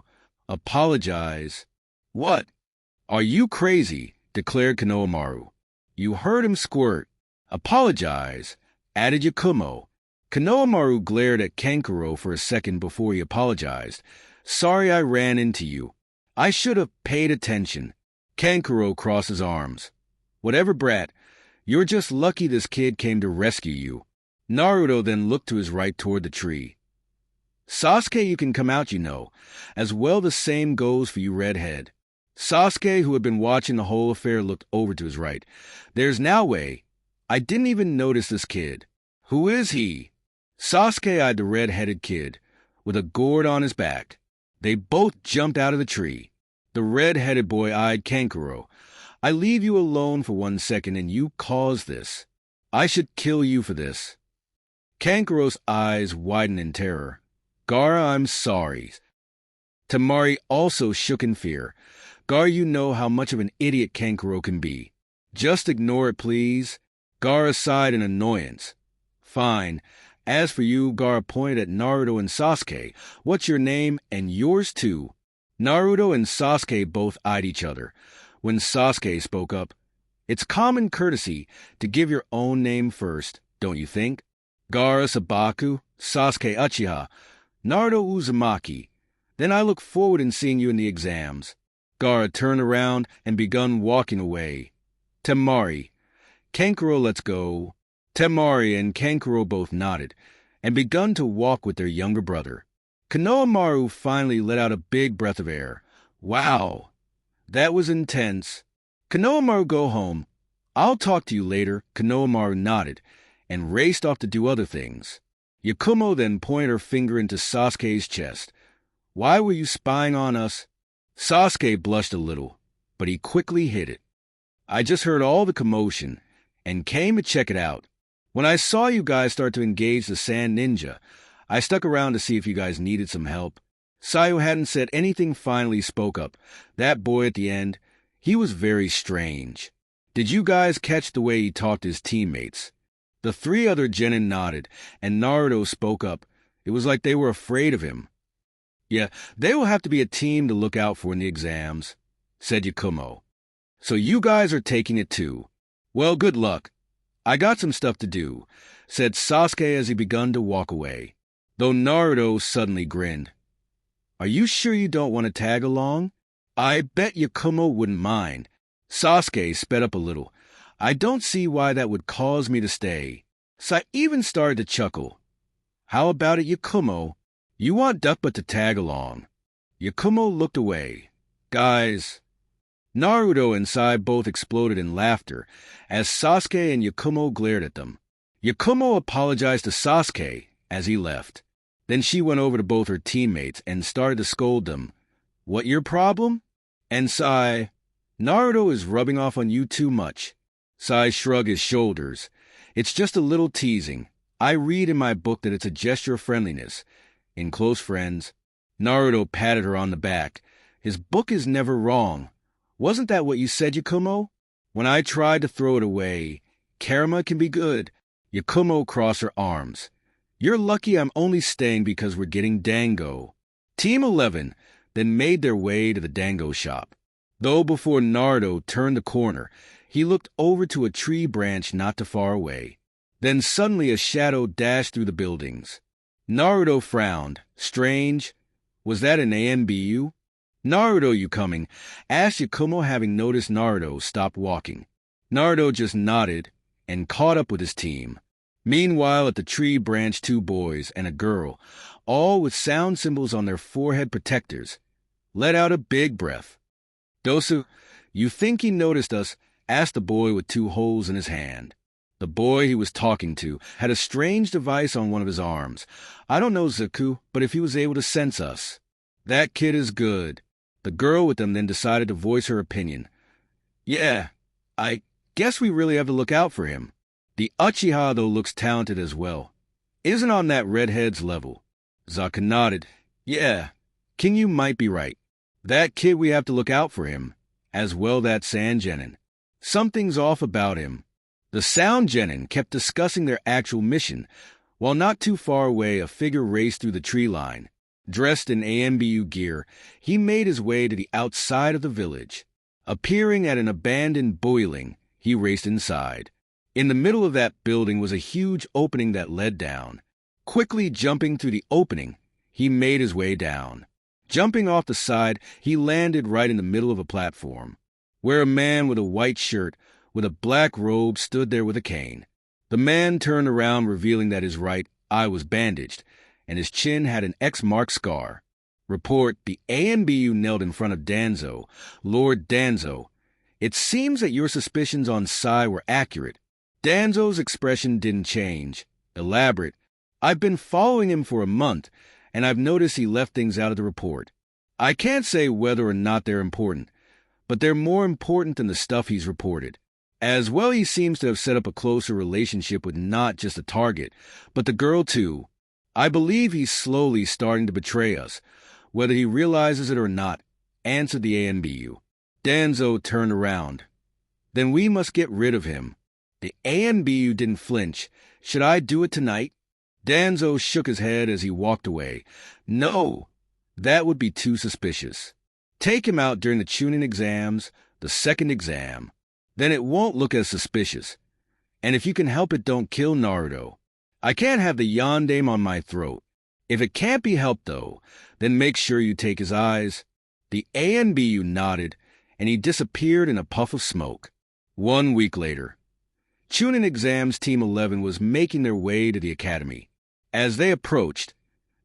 Apologize. What? Are you crazy? Declared Konohamaru. You heard him squirt. Apologize, added Yakumo. Konohamaru glared at Kankuro for a second before he apologized. Sorry I ran into you. I should have paid attention. Kankuro crossed his arms. Whatever, brat. You're just lucky this kid came to rescue you. Naruto then looked to his right toward the tree. Sasuke, you can come out, you know. As well the same goes for you, redhead. Sasuke, who had been watching the whole affair, looked over to his right. There's Naoe. I didn't even notice this kid. Who is he? Sasuke eyed the red-headed kid, with a gourd on his back. They both jumped out of the tree. The red-headed boy eyed Kankuro. I leave you alone for 1 second and you caused this. I should kill you for this. Kankuro's eyes widened in terror. Gaara, I'm sorry. Temari also shook in fear. Gaara, you know how much of an idiot Kankuro can be. Just ignore it, please. Gaara sighed in annoyance. Fine. As for you, Gaara pointed at Naruto and Sasuke. What's your name? And yours too. Naruto and Sasuke both eyed each other. When Sasuke spoke up, it's common courtesy to give your own name first, don't you think? Gaara Sabaku, Sasuke Uchiha, Naruto Uzumaki. Then I look forward in seeing you in the exams. Gaara turned around and begun walking away. Temari. Kankuro, let's go. Temari and Kankuro both nodded and begun to walk with their younger brother. Konohamaru finally let out a big breath of air. Wow, that was intense. Konohamaru, go home. I'll talk to you later. Konohamaru nodded and raced off to do other things. Yakumo then pointed her finger into Sasuke's chest. Why were you spying on us? Sasuke blushed a little, but he quickly hid it. I just heard all the commotion and came to check it out. When I saw you guys start to engage the Sand Ninja, I stuck around to see if you guys needed some help. Sayu hadn't said anything, finally spoke up. That boy at the end, he was very strange. Did you guys catch the way he talked to his teammates? The three other genin nodded, and Naruto spoke up. It was like they were afraid of him. Yeah, they will have to be a team to look out for in the exams, said Yakumo. So you guys are taking it too. Well, good luck. I got some stuff to do, said Sasuke as he begun to walk away, though Naruto suddenly grinned. Are you sure you don't want to tag along? I bet Yakumo wouldn't mind. Sasuke sped up a little. I don't see why that would cause me to stay. So I even started to chuckle. How about it, Yakumo? You want Duckbutt to tag along. Yakumo looked away. Guys. Naruto and Sai both exploded in laughter as Sasuke and Yakumo glared at them. Yakumo apologized to Sasuke as he left. Then she went over to both her teammates and started to scold them. What your problem? And Sai, Naruto is rubbing off on you too much. Sai shrugged his shoulders. It's just a little teasing. I read in my book that it's a gesture of friendliness. In Close Friends, Naruto patted her on the back. His book is never wrong. Wasn't that what you said, Yakumo? When I tried to throw it away, karma can be good. Yakumo crossed her arms. You're lucky I'm only staying because we're getting dango. Team 11 then made their way to the dango shop. Though before Naruto turned the corner, he looked over to a tree branch not too far away. Then suddenly a shadow dashed through the buildings. Naruto frowned. Strange. Was that an AMBU? Naruto, you coming? Asked Yakumo, having noticed Naruto stopped walking. Naruto just nodded and caught up with his team. Meanwhile, at the tree branch, two boys and a girl, all with sound symbols on their forehead protectors, let out a big breath. Dosu, you think he noticed us? Asked the boy with two holes in his hand. The boy he was talking to had a strange device on one of his arms. I don't know, Zaku, but if he was able to sense us. That kid is good. The girl with them then decided to voice her opinion. Yeah, I guess we really have to look out for him. The Uchiha, though, looks talented as well. Isn't on that redhead's level. Zaku nodded. Yeah, King, you might be right. That kid, we have to look out for him. As well that Sand Genin. Something's off about him. The Sound Genin kept discussing their actual mission. While not too far away, a figure raced through the tree line. Dressed in AMBU gear, he made his way to the outside of the village. Appearing at an abandoned boiling, he raced inside. In the middle of that building was a huge opening that led down. Quickly jumping through the opening, he made his way down. Jumping off the side, he landed right in the middle of a platform, where a man with a white shirt with a black robe stood there with a cane. The man turned around, revealing that his right eye was bandaged, and his chin had an X-marked scar. Report, the AMBU knelt in front of Danzo. Lord Danzo, it seems that your suspicions on Sai were accurate. Danzo's expression didn't change. Elaborate. I've been following him for a month, and I've noticed he left things out of the report. I can't say whether or not they're important, but they're more important than the stuff he's reported. As well, he seems to have set up a closer relationship with not just the target, but the girl too. I believe he's slowly starting to betray us, whether he realizes it or not, answered the ANBU. Danzo turned around. Then we must get rid of him. The ANBU didn't flinch. Should I do it tonight? Danzo shook his head as he walked away. No, that would be too suspicious. Take him out during the Chunin exams, the second exam. Then it won't look as suspicious. And if you can help it, don't kill Naruto. I can't have the yondaime on my throat. If it can't be helped, though, then make sure you take his eyes. The ANBU nodded, and he disappeared in a puff of smoke. 1 week later, Chunin Exams Team 11 was making their way to the academy. As they approached,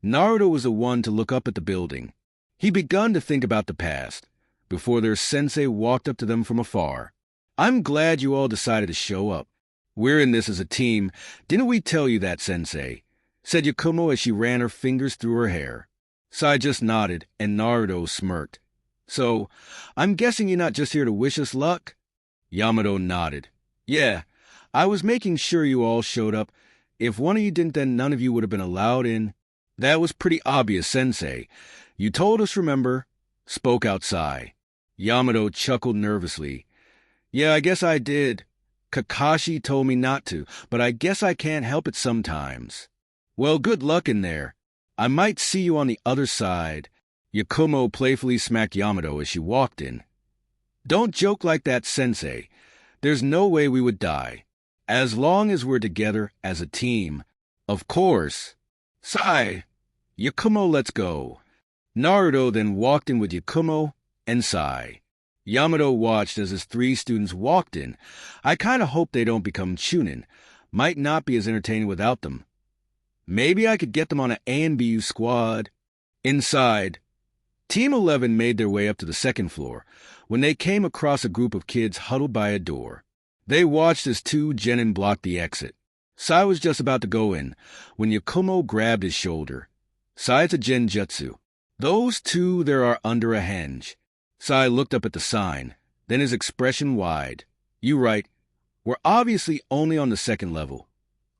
Naruto was the one to look up at the building. He begun to think about the past, before their sensei walked up to them from afar. I'm glad you all decided to show up. We're in this as a team. Didn't we tell you that, sensei? Said Yakumo as she ran her fingers through her hair. Sai just nodded, and Naruto smirked. So, I'm guessing you're not just here to wish us luck? Yamato nodded. Yeah, I was making sure you all showed up. If one of you didn't, then none of you would have been allowed in. That was pretty obvious, sensei. You told us, remember? Spoke out Sai. Yamato chuckled nervously. Yeah, I guess I did. Kakashi told me not to, but I guess I can't help it sometimes. Well, good luck in there. I might see you on the other side. Yakumo playfully smacked Yamato as she walked in. Don't joke like that, sensei. There's no way we would die. As long as we're together as a team. Of course. Sai. Yakumo, let's go. Naruto then walked in with Yakumo and Sai. Yamato watched as his 3 students walked in. I kinda hope they don't become Chunin. Might not be as entertaining without them. Maybe I could get them on an ANBU squad. Inside, Team 11 made their way up to the second floor when they came across a group of kids huddled by a door. They watched as 2 genin blocked the exit. Sai was just about to go in when Yakumo grabbed his shoulder. Sai's a genjutsu. Those 2 there are under a henge. Sai looked up at the sign, then his expression wide. You right. We're obviously only on the second level.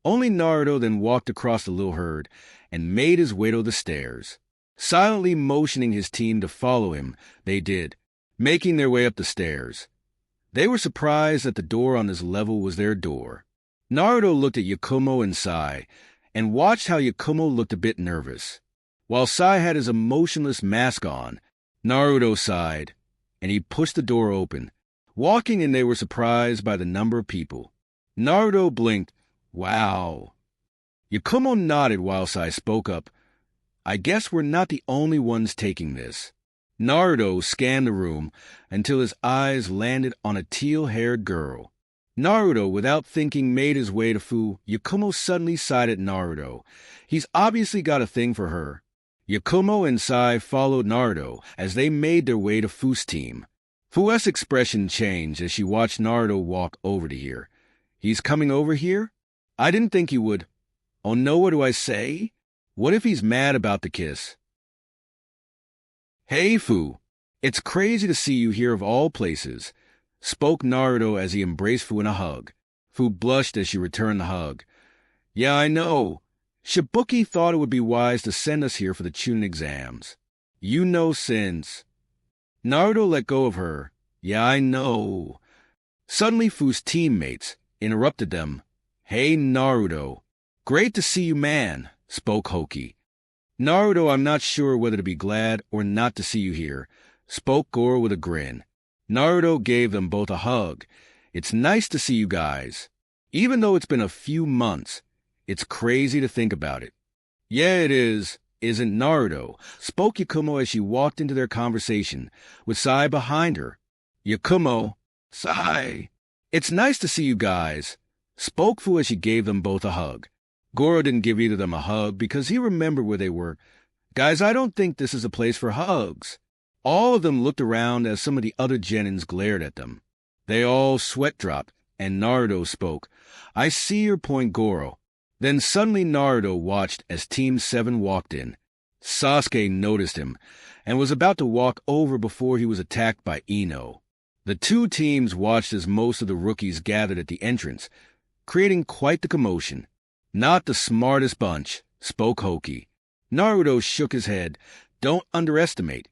Only Naruto then walked across the little herd and made his way to the stairs. Silently motioning his team to follow him, they did, making their way up the stairs. They were surprised that the door on this level was their door. Naruto looked at Yakumo and Sai, and watched how Yakumo looked a bit nervous. While Sai had his emotionless mask on, Naruto sighed, and he pushed the door open. Walking in, they were surprised by the number of people. Naruto blinked. Wow. Yakumo nodded while Sai spoke up. I guess we're not the only ones taking this. Naruto scanned the room until his eyes landed on a teal-haired girl. Naruto, without thinking, made his way to Fu. Yakumo suddenly sighed at Naruto. He's obviously got a thing for her. Yakumo and Sai followed Naruto as they made their way to Fu's team. Fu's expression changed as she watched Naruto walk over to here. He's coming over here? I didn't think he would. Oh no, what do I say? What if he's mad about the kiss? Hey, Fu. It's crazy to see you here of all places, spoke Naruto as he embraced Fu in a hug. Fu blushed as she returned the hug. Yeah, I know. Shibuki thought it would be wise to send us here for the Chunin exams. You know since. Naruto let go of her. Yeah, I know. Suddenly Fu's teammates interrupted them. Hey, Naruto. Great to see you, man, spoke Hoki. Naruto, I'm not sure whether to be glad or not to see you here, spoke Goro with a grin. Naruto gave them both a hug. It's nice to see you guys. Even though it's been a few months, it's crazy to think about it. Yeah, it is, isn't Naruto, spoke Yakumo as she walked into their conversation, with Sai behind her. Yakumo, Sai. It's nice to see you guys, spoke Fu as she gave them both a hug. Goro didn't give either of them a hug because he remembered where they were. Guys, I don't think this is a place for hugs. All of them looked around as some of the other genins glared at them. They all sweat dropped, and Naruto spoke. I see your point, Goro. Then suddenly Naruto watched as Team 7 walked in. Sasuke noticed him, and was about to walk over before he was attacked by Ino. The 2 teams watched as most of the rookies gathered at the entrance, creating quite the commotion. Not the smartest bunch, spoke Hoki. Naruto shook his head. Don't underestimate.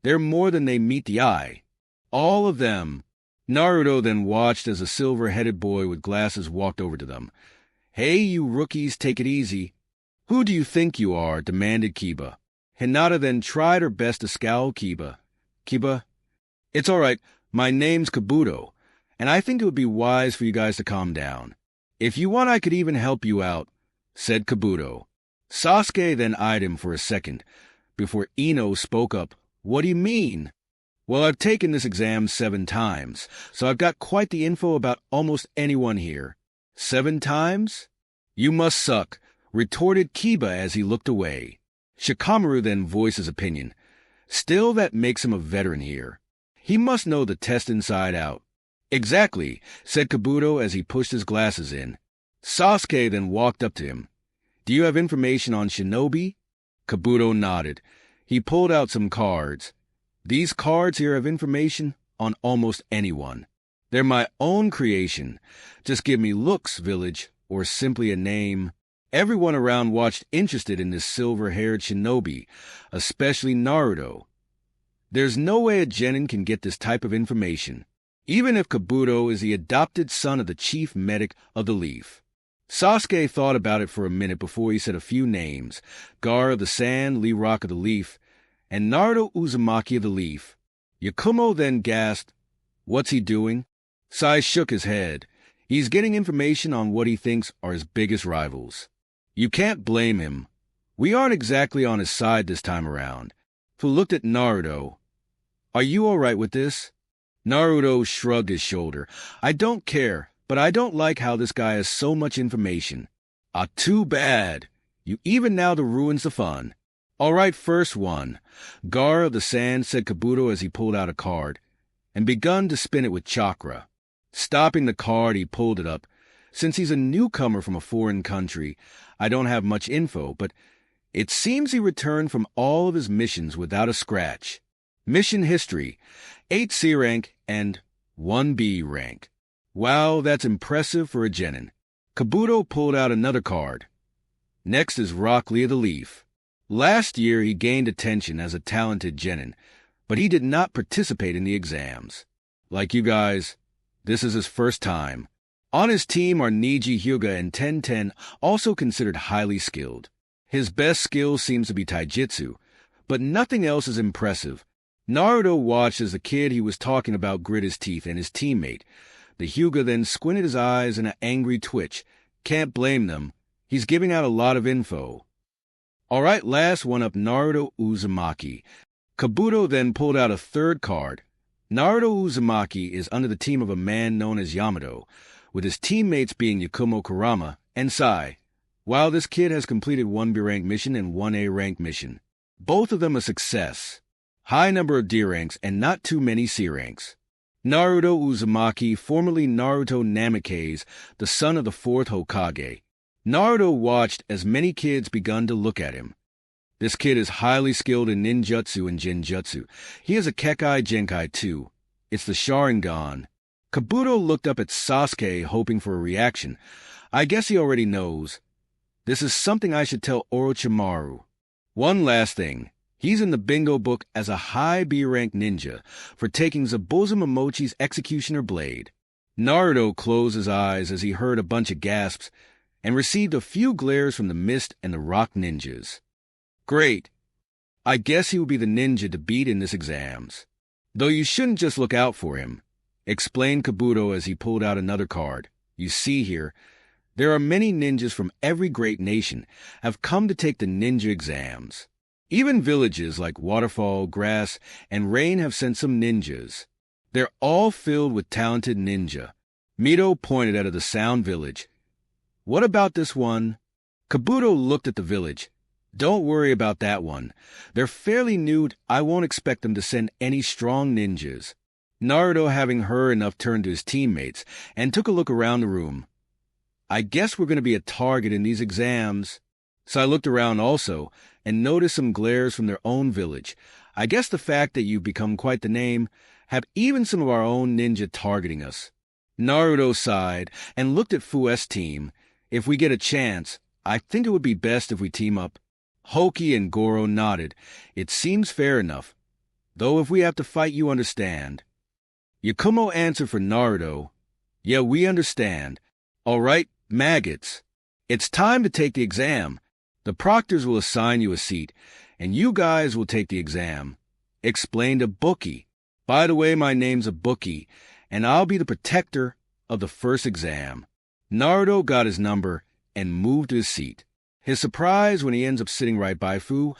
They're more than they meet the eye. All of them. Naruto then watched as a silver-headed boy with glasses walked over to them. Hey, you rookies, take it easy. Who do you think you are? Demanded Kiba. Hinata then tried her best to scowl Kiba. Kiba, it's all right. My name's Kabuto, and I think it would be wise for you guys to calm down. If you want, I could even help you out, said Kabuto. Sasuke then eyed him for a second before Ino spoke up. What do you mean? Well, I've taken this exam 7 times, so I've got quite the info about almost anyone here. 7 times? You must suck, retorted Kiba as he looked away. Shikamaru then voiced his opinion. Still, that makes him a veteran here. He must know the test inside out. Exactly, said Kabuto as he pushed his glasses in. Sasuke then walked up to him. Do you have information on Shinobi? Kabuto nodded. He pulled out some cards. These cards here have information on almost anyone. They're my own creation. Just give me looks, village, or simply a name. Everyone around watched interested in this silver-haired shinobi, especially Naruto. There's no way a genin can get this type of information, even if Kabuto is the adopted son of the chief medic of the Leaf. Sasuke thought about it for a minute before he said a few names: Gar of the Sand, Lee Rock of the Leaf, and Naruto Uzumaki of the Leaf. Yakumo then gasped, What's he doing? Sai shook his head. He's getting information on what he thinks are his biggest rivals. You can't blame him. We aren't exactly on his side this time around. Fu looked at Naruto. Are you all right with this? Naruto shrugged his shoulder. I don't care, but I don't like how this guy has so much information. Ah, too bad. You even now to ruins the fun. All right, first one. Gar of the Sand, said Kabuto as he pulled out a card, and begun to spin it with chakra. Stopping the card, he pulled it up. Since he's a newcomer from a foreign country, I don't have much info, but it seems he returned from all of his missions without a scratch. Mission history, 8 C rank and 1 B rank. Wow, that's impressive for a genin. Kabuto pulled out another card. Next is Rock Lee of the Leaf. Last year he gained attention as a talented genin, but he did not participate in the exams. Like you guys, this is his first time. On his team are Niji Hyuga and Tenten, also considered highly skilled. His best skill seems to be taijutsu, but nothing else is impressive. Naruto watched as the kid he was talking about grit his teeth and his teammate. The Hyuga then squinted his eyes in an angry twitch. Can't blame them. He's giving out a lot of info. All right, last one up, Naruto Uzumaki. Kabuto then pulled out a third card. Naruto Uzumaki is under the team of a man known as Yamato, with his teammates being Yakumo Kurama and Sai. While this kid has completed 1 B rank mission and 1 A rank mission, both of them a success. High number of D ranks and not too many C ranks. Naruto Uzumaki, formerly Naruto Namikaze, the son of the 4th Hokage. Naruto watched as many kids begun to look at him. This kid is highly skilled in ninjutsu and genjutsu. He has a Kekai Genkai too. It's the Sharingan. Kabuto looked up at Sasuke, hoping for a reaction. I guess he already knows. This is something I should tell Orochimaru. One last thing. He's in the bingo book as a high B-rank ninja for taking Zabuza Momochi's Executioner Blade. Naruto closed his eyes as he heard a bunch of gasps and received a few glares from the Mist and the Rock ninjas. Great. I guess he will be the ninja to beat in this exams. Though you shouldn't just look out for him, explained Kabuto as he pulled out another card. You see here, there are many ninjas from every great nation have come to take the ninja exams. Even villages like Waterfall, Grass, and Rain have sent some ninjas. They're all filled with talented ninja. Mito pointed at the Sound Village. What about this one? Kabuto looked at the village. Don't worry about that one. They're fairly new. I won't expect them to send any strong ninjas. Naruto, having heard enough, turned to his teammates and took a look around the room. I guess we're going to be a target in these exams. So I looked around also and noticed some glares from their own village. I guess the fact that you've become quite the name have even some of our own ninja targeting us. Naruto sighed and looked at Fu's team. If we get a chance, I think it would be best if we team up. Hoki and Goro nodded. It seems fair enough. Though if we have to fight, you understand. Yakumo answered for Naruto. Yeah, we understand. All right, maggots. It's time to take the exam. The proctors will assign you a seat, and you guys will take the exam. Explained a bookie. By the way, my name's a bookie, and I'll be the protector of the first exam. Naruto got his number and moved to his seat. His surprise when he ends up sitting right by Fu.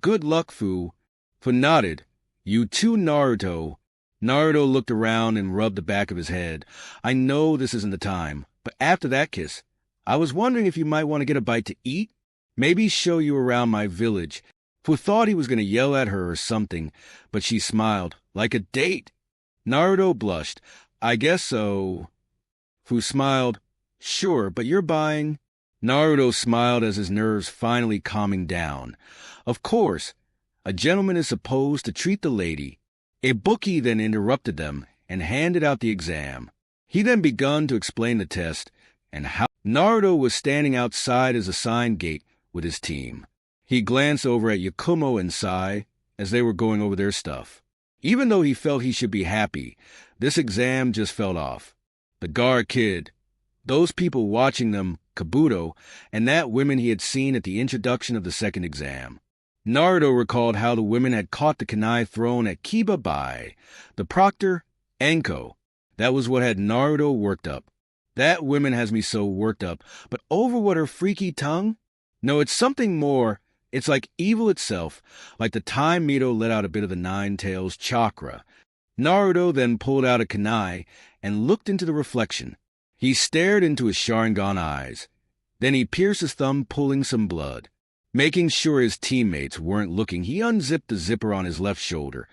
Good luck, Fu. Fu nodded. You too, Naruto. Naruto looked around and rubbed the back of his head. I know this isn't the time, but after that kiss, I was wondering if you might want to get a bite to eat? Maybe show you around my village. Fu thought he was going to yell at her or something, but she smiled. Like a date. Naruto blushed. I guess so. Fu smiled. Sure, but you're buying. Naruto smiled as his nerves finally calming down. Of course, a gentleman is supposed to treat the lady. A bookie then interrupted them and handed out the exam. He then begun to explain the test and how Naruto was standing outside his assigned gate with his team. He glanced over at Yakumo and Sai as they were going over their stuff. Even though he felt he should be happy, this exam just fell off. The guard kid, those people watching them, Kabuto, and that women he had seen at the introduction of the second exam. Naruto recalled how the women had caught the kunai thrown at Kiba by the proctor, Enko. That was what had Naruto worked up. That woman has me so worked up, but over what her freaky tongue? No, it's something more. It's like evil itself, like the time Mito let out a bit of the Nine Tails chakra. Naruto then pulled out a kunai and looked into the reflection. He stared into his Sharingan eyes. Then he pierced his thumb, pulling some blood. Making sure his teammates weren't looking, he unzipped the zipper on his left shoulder.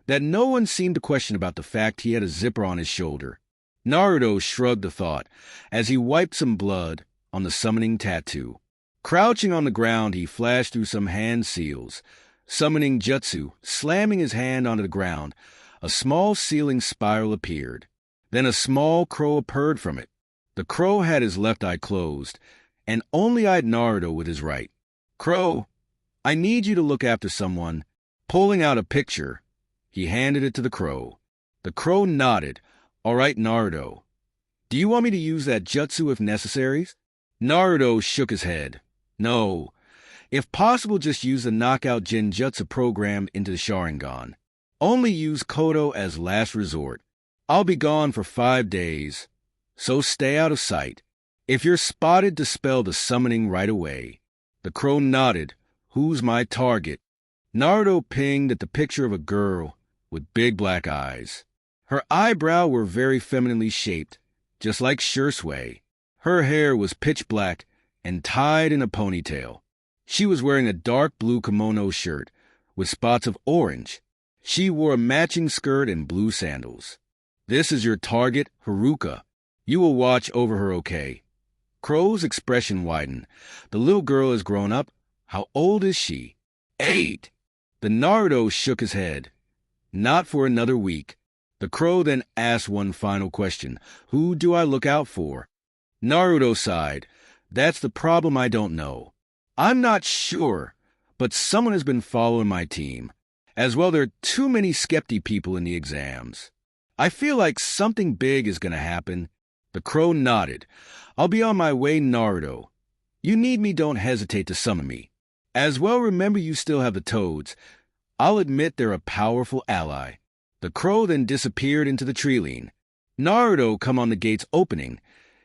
That no one seemed to question about the fact he had a zipper on his shoulder. Naruto shrugged the thought as he wiped some blood on the summoning tattoo. Crouching on the ground, he flashed through some hand seals. Summoning jutsu, slamming his hand onto the ground, a small sealing spiral appeared. Then a small crow purred from it. The crow had his left eye closed and only eyed Naruto with his right. Crow, I need you to look after someone. Pulling out a picture, he handed it to the crow. The crow nodded. All right, Naruto. Do you want me to use that jutsu if necessary? Naruto shook his head. No. If possible, just use the knockout genjutsu program into the Sharingan. Only use Kodo as last resort. I'll be gone for 5 days, so stay out of sight. If you're spotted, dispel the summoning right away. The crow nodded. Who's my target? Naruto pinged at the picture of a girl with big black eyes. Her eyebrow were very femininely shaped, just like Shursui. Her hair was pitch black and tied in a ponytail. She was wearing a dark blue kimono shirt with spots of orange. She wore a matching skirt and blue sandals. This is your target, Haruka. You will watch over her, okay? Crow's expression widened. The little girl has grown up. How old is she? 8. The Naruto shook his head. Not for another week. The crow then asked one final question. Who do I look out for? Naruto sighed. That's the problem, I don't know. I'm not sure, but someone has been following my team. As well, there are too many skepti people in the exams. I feel like something big is going to happen. The crow nodded. I'll be on my way, Naruto. You need me, don't hesitate to summon me. As well, remember you still have the toads. I'll admit they're a powerful ally. The crow then disappeared into the tree line. Naruto, come on the gate's opening,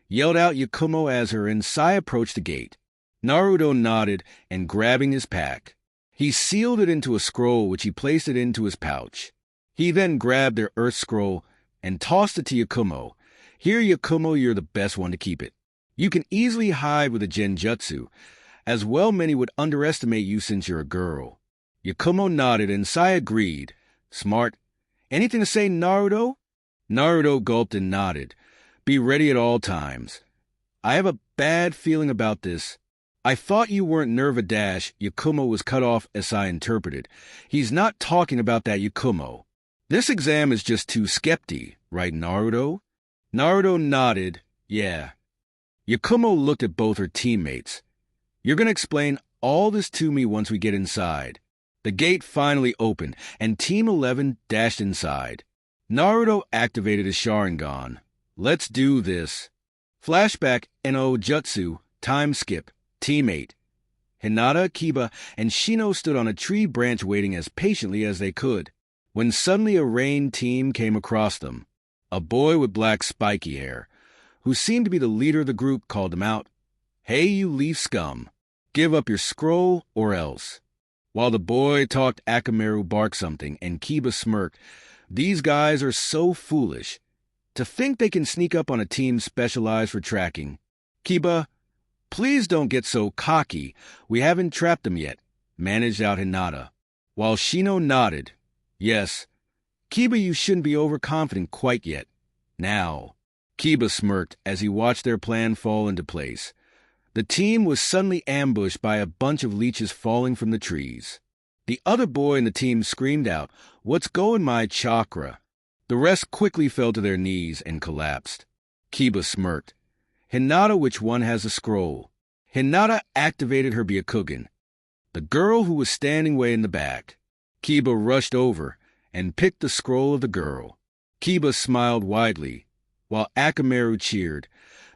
yelled out Yakumo as her and Sai approached the gate. Naruto nodded and grabbing his pack. He sealed it into a scroll which he placed it into his pouch. He then grabbed their earth scroll and tossed it to Yakumo. Here, Yakumo, you're the best one to keep it. You can easily hide with a genjutsu. As well, many would underestimate you since you're a girl. Yakumo nodded and Sai agreed. Smart. Anything to say, Naruto? Naruto gulped and nodded. Be ready at all times. I have a bad feeling about this. I thought you weren't Nerva Dash. Yakumo was cut off as I interpreted. He's not talking about that, Yakumo. This exam is just too skepti, right, Naruto? Naruto nodded. Yeah. Yakumo looked at both her teammates. You're going to explain all this to me once we get inside. The gate finally opened, and Team 11 dashed inside. Naruto activated his Sharingan. Let's do this. Flashback no Jutsu, time skip, Team 8. Hinata, Kiba, and Shino stood on a tree branch waiting as patiently as they could, when suddenly a rain team came across them. A boy with black spiky hair, who seemed to be the leader of the group, called them out. Hey, you leaf scum. Give up your scroll or else. While the boy talked, Akamaru barked something, and Kiba smirked. These guys are so foolish. To think they can sneak up on a team specialized for tracking. Kiba, please don't get so cocky. We haven't trapped them yet, managed out Hinata. While Shino nodded. Yes. Kiba, you shouldn't be overconfident quite yet. Now. Kiba smirked as he watched their plan fall into place. The team was suddenly ambushed by a bunch of leeches falling from the trees. The other boy in the team screamed out, "What's going my chakra?" The rest quickly fell to their knees and collapsed. Kiba smirked. Hinata, which one has a scroll? Hinata activated her Byakugan. The girl who was standing way in the back. Kiba rushed over and picked the scroll of the girl. Kiba smiled widely, while Akamaru cheered.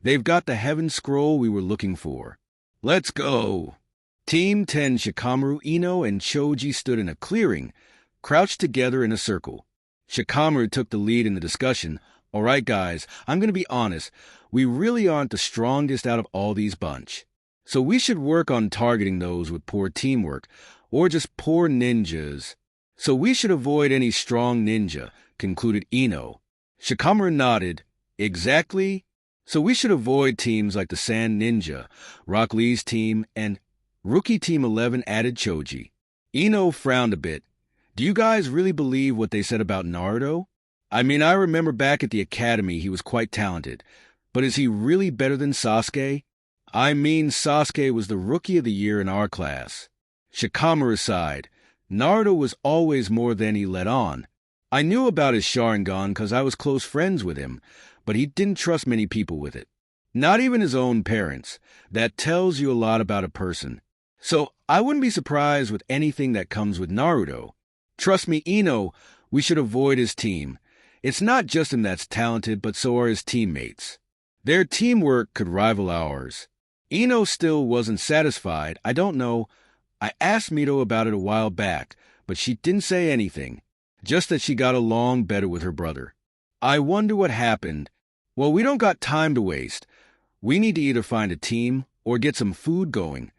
They've got the heaven scroll we were looking for. Let's go. Team 10 Shikamaru, Ino, and Choji stood in a clearing, crouched together in a circle. Shikamaru took the lead in the discussion. All right, guys, I'm going to be honest. We really aren't the strongest out of all these bunch. So we should work on targeting those with poor teamwork, or just poor ninjas. So we should avoid any strong ninja, concluded Ino. Shikamaru nodded. Exactly. So we should avoid teams like the Sand Ninja, Rock Lee's team, and Rookie Team 11, added Choji. Ino frowned a bit. Do you guys really believe what they said about Naruto? I mean, I remember back at the academy he was quite talented, but is he really better than Sasuke? I mean, Sasuke was the Rookie of the Year in our class. Shikamaru sighed. Naruto was always more than he let on. I knew about his Sharingan because I was close friends with him, but he didn't trust many people with it. Not even his own parents. That tells you a lot about a person. So I wouldn't be surprised with anything that comes with Naruto. Trust me, Ino, we should avoid his team. It's not just him that's talented, but so are his teammates. Their teamwork could rival ours. Ino still wasn't satisfied. I don't know. I asked Mito about it a while back, but she didn't say anything. Just that she got along better with her brother. I wonder what happened. Well, we don't got time to waste. We need to either find a team or get some food going,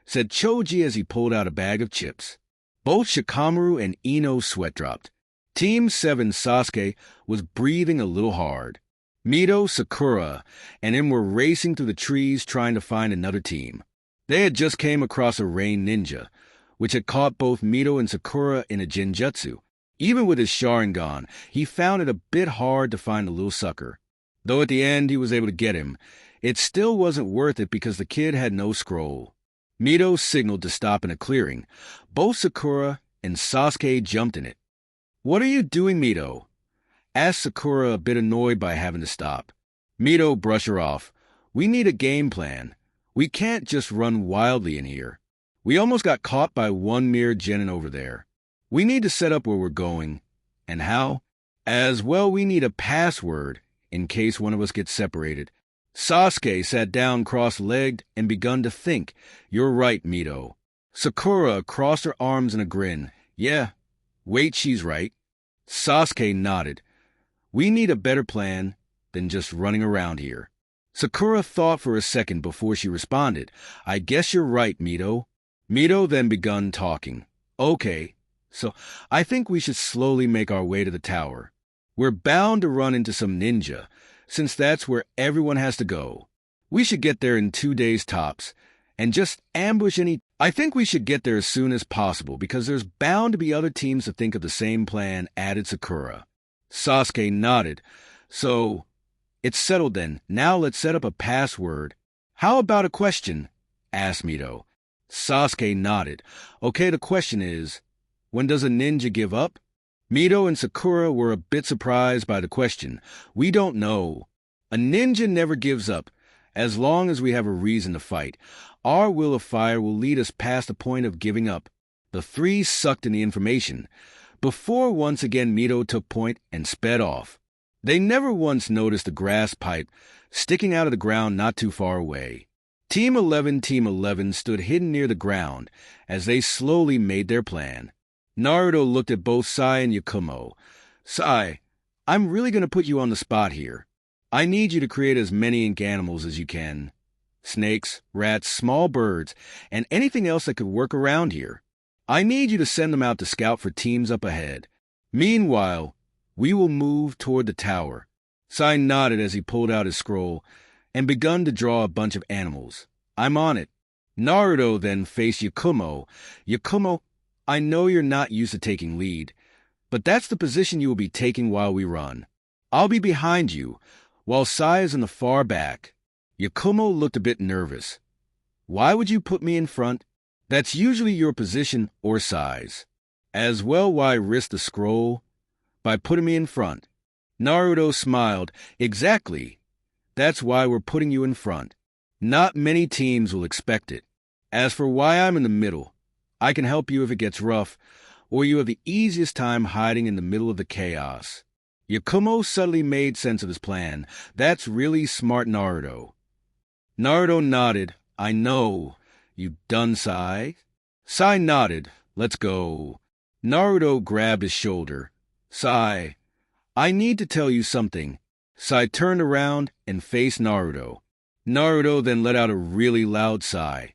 said Choji as he pulled out a bag of chips. Both Shikamaru and Ino's sweat dropped. Team 7 Sasuke was breathing a little hard. Mito, Sakura, and him were racing through the trees trying to find another team. They had just came across a rain ninja, which had caught both Mito and Sakura in a genjutsu. Even with his Sharingan, he found it a bit hard to find the little sucker. Though at the end he was able to get him, it still wasn't worth it because the kid had no scroll. Mito signaled to stop in a clearing. Both Sakura and Sasuke jumped in it. What are you doing, Mito? Asked Sakura, a bit annoyed by having to stop. Mito brushed her off. We need a game plan. We can't just run wildly in here. We almost got caught by one mere genin over there. We need to set up where we're going. And how? As well, we need a password in case one of us gets separated. Sasuke sat down cross-legged and begun to think. You're right, Mito. Sakura crossed her arms in a grin. Yeah, wait, she's right. Sasuke nodded. We need a better plan than just running around here. Sakura thought for a second before she responded. I guess you're right, Mito. Mito then begun talking. Okay. So, I think we should slowly make our way to the tower. We're bound to run into some ninja, since that's where everyone has to go. We should get there in 2 days tops, and just ambush any... I think we should get there as soon as possible, because there's bound to be other teams to think of the same plan, added Sakura. Sasuke nodded. So, it's settled then. Now let's set up a password. How about a question? Asked Mito. Sasuke nodded. Okay, the question is... When does a ninja give up? Mito and Sakura were a bit surprised by the question. We don't know. A ninja never gives up. As long as we have a reason to fight, our will of fire will lead us past the point of giving up. The three sucked in the information, before once again Mito took point and sped off. They never once noticed a grass pipe sticking out of the ground not too far away. Team 11 stood hidden near the ground as they slowly made their plan. Naruto looked at both Sai and Yakumo. Sai, I'm really going to put you on the spot here. I need you to create as many ink animals as you can. Snakes, rats, small birds, and anything else that could work around here. I need you to send them out to scout for teams up ahead. Meanwhile, we will move toward the tower. Sai nodded as he pulled out his scroll and begun to draw a bunch of animals. I'm on it. Naruto then faced Yakumo. Yakumo, I know you're not used to taking lead, but that's the position you will be taking while we run. I'll be behind you, while Sai is in the far back. Yakumo looked a bit nervous. Why would you put me in front? That's usually your position or size. As well, why risk the scroll by putting me in front? Naruto smiled. Exactly. That's why we're putting you in front. Not many teams will expect it. As for why I'm in the middle, I can help you if it gets rough, or you have the easiest time hiding in the middle of the chaos. Yakumo suddenly made sense of his plan. That's really smart, Naruto. Naruto nodded. I know. You done, Sai? Sai nodded. Let's go. Naruto grabbed his shoulder. Sai, I need to tell you something. Sai turned around and faced Naruto. Naruto then let out a really loud sigh.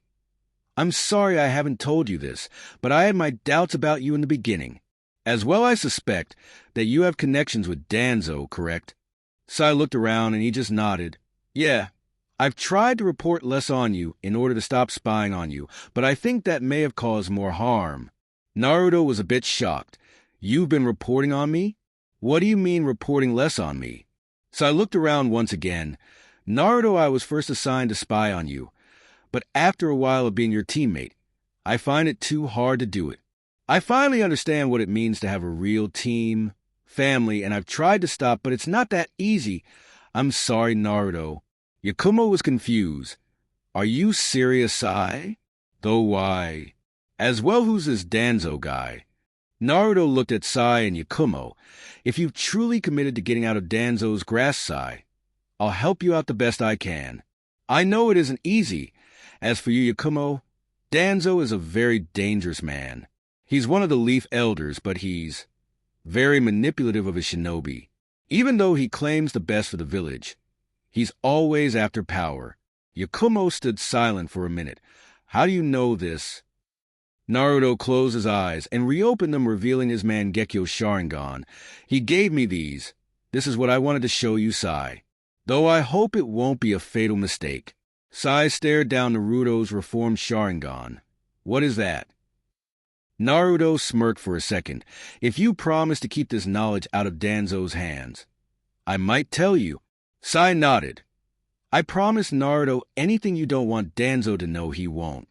I'm sorry I haven't told you this, but I had my doubts about you in the beginning. As well, I suspect that you have connections with Danzo, correct? Sai looked around and he just nodded. Yeah. I've tried to report less on you in order to stop spying on you, but I think that may have caused more harm. Naruto was a bit shocked. You've been reporting on me? What do you mean reporting less on me? So I looked around once again. Naruto, I was first assigned to spy on you, but after a while of being your teammate, I find it too hard to do it. I finally understand what it means to have a real team, family, and I've tried to stop, but it's not that easy. I'm sorry, Naruto. Yakumo was confused. Are you serious, Sai? Though why? As well, who's this Danzo guy? Naruto looked at Sai and Yakumo. If you've truly committed to getting out of Danzo's grasp, Sai, I'll help you out the best I can. I know it isn't easy. As for you, Yakumo, Danzo is a very dangerous man. He's one of the Leaf Elders, but he's very manipulative of his shinobi. Even though he claims the best for the village, he's always after power. Yakumo stood silent for a minute. How do you know this? Naruto closed his eyes and reopened them, revealing his Mangekyo Sharingan. He gave me these. This is what I wanted to show you, Sai. Though I hope it won't be a fatal mistake. Sai stared down Naruto's reformed Sharingan. What is that? Naruto smirked for a second. If you promise to keep this knowledge out of Danzo's hands, I might tell you. Sai nodded. I promise, Naruto, anything you don't want Danzo to know, he won't.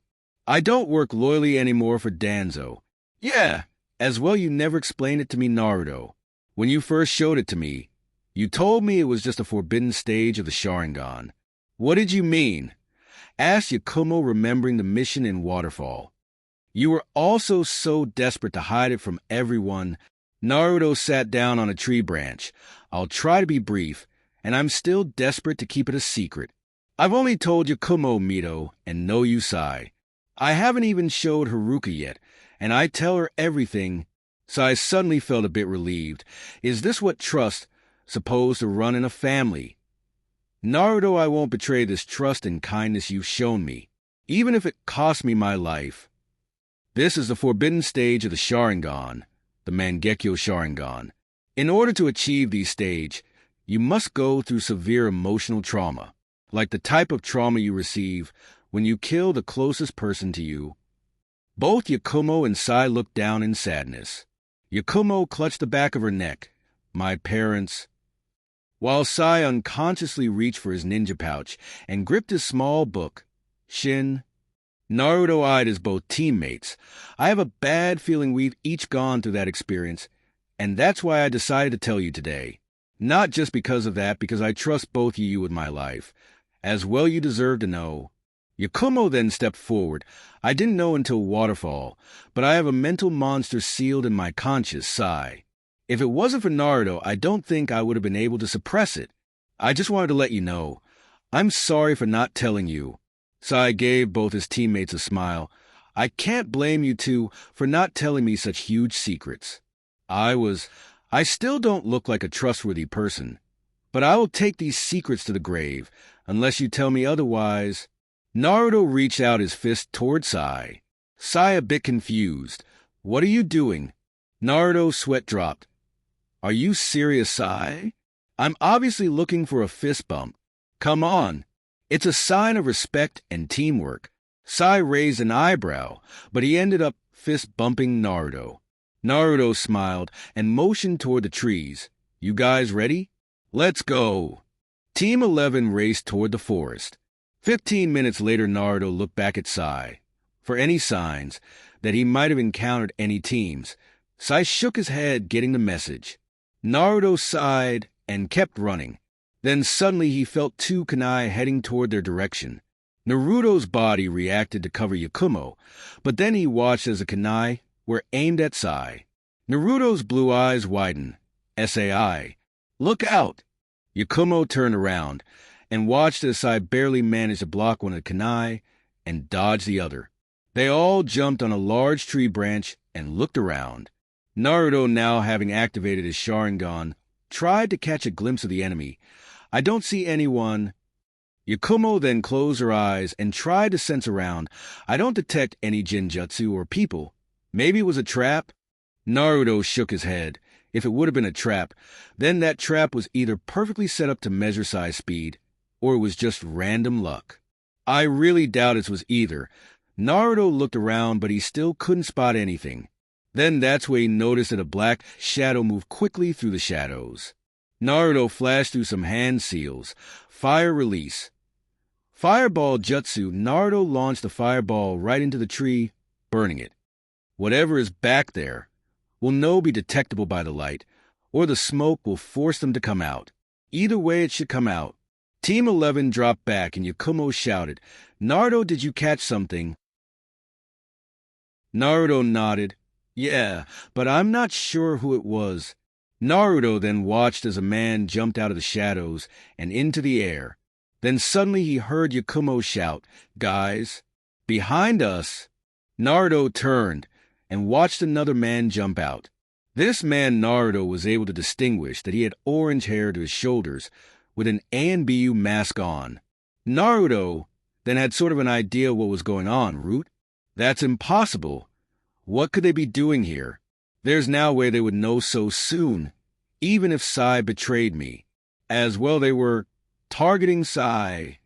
I don't work loyally anymore for Danzo. Yeah, as well you never explained it to me, Naruto. When you first showed it to me, you told me it was just a forbidden stage of the Sharingan. What did you mean? Asked Yakumo, remembering the mission in Waterfall. You were also so desperate to hide it from everyone. Naruto sat down on a tree branch. I'll try to be brief, and I'm still desperate to keep it a secret. I've only told Yakumo, Mito, and no you, Sai. I haven't even showed Haruka yet, and I tell her everything. Sai suddenly felt a bit relieved. Is this what trust supposed to run in a family? Naruto, I won't betray this trust and kindness you've shown me, even if it costs me my life. This is the forbidden stage of the Sharingan, the Mangekyo Sharingan. In order to achieve these stage, you must go through severe emotional trauma, like the type of trauma you receive when you kill the closest person to you. Both Yakumo and Sai looked down in sadness. Yakumo clutched the back of her neck. My parents. While Sai unconsciously reached for his ninja pouch and gripped his small book. Shin. Naruto eyed as both teammates. I have a bad feeling we've each gone through that experience, and that's why I decided to tell you today. Not just because of that, because I trust both of you with my life. As well you deserve to know. Yakumo then stepped forward. I didn't know until Waterfall, but I have a mental monster sealed in my conscious, Sai. If it wasn't for Naruto, I don't think I would have been able to suppress it. I just wanted to let you know. I'm sorry for not telling you. Sai gave both his teammates a smile. I can't blame you two for not telling me such huge secrets. I still don't look like a trustworthy person, but I will take these secrets to the grave, unless you tell me otherwise. Naruto reached out his fist toward Sai. Sai a bit confused. What are you doing? Naruto's sweat dropped. Are you serious, Sai? I'm obviously looking for a fist bump. Come on. It's a sign of respect and teamwork. Sai raised an eyebrow, but he ended up fist bumping Naruto. Naruto smiled and motioned toward the trees. You guys ready? Let's go. Team 11 raced toward the forest. 15 minutes later, Naruto looked back at Sai for any signs that he might have encountered any teams. Sai shook his head, getting the message. Naruto sighed and kept running. Then suddenly he felt two kunai heading toward their direction. Naruto's body reacted to cover Yakumo, but then he watched as the kunai were aimed at Sai. Naruto's blue eyes widened. SAI. Look out! Yakumo turned around and watched as Sai barely managed to block one of the kunai and dodge the other. They all jumped on a large tree branch and looked around. Naruto, now having activated his Sharingan, tried to catch a glimpse of the enemy. I don't see anyone. Yakumo then closed her eyes and tried to sense around. I don't detect any Jinjutsu or people. Maybe it was a trap? Naruto shook his head. If it would have been a trap, then that trap was either perfectly set up to measure Sai's speed, or it was just random luck. I really doubt it was either. Naruto looked around, but he still couldn't spot anything. Then that's where he noticed that a black shadow moved quickly through the shadows. Naruto flashed through some hand seals. Fire release. Fireball jutsu. Naruto launched the fireball right into the tree, burning it. Whatever is back there will no be detectable by the light, or the smoke will force them to come out. Either way, it should come out. Team 11 dropped back and Yakumo shouted, Naruto, did you catch something? Naruto nodded. Yeah, but I'm not sure who it was. Naruto then watched as a man jumped out of the shadows and into the air. Then suddenly he heard Yakumo shout, Guys, behind us! Naruto turned and watched another man jump out. This man Naruto was able to distinguish that he had orange hair to his shoulders with an ANBU mask on. Naruto then had sort of an idea what was going on. Root? That's impossible. What could they be doing here? There's no way they would know so soon, even if Sai betrayed me. As well they were targeting Sai.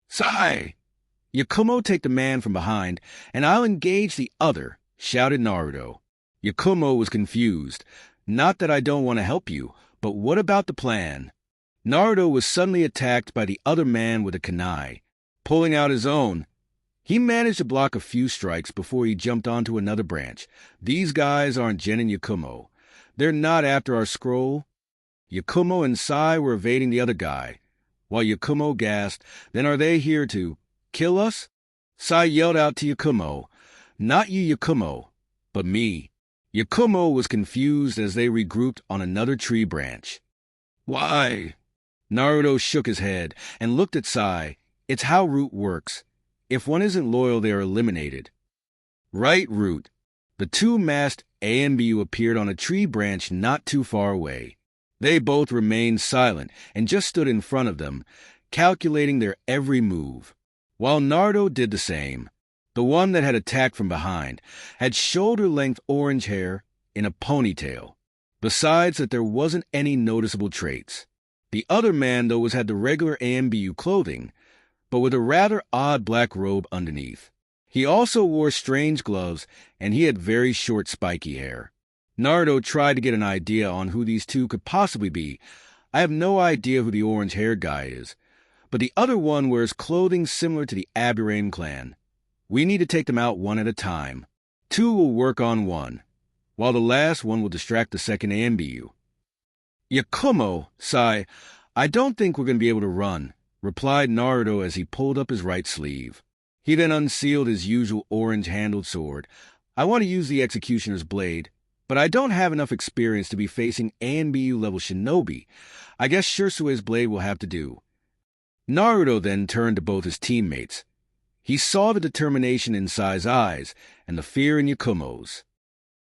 Sai! Yakumo, take the man from behind, and I'll engage the other, shouted Naruto. Yakumo was confused. Not that I don't want to help you, but what about the plan? Naruto was suddenly attacked by the other man with a kunai. Pulling out his own, he managed to block a few strikes before he jumped onto another branch. These guys aren't Gen and Yakumo. They're not after our scroll. Yakumo and Sai were evading the other guy. While Yakumo gasped, then are they here to kill us? Sai yelled out to Yakumo, Not you, Yakumo, but me. Yakumo was confused as they regrouped on another tree branch. Why? Naruto shook his head and looked at Sai. It's how Root works. If one isn't loyal, they are eliminated. Right, Root. The two masked ANBU appeared on a tree branch not too far away. They both remained silent and just stood in front of them, calculating their every move. While Naruto did the same. The one that had attacked from behind had shoulder-length orange hair in a ponytail. Besides that, there wasn't any noticeable traits. The other man, though, had the regular ANBU clothing, but with a rather odd black robe underneath. He also wore strange gloves, and he had very short spiky hair. Naruto tried to get an idea on who these two could possibly be. I have no idea who the orange-haired guy is, but the other one wears clothing similar to the Aburame clan. We need to take them out one at a time. Two will work on one, while the last one will distract the second ANBU. Yakumo, Sai, I don't think we're going to be able to run. replied Naruto as he pulled up his right sleeve. He then unsealed his usual orange-handled sword. I want to use the Executioner's blade, but I don't have enough experience to be facing ANBU-level shinobi. I guess Shursue's blade will have to do. Naruto then turned to both his teammates. He saw the determination in Sai's eyes and the fear in Yakumo's.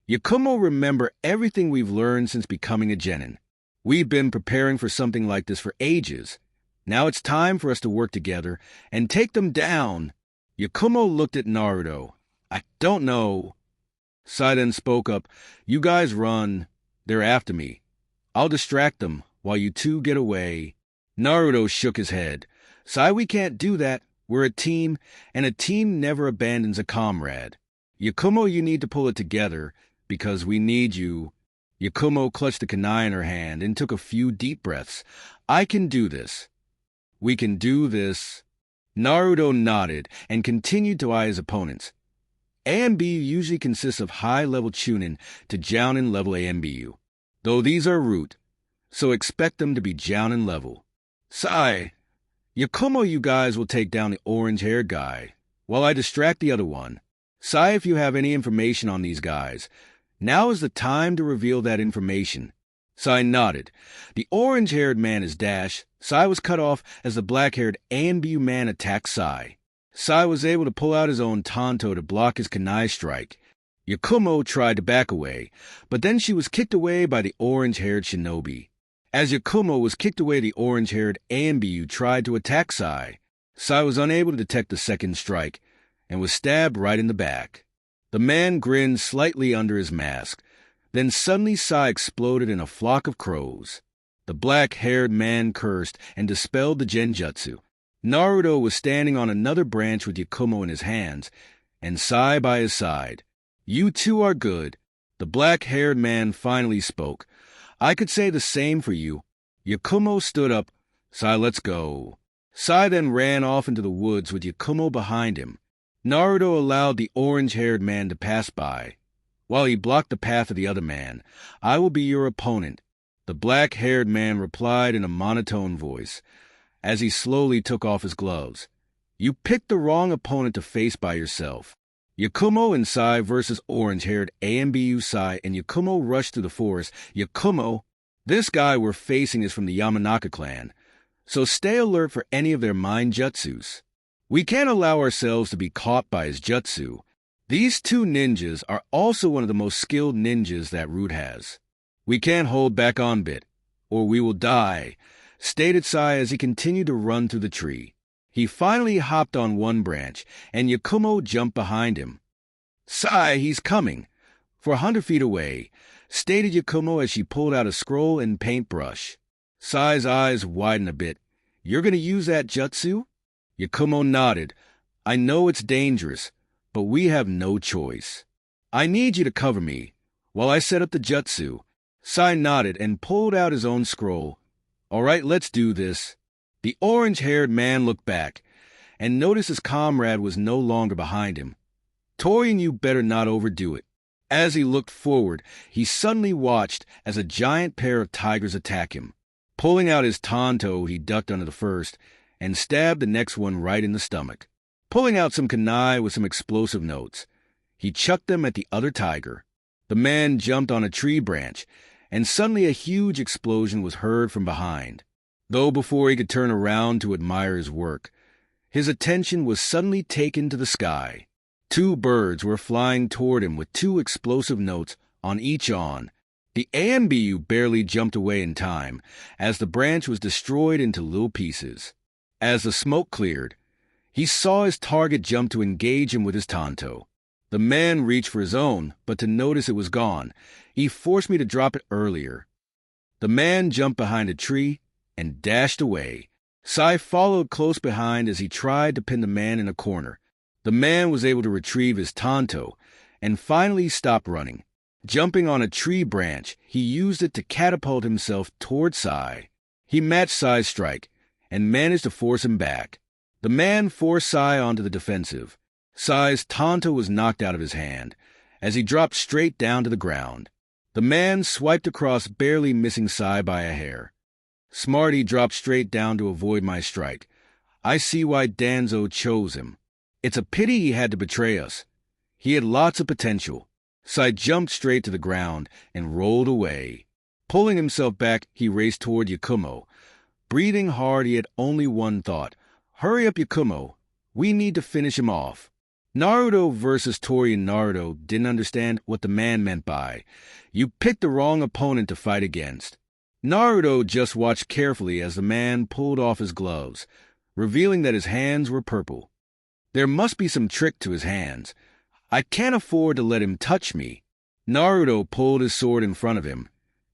Yakumo, remember everything we've learned since becoming a genin. We've been preparing for something like this for ages. Now it's time for us to work together and take them down. Yakumo looked at Naruto. I don't know. Sai then spoke up. You guys run. They're after me. I'll distract them while you two get away. Naruto shook his head. Sai, we can't do that. We're a team, and a team never abandons a comrade. Yakumo, you need to pull it together, because we need you. Yakumo clutched the kunai in her hand and took a few deep breaths. I can do this. We can do this. Naruto nodded and continued to eye his opponents. ANBU usually consists of high-level Chunin to Jounin-level ANBU, though these are root, so expect them to be Jounin level. Sai, Yakumo, you guys will take down the orange-haired guy, while I distract the other one. Sai, if you have any information on these guys, now is the time to reveal that information. Sai nodded. The orange-haired man is Dash. Sai was cut off as the black-haired ANBU man attacked Sai. Sai was able to pull out his own Tanto to block his kunai strike. Yakumo tried to back away, but then she was kicked away by the orange-haired shinobi. As Yakumo was kicked away, the orange-haired ANBU tried to attack Sai. Sai was unable to detect the second strike and was stabbed right in the back. The man grinned slightly under his mask. Then suddenly Sai exploded in a flock of crows. The black-haired man cursed and dispelled the genjutsu. Naruto was standing on another branch with Yakumo in his hands, and Sai by his side. You two are good. The black-haired man finally spoke. I could say the same for you. Yakumo stood up. Sai, let's go. Sai then ran off into the woods with Yakumo behind him. Naruto allowed the orange-haired man to pass by, while he blocked the path of the other man. I will be your opponent. The black-haired man replied in a monotone voice, as he slowly took off his gloves. You picked the wrong opponent to face by yourself. Yakumo and Sai versus orange-haired ANBU. Sai and Yakumo rushed through the forest. Yakumo, this guy we're facing is from the Yamanaka clan, so stay alert for any of their mind jutsus. We can't allow ourselves to be caught by his jutsu. These two ninjas are also one of the most skilled ninjas that Root has. We can't hold back on bit, or we will die, stated Sai as he continued to run through the tree. He finally hopped on one branch, and Yakumo jumped behind him. Sai, he's coming. For 100 feet away, stated Yakumo as she pulled out a scroll and paintbrush. Sai's eyes widened a bit. You're going to use that jutsu? Yakumo nodded. I know it's dangerous, but we have no choice. I need you to cover me while I set up the jutsu. Sai nodded and pulled out his own scroll. All right, let's do this. The orange-haired man looked back and noticed his comrade was no longer behind him. Torian, you better not overdo it. As he looked forward, he suddenly watched as a giant pair of tigers attack him. Pulling out his Tanto, he ducked under the first and stabbed the next one right in the stomach. Pulling out some kunai with some explosive notes, he chucked them at the other tiger. The man jumped on a tree branch, and suddenly a huge explosion was heard from behind. Though before he could turn around to admire his work, his attention was suddenly taken to the sky. Two birds were flying toward him with two explosive notes on each on. The ANBU barely jumped away in time, as the branch was destroyed into little pieces. As the smoke cleared, he saw his target jump to engage him with his Tanto. The man reached for his own, but to notice it was gone, he forced me to drop it earlier. The man jumped behind a tree and dashed away. Sai followed close behind as he tried to pin the man in a corner. The man was able to retrieve his Tanto and finally stopped running. Jumping on a tree branch, he used it to catapult himself toward Sai. He matched Sai's strike and managed to force him back. The man forced Sai onto the defensive. Sai's Tanto was knocked out of his hand as he dropped straight down to the ground. The man swiped across, barely missing Sai by a hair. Smarty dropped straight down to avoid my strike, I see why Danzo chose him. It's a pity he had to betray us. He had lots of potential. Sai jumped straight to the ground and rolled away. Pulling himself back, he raced toward Yakumo. Breathing hard, he had only one thought. Hurry up, Yakumo. We need to finish him off. Naruto versus Tori and Naruto didn't understand what the man meant by, "You picked the wrong opponent to fight against." Naruto just watched carefully as the man pulled off his gloves, revealing that his hands were purple. There must be some trick to his hands. I can't afford to let him touch me. Naruto pulled his sword in front of him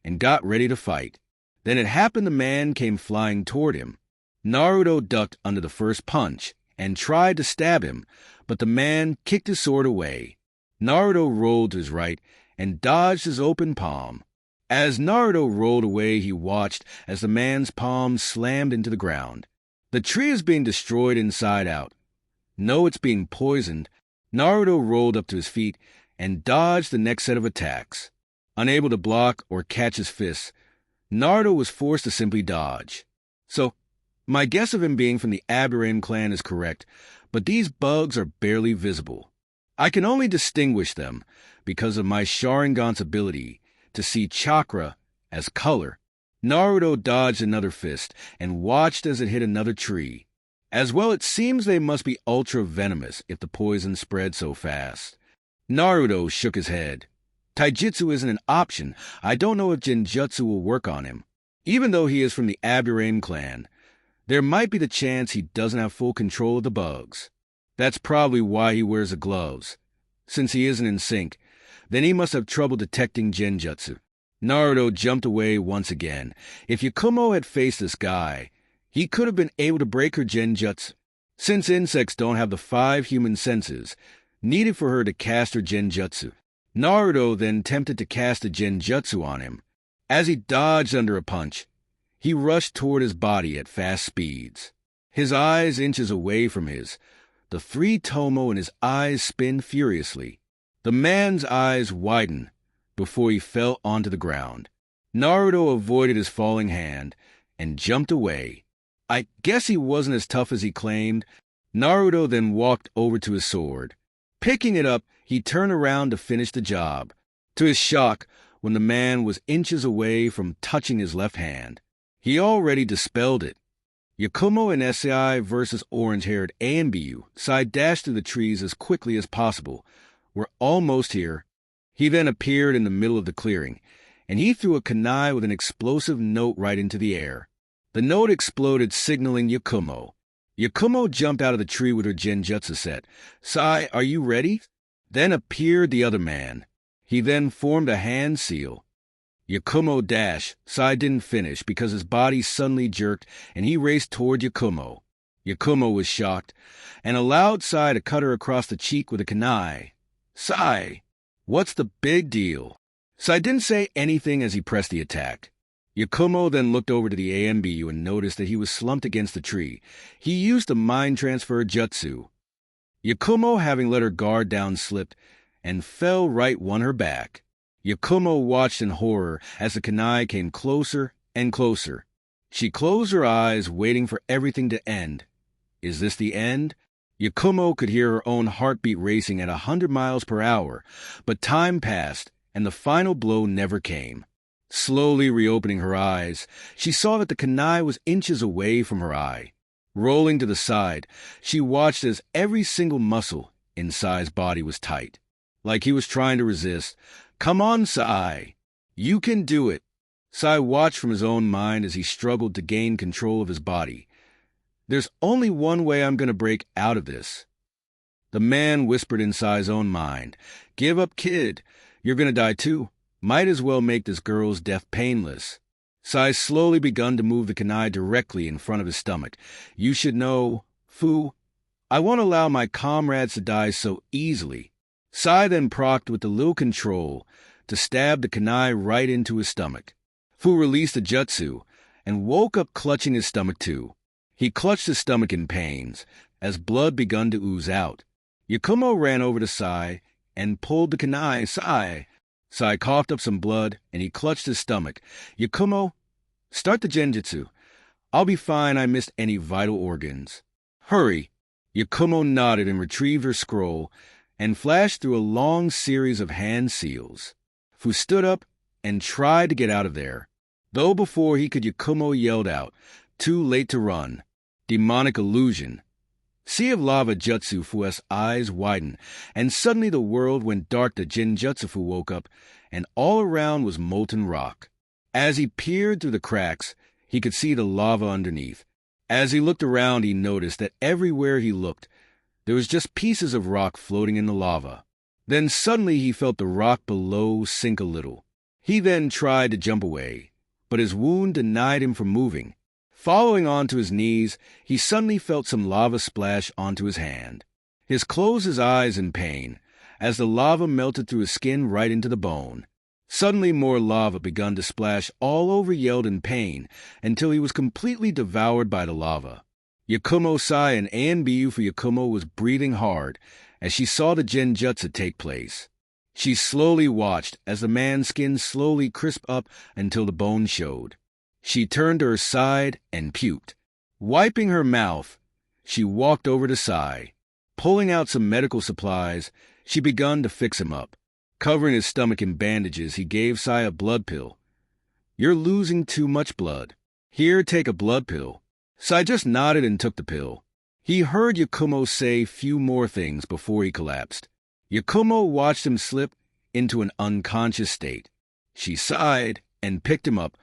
and got ready to fight. Then it happened the man came flying toward him. Naruto ducked under the first punch and tried to stab him, but the man kicked his sword away. Naruto rolled to his right and dodged his open palm. As Naruto rolled away, he watched as the man's palm slammed into the ground. The tree is being destroyed inside out. No, it's being poisoned. Naruto rolled up to his feet and dodged the next set of attacks. Unable to block or catch his fists, Naruto was forced to simply dodge. So, my guess of him being from the Aburame clan is correct, but these bugs are barely visible. I can only distinguish them because of my Sharingan's ability to see chakra as color. Naruto dodged another fist and watched as it hit another tree. As well, it seems they must be ultra-venomous if the poison spread so fast. Naruto shook his head. Taijutsu isn't an option. I don't know if Genjutsu will work on him. Even though he is from the Aburame clan, there might be the chance he doesn't have full control of the bugs. That's probably why he wears the gloves. Since he isn't in sync, then he must have trouble detecting Genjutsu. Naruto jumped away once again. If Yakumo had faced this guy, he could have been able to break her Genjutsu. Since insects don't have the 5 human senses needed for her to cast her Genjutsu, Naruto then attempted to cast a Genjutsu on him. As he dodged under a punch, he rushed toward his body at fast speeds. His eyes inches away from his. The 3 tomo in his eyes spin furiously. The man's eyes widen before he fell onto the ground. Naruto avoided his falling hand and jumped away. I guess he wasn't as tough as he claimed. Naruto then walked over to his sword. Picking it up, he turned around to finish the job. To his shock, when the man was inches away from touching his left hand, he already dispelled it. Yakumo and Sai versus orange-haired A and BU. Sai dashed through the trees as quickly as possible. We're almost here. He then appeared in the middle of the clearing, and he threw a kunai with an explosive note right into the air. The note exploded, signaling Yakumo. Yakumo jumped out of the tree with her Genjutsu set. Sai, are you ready? Then appeared the other man. He then formed a hand seal. Yakumo dashed. Sai didn't finish because his body suddenly jerked and he raced toward Yakumo. Yakumo was shocked and allowed Sai to cut her across the cheek with a kunai. Sai, what's the big deal? Sai didn't say anything as he pressed the attack. Yakumo then looked over to the AMBU and noticed that he was slumped against the tree. He used the mind transfer jutsu. Yakumo, having let her guard down, slipped and fell right on her back. Yakumo watched in horror as the kunai came closer and closer. She closed her eyes, waiting for everything to end. Is this the end? Yakumo could hear her own heartbeat racing at 100 miles per hour, but time passed, and the final blow never came. Slowly reopening her eyes, she saw that the kunai was inches away from her eye. Rolling to the side, she watched as every single muscle in Sai's body was tight, like he was trying to resist. Come on, Sai. You can do it. Sai watched from his own mind as he struggled to gain control of his body. There's only one way I'm going to break out of this. The man whispered in Sai's own mind. Give up, kid. You're going to die too. Might as well make this girl's death painless. Sai slowly begun to move the kunai directly in front of his stomach. You should know, Fu, I won't allow my comrades to die so easily. Sai then procced with the little control to stab the kunai right into his stomach. Fu released the jutsu and woke up clutching his stomach too. He clutched his stomach in pains as blood begun to ooze out. Yakumo ran over to Sai and pulled the kunai. Sai coughed up some blood and he clutched his stomach. Yakumo, start the genjutsu. I'll be fine. I missed any vital organs. Hurry! Yakumo nodded and retrieved her scroll and flashed through a long series of hand seals. Fu stood up and tried to get out of there. Though before he could, Yakumo yelled out, "Too late to run." Demonic illusion. Sea of lava jutsu. Fu's eyes widened, and suddenly the world went dark. The Genjutsu Fu woke up, and all around was molten rock. As he peered through the cracks, he could see the lava underneath. As he looked around, he noticed that everywhere he looked, there was just pieces of rock floating in the lava. Then suddenly he felt the rock below sink a little. He then tried to jump away, but his wound denied him from moving. Following onto his knees, he suddenly felt some lava splash onto his hand. He closed his eyes in pain, as the lava melted through his skin right into the bone. Suddenly more lava began to splash all over. Yelled in pain until he was completely devoured by the lava. Yakumo sighed, and Anbu for Yakumo was breathing hard as she saw the Genjutsu take place. She slowly watched as the man's skin slowly crisped up until the bone showed. She turned to her side and puked. Wiping her mouth, she walked over to Sai. Pulling out some medical supplies, she began to fix him up. Covering his stomach in bandages, he gave Sai a blood pill. "You're losing too much blood. Here, take a blood pill." Sai just nodded and took the pill. He heard Yakumo say few more things before he collapsed. Yakumo watched him slip into an unconscious state. She sighed and picked him up.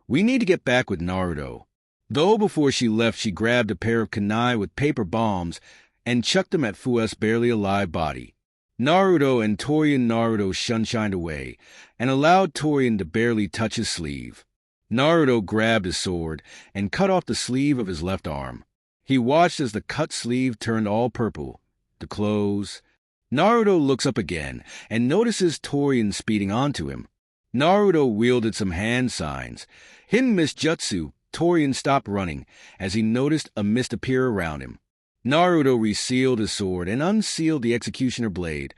"We need to get back with Naruto." Though before she left, she grabbed a pair of kunai with paper bombs and chucked them at Fu's barely alive body. Naruto and Naruto shunshined away and allowed Torian to barely touch his sleeve. Naruto grabbed his sword and cut off the sleeve of his left arm. He watched as the cut sleeve turned all purple. The close. Naruto looks up again and notices Torian speeding onto him. Naruto wielded some hand signs. Hidden mist jutsu. Torian stopped running as he noticed a mist appear around him. Naruto resealed his sword and unsealed the executioner blade.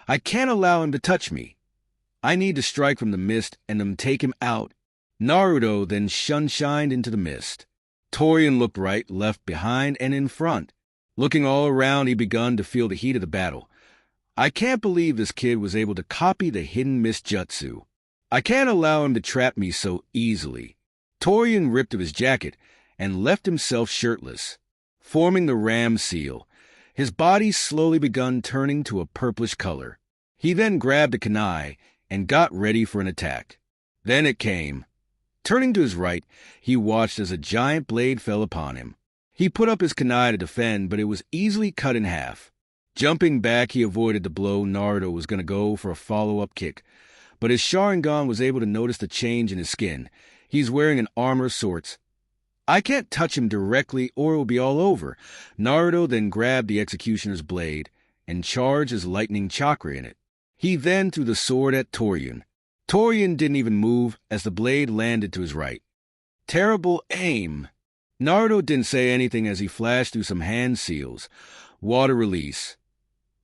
"I can't allow him to touch me. I need to strike from the mist and then take him out." Naruto then shunshined into the mist. Torian looked right, left, behind, and in front. Looking all around, he began to feel the heat of the battle. "I can't believe this kid was able to copy the hidden mist jutsu. I can't allow him to trap me so easily." Torian ripped of his jacket and left himself shirtless. Forming the ram seal, his body slowly begun turning to a purplish color. He then grabbed a kunai and got ready for an attack. Then it came. Turning to his right, he watched as a giant blade fell upon him. He put up his kunai to defend, but it was easily cut in half. Jumping back, he avoided the blow. Naruto was going to go for a follow-up kick, but his Sharingan was able to notice the change in his skin. He's wearing an armor of sorts. "I can't touch him directly or it will be all over." Naruto then grabbed the executioner's blade and charged his lightning chakra in it. He then threw the sword at Torian. Torian didn't even move as the blade landed to his right. Terrible aim. Naruto didn't say anything as he flashed through some hand seals. Water release.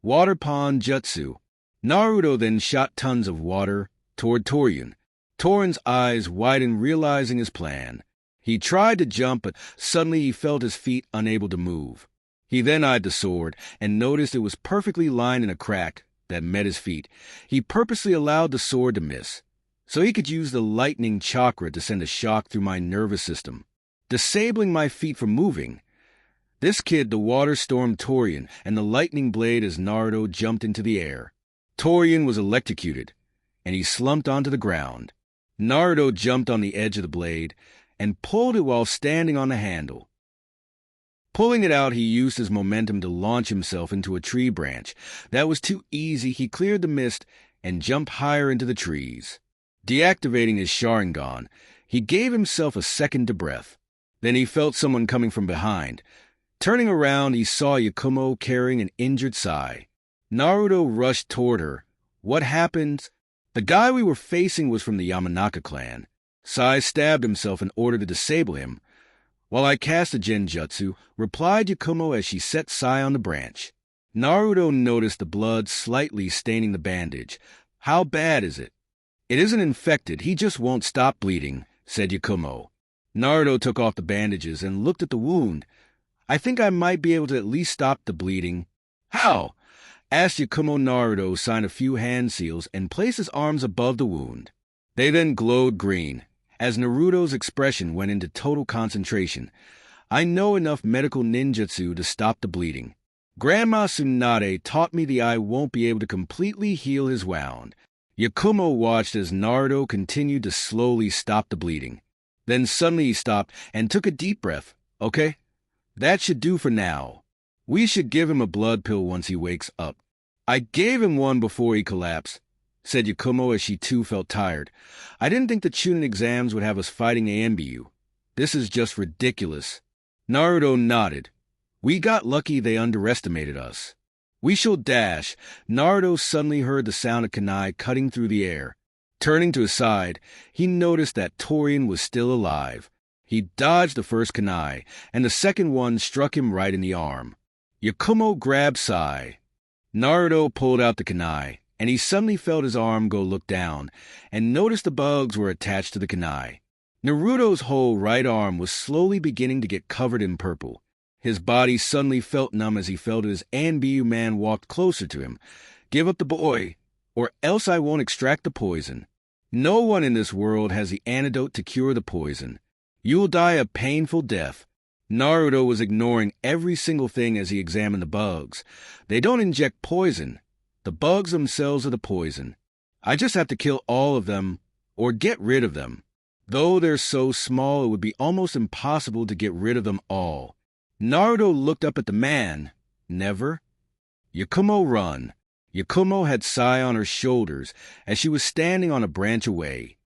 Water pond jutsu. Naruto then shot tons of water toward Torian. Torian's eyes widened, realizing his plan. He tried to jump, but suddenly he felt his feet unable to move. He then eyed the sword and noticed it was perfectly lined in a crack that met his feet. He purposely allowed the sword to miss, so he could use the lightning chakra to send a shock through my nervous system, disabling my feet from moving. This kid, the water stormed Torian and the lightning blade as Naruto jumped into the air. Torian was electrocuted, and he slumped onto the ground. Naruto jumped on the edge of the blade and pulled it while standing on the handle. Pulling it out, he used his momentum to launch himself into a tree branch. That was too easy. He cleared the mist and jumped higher into the trees. Deactivating his Sharingan, he gave himself a second to breath. Then he felt someone coming from behind. Turning around, he saw Yakumo carrying an injured Sai. Naruto rushed toward her. "What happened?" "The guy we were facing was from the Yamanaka clan. Sai stabbed himself in order to disable him, while I cast a Genjutsu," replied Yakumo as she set Sai on the branch. Naruto noticed the blood slightly staining the bandage. "How bad is it?" "It isn't infected. He just won't stop bleeding," said Yakumo. Naruto took off the bandages and looked at the wound. I think I might be able to at least stop the bleeding. How? Asked Yakumo. Naruto signed a few hand seals and placed his arms above the wound. They then glowed green, as Naruto's expression went into total concentration. I know enough medical ninjutsu to stop the bleeding. Grandma Tsunade taught me the eye won't be able to completely heal his wound. Yakumo watched as Naruto continued to slowly stop the bleeding. Then suddenly he stopped and took a deep breath. Okay, that should do for now. We should give him a blood pill once he wakes up. I gave him one before he collapsed, said Yakumo as she too felt tired. I didn't think the Chunin exams would have us fighting AMBU. This is just ridiculous. Naruto nodded. We got lucky they underestimated us. We shall dash. Naruto suddenly heard the sound of kunai cutting through the air. Turning to his side, he noticed that Torian was still alive. He dodged the first kunai, and the second one struck him right in the arm. Yakumo grabbed Sai. Naruto pulled out the kunai, and he suddenly felt his arm go look down, and noticed the bugs were attached to the kunai. Naruto's whole right arm was slowly beginning to get covered in purple. His body suddenly felt numb as he felt his AMBU man walked closer to him. Give up the boy, or else I won't extract the poison. No one in this world has the antidote to cure the poison. You'll die a painful death. Naruto was ignoring every single thing as he examined the bugs. They don't inject poison. The bugs themselves are the poison. I just have to kill all of them, or get rid of them. Though they're so small, it would be almost impossible to get rid of them all. Naruto looked up at the man. Never. Yakumo, run. Yakumo had Sai on her shoulders as she was standing on a branch away.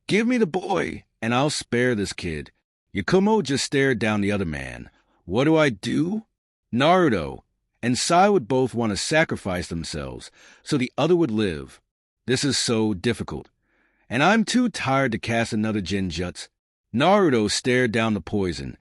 Give me the boy, and I'll spare this kid. Yakumo just stared down the other man. What do I do? Naruto and Sai would both want to sacrifice themselves so the other would live. This is so difficult. And I'm too tired to cast another genjutsu. Naruto stared down the poison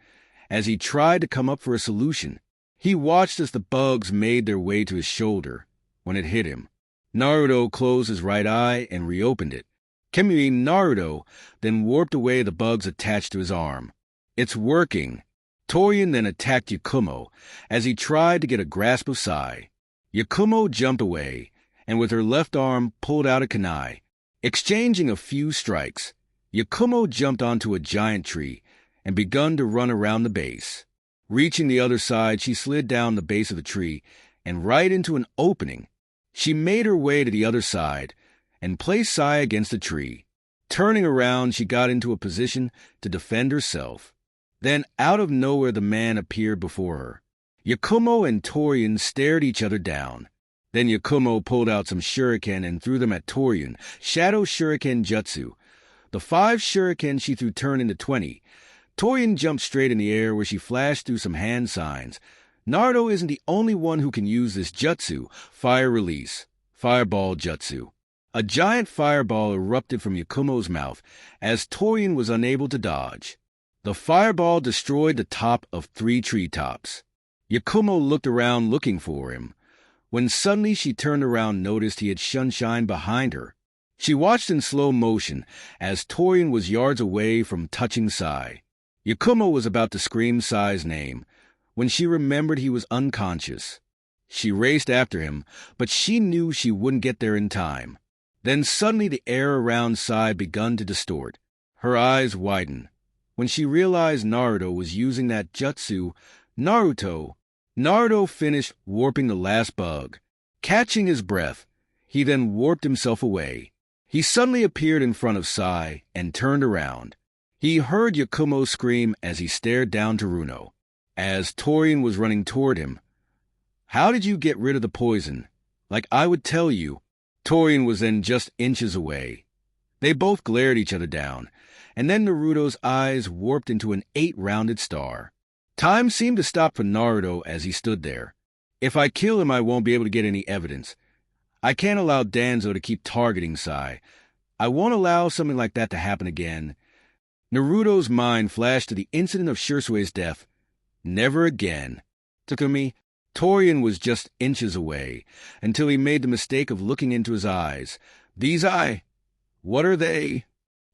as he tried to come up for a solution. He watched as the bugs made their way to his shoulder. When it hit him, Naruto closed his right eye and reopened it. Kemui Naruto then warped away the bugs attached to his arm. It's working. Torian then attacked Yakumo as he tried to get a grasp of Sai. Yakumo jumped away and with her left arm pulled out a kunai. Exchanging a few strikes, Yakumo jumped onto a giant tree and begun to run around the base. Reaching the other side, she slid down the base of the tree and right into an opening. She made her way to the other side and placed Sai against the tree. Turning around, she got into a position to defend herself. Then, out of nowhere, the man appeared before her. Yakumo and Torian stared each other down. Then Yakumo pulled out some shuriken and threw them at Torian. Shadow Shuriken Jutsu. The 5 shuriken she threw turned into 20. Torian jumped straight in the air where she flashed through some hand signs. Naruto isn't the only one who can use this jutsu, Fire Release, Fireball Jutsu. A giant fireball erupted from Yakumo's mouth as Torian was unable to dodge. The fireball destroyed the top of 3 treetops. Yakumo looked around looking for him, when suddenly she turned around and noticed he had sunshine behind her. She watched in slow motion as Torian was yards away from touching Sai. Yakumo was about to scream Sai's name when she remembered he was unconscious. She raced after him, but she knew she wouldn't get there in time. Then suddenly the air around Sai begun to distort. Her eyes widened when she realized Naruto was using that jutsu. Naruto finished warping the last bug. Catching his breath, he then warped himself away. He suddenly appeared in front of Sai and turned around. He heard Yakumo scream as he stared down to Runo. As Torian was running toward him, how did you get rid of the poison? Like I would tell you. Torian was then just inches away. They both glared each other down, and then Naruto's eyes warped into an 8-rounded star. Time seemed to stop for Naruto as he stood there. If I kill him, I won't be able to get any evidence. I can't allow Danzo to keep targeting Sai. I won't allow something like that to happen again. Naruto's mind flashed to the incident of Shursue's death. Never again. Takumi, Torian was just inches away, until he made the mistake of looking into his eyes. These what are they?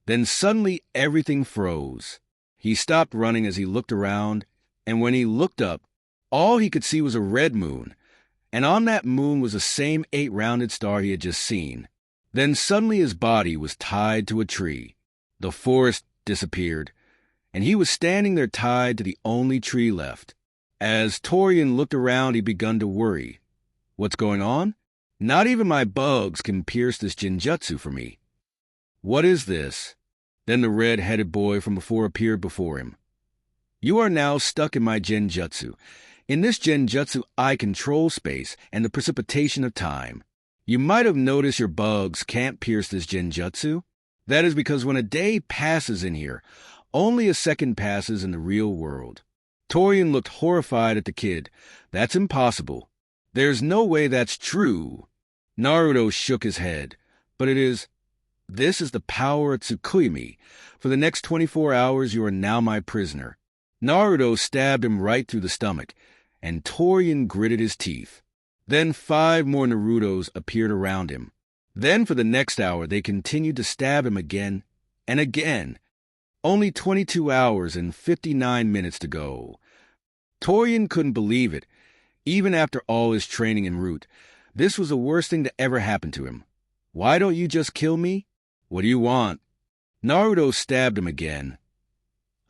Then suddenly everything froze. He stopped running as he looked around, and when he looked up, All he could see was a red moon, and on that moon was the same 8-rounded star he had just seen. Then suddenly his body was tied to a tree. The forest disappeared, and he was standing there tied to the only tree left. As Torian looked around, he begun to worry. What's going on? Not even my bugs can pierce this genjutsu for me. What is this? Then the red-headed boy from before appeared before him. You are now stuck in my genjutsu. In this genjutsu, I control space and the precipitation of time. You might have noticed your bugs can't pierce this genjutsu. That is because when a day passes in here, only a second passes in the real world. Torian looked horrified at the kid. That's impossible. There's no way that's true. Naruto shook his head. But it is. This is the power of Tsukuyami. For the next 24 hours, you are now my prisoner. Naruto stabbed him right through the stomach, and Torian gritted his teeth. Then 5 more Narutos appeared around him. Then for the next hour, they continued to stab him again and again. Only 22 hours and 59 minutes to go. Torian couldn't believe it. Even after all his training en route, this was the worst thing to ever happen to him. Why don't you just kill me? What do you want? Naruto stabbed him again.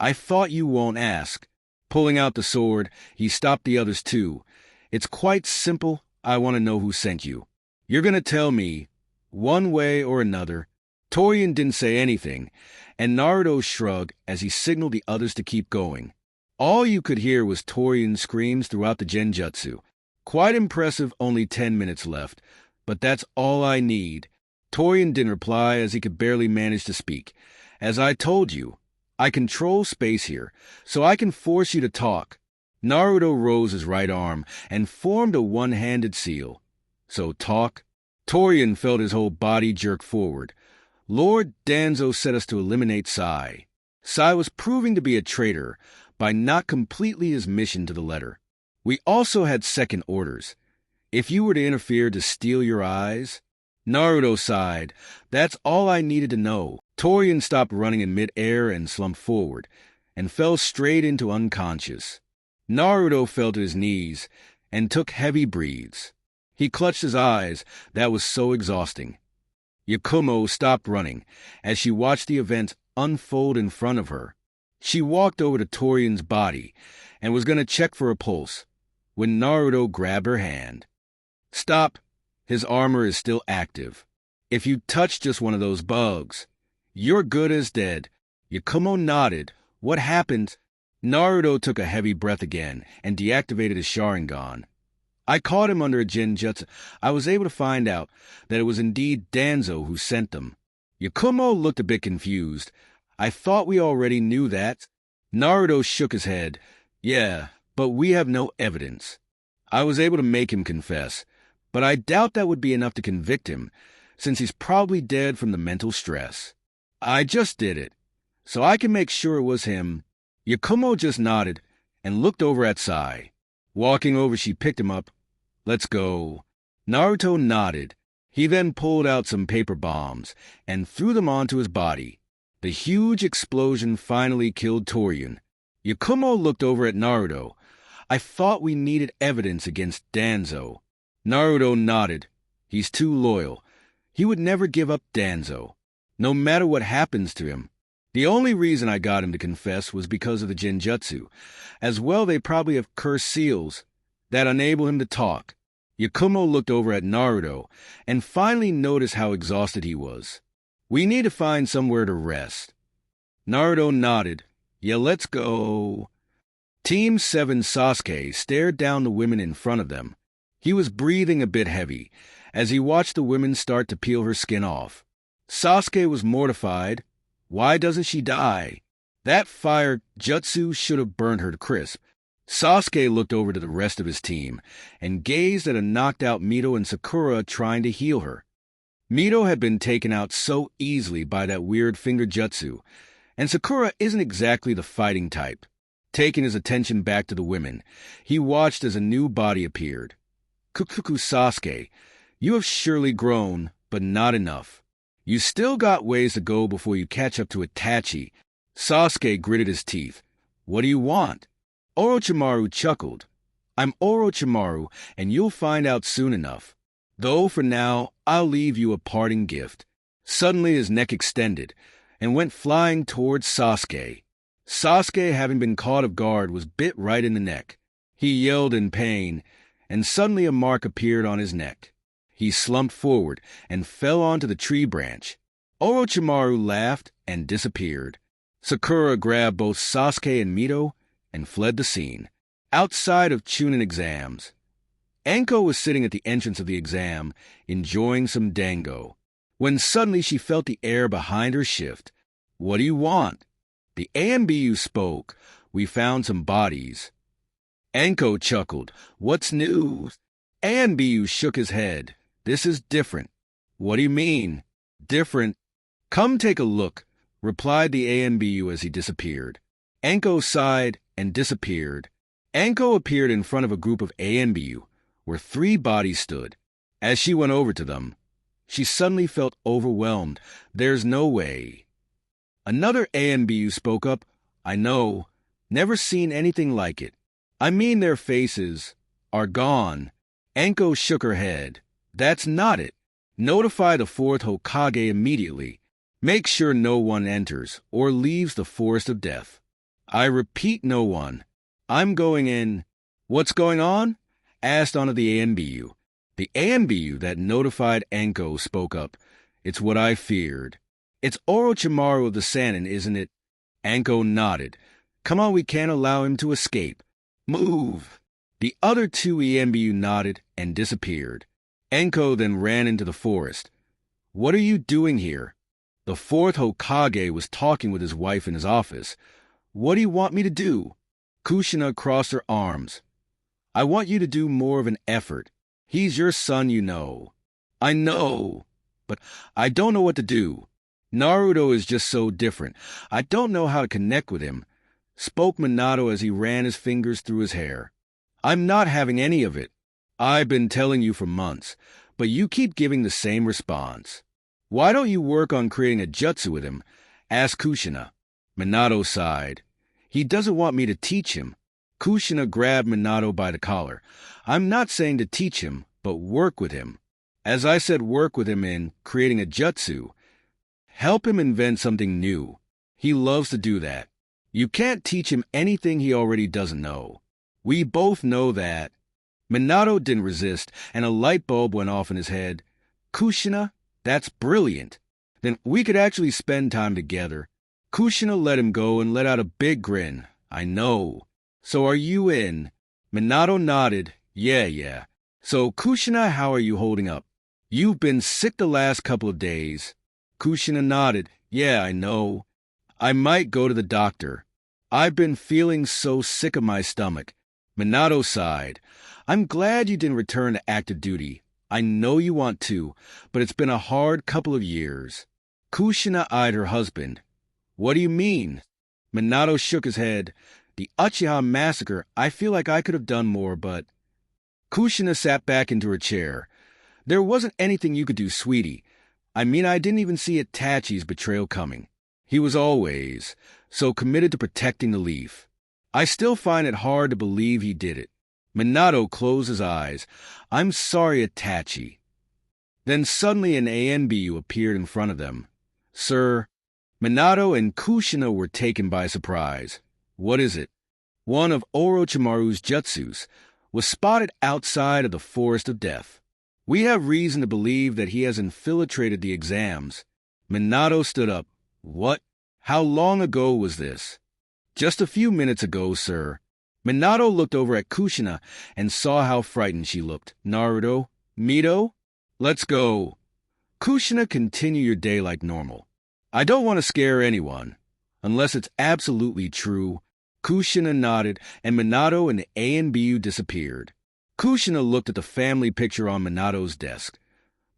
I thought you won't ask. Pulling out the sword, he stopped the others too. It's quite simple. I want to know who sent you. You're going to tell me, one way or another. Torian didn't say anything, and Naruto shrugged as he signaled the others to keep going. All you could hear was Torian's screams throughout the genjutsu. Quite impressive, only 10 minutes left, but that's all I need. Torian didn't reply as he could barely manage to speak. As I told you, I control space here, so I can force you to talk. Naruto rose his right arm and formed a one-handed seal. So talk. Torian felt his whole body jerk forward. Lord Danzo set us to eliminate Sai. Sai was proving to be a traitor by not completing his mission to the letter. We also had second orders. If you were to interfere to steal your eyes... Naruto sighed. That's all I needed to know. Torian stopped running in mid-air and slumped forward, and fell straight into unconscious. Naruto fell to his knees and took heavy breaths. He clutched his eyes. That was so exhausting. Yakumo stopped running as she watched the events unfold in front of her. She walked over to Torian's body and was going to check for a pulse when Naruto grabbed her hand. Stop. His armor is still active. If you touch just one of those bugs, you're good as dead. Yakumo nodded. What happened? Naruto took a heavy breath again and deactivated his Sharingan. I caught him under a genjutsu. I was able to find out that it was indeed Danzo who sent them. Yakumo looked a bit confused. I thought we already knew that. Naruto shook his head. Yeah, but we have no evidence. I was able to make him confess, but I doubt that would be enough to convict him, since he's probably dead from the mental stress. I just did it, so I can make sure it was him. Yakumo just nodded and looked over at Sai. Walking over, she picked him up. Let's go. Naruto nodded. He then pulled out some paper bombs and threw them onto his body. The huge explosion finally killed Torian. Yakumo looked over at Naruto. I thought we needed evidence against Danzo. Naruto nodded. He's too loyal. He would never give up Danzo, no matter what happens to him. The only reason I got him to confess was because of the genjutsu. As well, they probably have cursed seals that enable him to talk. Yakumo looked over at Naruto and finally noticed how exhausted he was. We need to find somewhere to rest. Naruto nodded. Yeah, let's go. Team 7 Sasuke stared down the women in front of them. He was breathing a bit heavy as he watched the women start to peel her skin off. Sasuke was mortified. Why doesn't she die? That fire jutsu should have burned her to crisp. Sasuke looked over to the rest of his team and gazed at a knocked-out Mito and Sakura trying to heal her. Mito had been taken out so easily by that weird finger jutsu, and Sakura isn't exactly the fighting type. Taking his attention back to the women, he watched as a new body appeared. Kukuku Sasuke, you have surely grown, but not enough. You still got ways to go before you catch up to Itachi. Sasuke gritted his teeth. What do you want? Orochimaru chuckled. I'm Orochimaru, and you'll find out soon enough. Though for now, I'll leave you a parting gift." Suddenly his neck extended and went flying towards Sasuke. Sasuke, having been caught off guard, was bit right in the neck. He yelled in pain, and suddenly a mark appeared on his neck. He slumped forward and fell onto the tree branch. Orochimaru laughed and disappeared. Sakura grabbed both Sasuke and Mito and fled the scene. Outside of Chunin exams, Anko was sitting at the entrance of the exam, enjoying some dango, when suddenly she felt the air behind her shift. "What do you want?" The AMBU spoke. "We found some bodies." Anko chuckled. "What's new?" AMBU shook his head. "This is different." "What do you mean?" "Different." "Come take a look," replied the AMBU as he disappeared. Anko sighed and disappeared. Anko appeared in front of a group of AMBU, where 3 bodies stood. As she went over to them, she suddenly felt overwhelmed. "There's no way." Another AMBU spoke up. "I know. Never seen anything like it. I mean, their faces are gone." Anko shook her head. "That's not it. Notify the 4th Hokage immediately. Make sure no one enters or leaves the Forest of Death. I repeat, no one. I'm going in." "What's going on?" asked one of the AMBU. The AMBU that notified Anko spoke up. "It's what I feared. It's Orochimaru of the Sannin, isn't it?" Anko nodded. "Come on, we can't allow him to escape. Move." The other 2 AMBU nodded and disappeared. Anko then ran into the forest. "What are you doing here?" The 4th Hokage was talking with his wife in his office. "What do you want me to do?" Kushina crossed her arms. "I want you to do more of an effort. He's your son, you know." "I know, but I don't know what to do. Naruto is just so different. I don't know how to connect with him," spoke Minato as he ran his fingers through his hair. "I'm not having any of it. I've been telling you for months, but you keep giving the same response. Why don't you work on creating a jutsu with him?" asked Kushina. Minato sighed. "He doesn't want me to teach him." Kushina grabbed Minato by the collar. "I'm not saying to teach him, but work with him. As I said, work with him in creating a jutsu. Help him invent something new. He loves to do that. You can't teach him anything he already doesn't know. We both know that." Minato didn't resist, and a light bulb went off in his head. "Kushina, that's brilliant. Then we could actually spend time together." Kushina let him go and let out a big grin. "I know. So are you in?" Minato nodded. Yeah. "So, Kushina, how are you holding up? You've been sick the last couple of days." Kushina nodded. "Yeah, I know. I might go to the doctor. I've been feeling so sick of my stomach." Minato sighed. "I'm glad you didn't return to active duty. I know you want to, but it's been a hard couple of years." Kushina eyed her husband. "What do you mean?" Minato shook his head. "The Uchiha massacre, I feel like I could have done more, but..." Kushina sat back into her chair. "There wasn't anything you could do, sweetie. I mean, I didn't even see Itachi's betrayal coming. He was always so committed to protecting the leaf. I still find it hard to believe he did it." Minato closed his eyes. "I'm sorry, Itachi." Then suddenly an AMBU appeared in front of them. "Sir." Minato and Kushina were taken by surprise. "What is it?" One of Orochimaru's jutsus was spotted outside of the Forest of Death. "We have reason to believe that he has infiltrated the exams." Minato stood up. "What? How long ago was this?" "Just a few minutes ago, sir." Minato looked over at Kushina and saw how frightened she looked. "Naruto? Mito? Let's go." "Kushina, continue your day like normal. I don't want to scare anyone, unless it's absolutely true." Kushina nodded, and Minato and the AMBU disappeared. Kushina looked at the family picture on Minato's desk.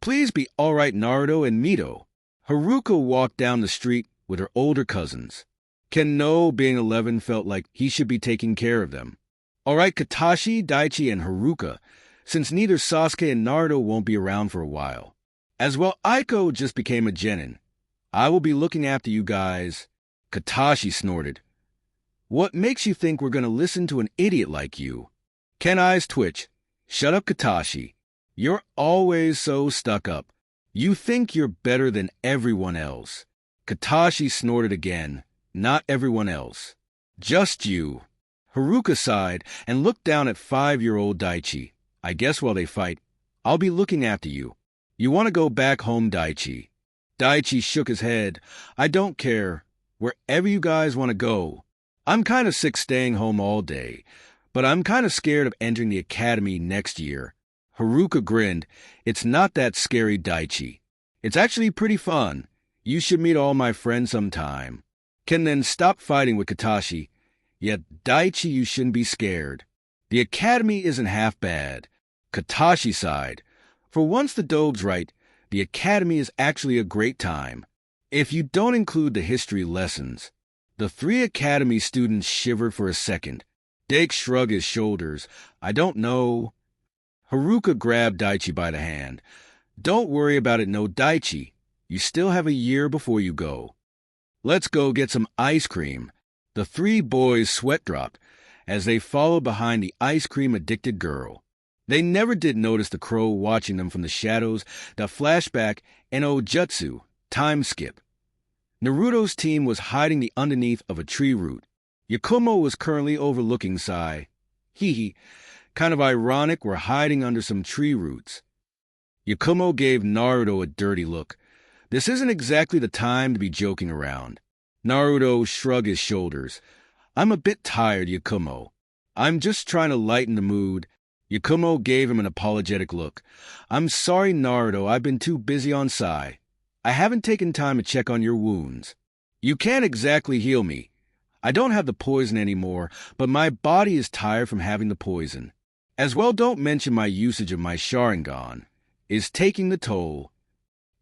"Please be all right, Naruto and Mito." Haruka walked down the street with her older cousins. Kenno, being 11, felt like he should be taking care of them. "All right, Katashi, Daichi, and Haruka, since neither Sasuke and Naruto won't be around for a while. As well, Aiko just became a genin. I will be looking after you guys." Katashi snorted. "What makes you think we're going to listen to an idiot like you?" Ken eyes twitch. Shut up, Katashi. You're always so stuck up. You think you're better than everyone else. Katashi snorted again. Not everyone else. Just you. Haruka sighed and looked down at 5-year-old Daichi. I guess while they fight, I'll be looking after you. You want to go back home, Daichi? Daichi shook his head. I don't care. Wherever you guys want to go. I'm kind of sick staying home all day, but I'm kind of scared of entering the academy next year. Haruka grinned. It's not that scary, Daichi. It's actually pretty fun. You should meet all my friends sometime. Ken then stopped fighting with Katashi. Yet, Daichi, you shouldn't be scared. The academy isn't half bad. Katashi sighed. For once the Doge's right, the academy is actually a great time. If you don't include the history lessons. The 3 academy students shivered for a second. Dake shrugged his shoulders. I don't know. Haruka grabbed Daichi by the hand. Don't worry about it, no, Daichi. You still have a year before you go. Let's go get some ice cream. The 3 boys sweat dropped as they followed behind the ice cream-addicted girl. They never did notice the crow watching them from the shadows, the flashback, and Ojutsu, time skip. Naruto's team was hiding underneath of a tree root. Yakumo was currently overlooking Sai. Hee. Kind of ironic we're hiding under some tree roots. Yakumo gave Naruto a dirty look. This isn't exactly the time to be joking around. Naruto shrugged his shoulders. I'm a bit tired, Yakumo. I'm just trying to lighten the mood. Yakumo gave him an apologetic look. I'm sorry, Naruto, I've been too busy on Sai. I haven't taken time to check on your wounds. You can't exactly heal me. I don't have the poison anymore, but my body is tired from having the poison. As well, don't mention my usage of my Sharingan. Is taking the toll,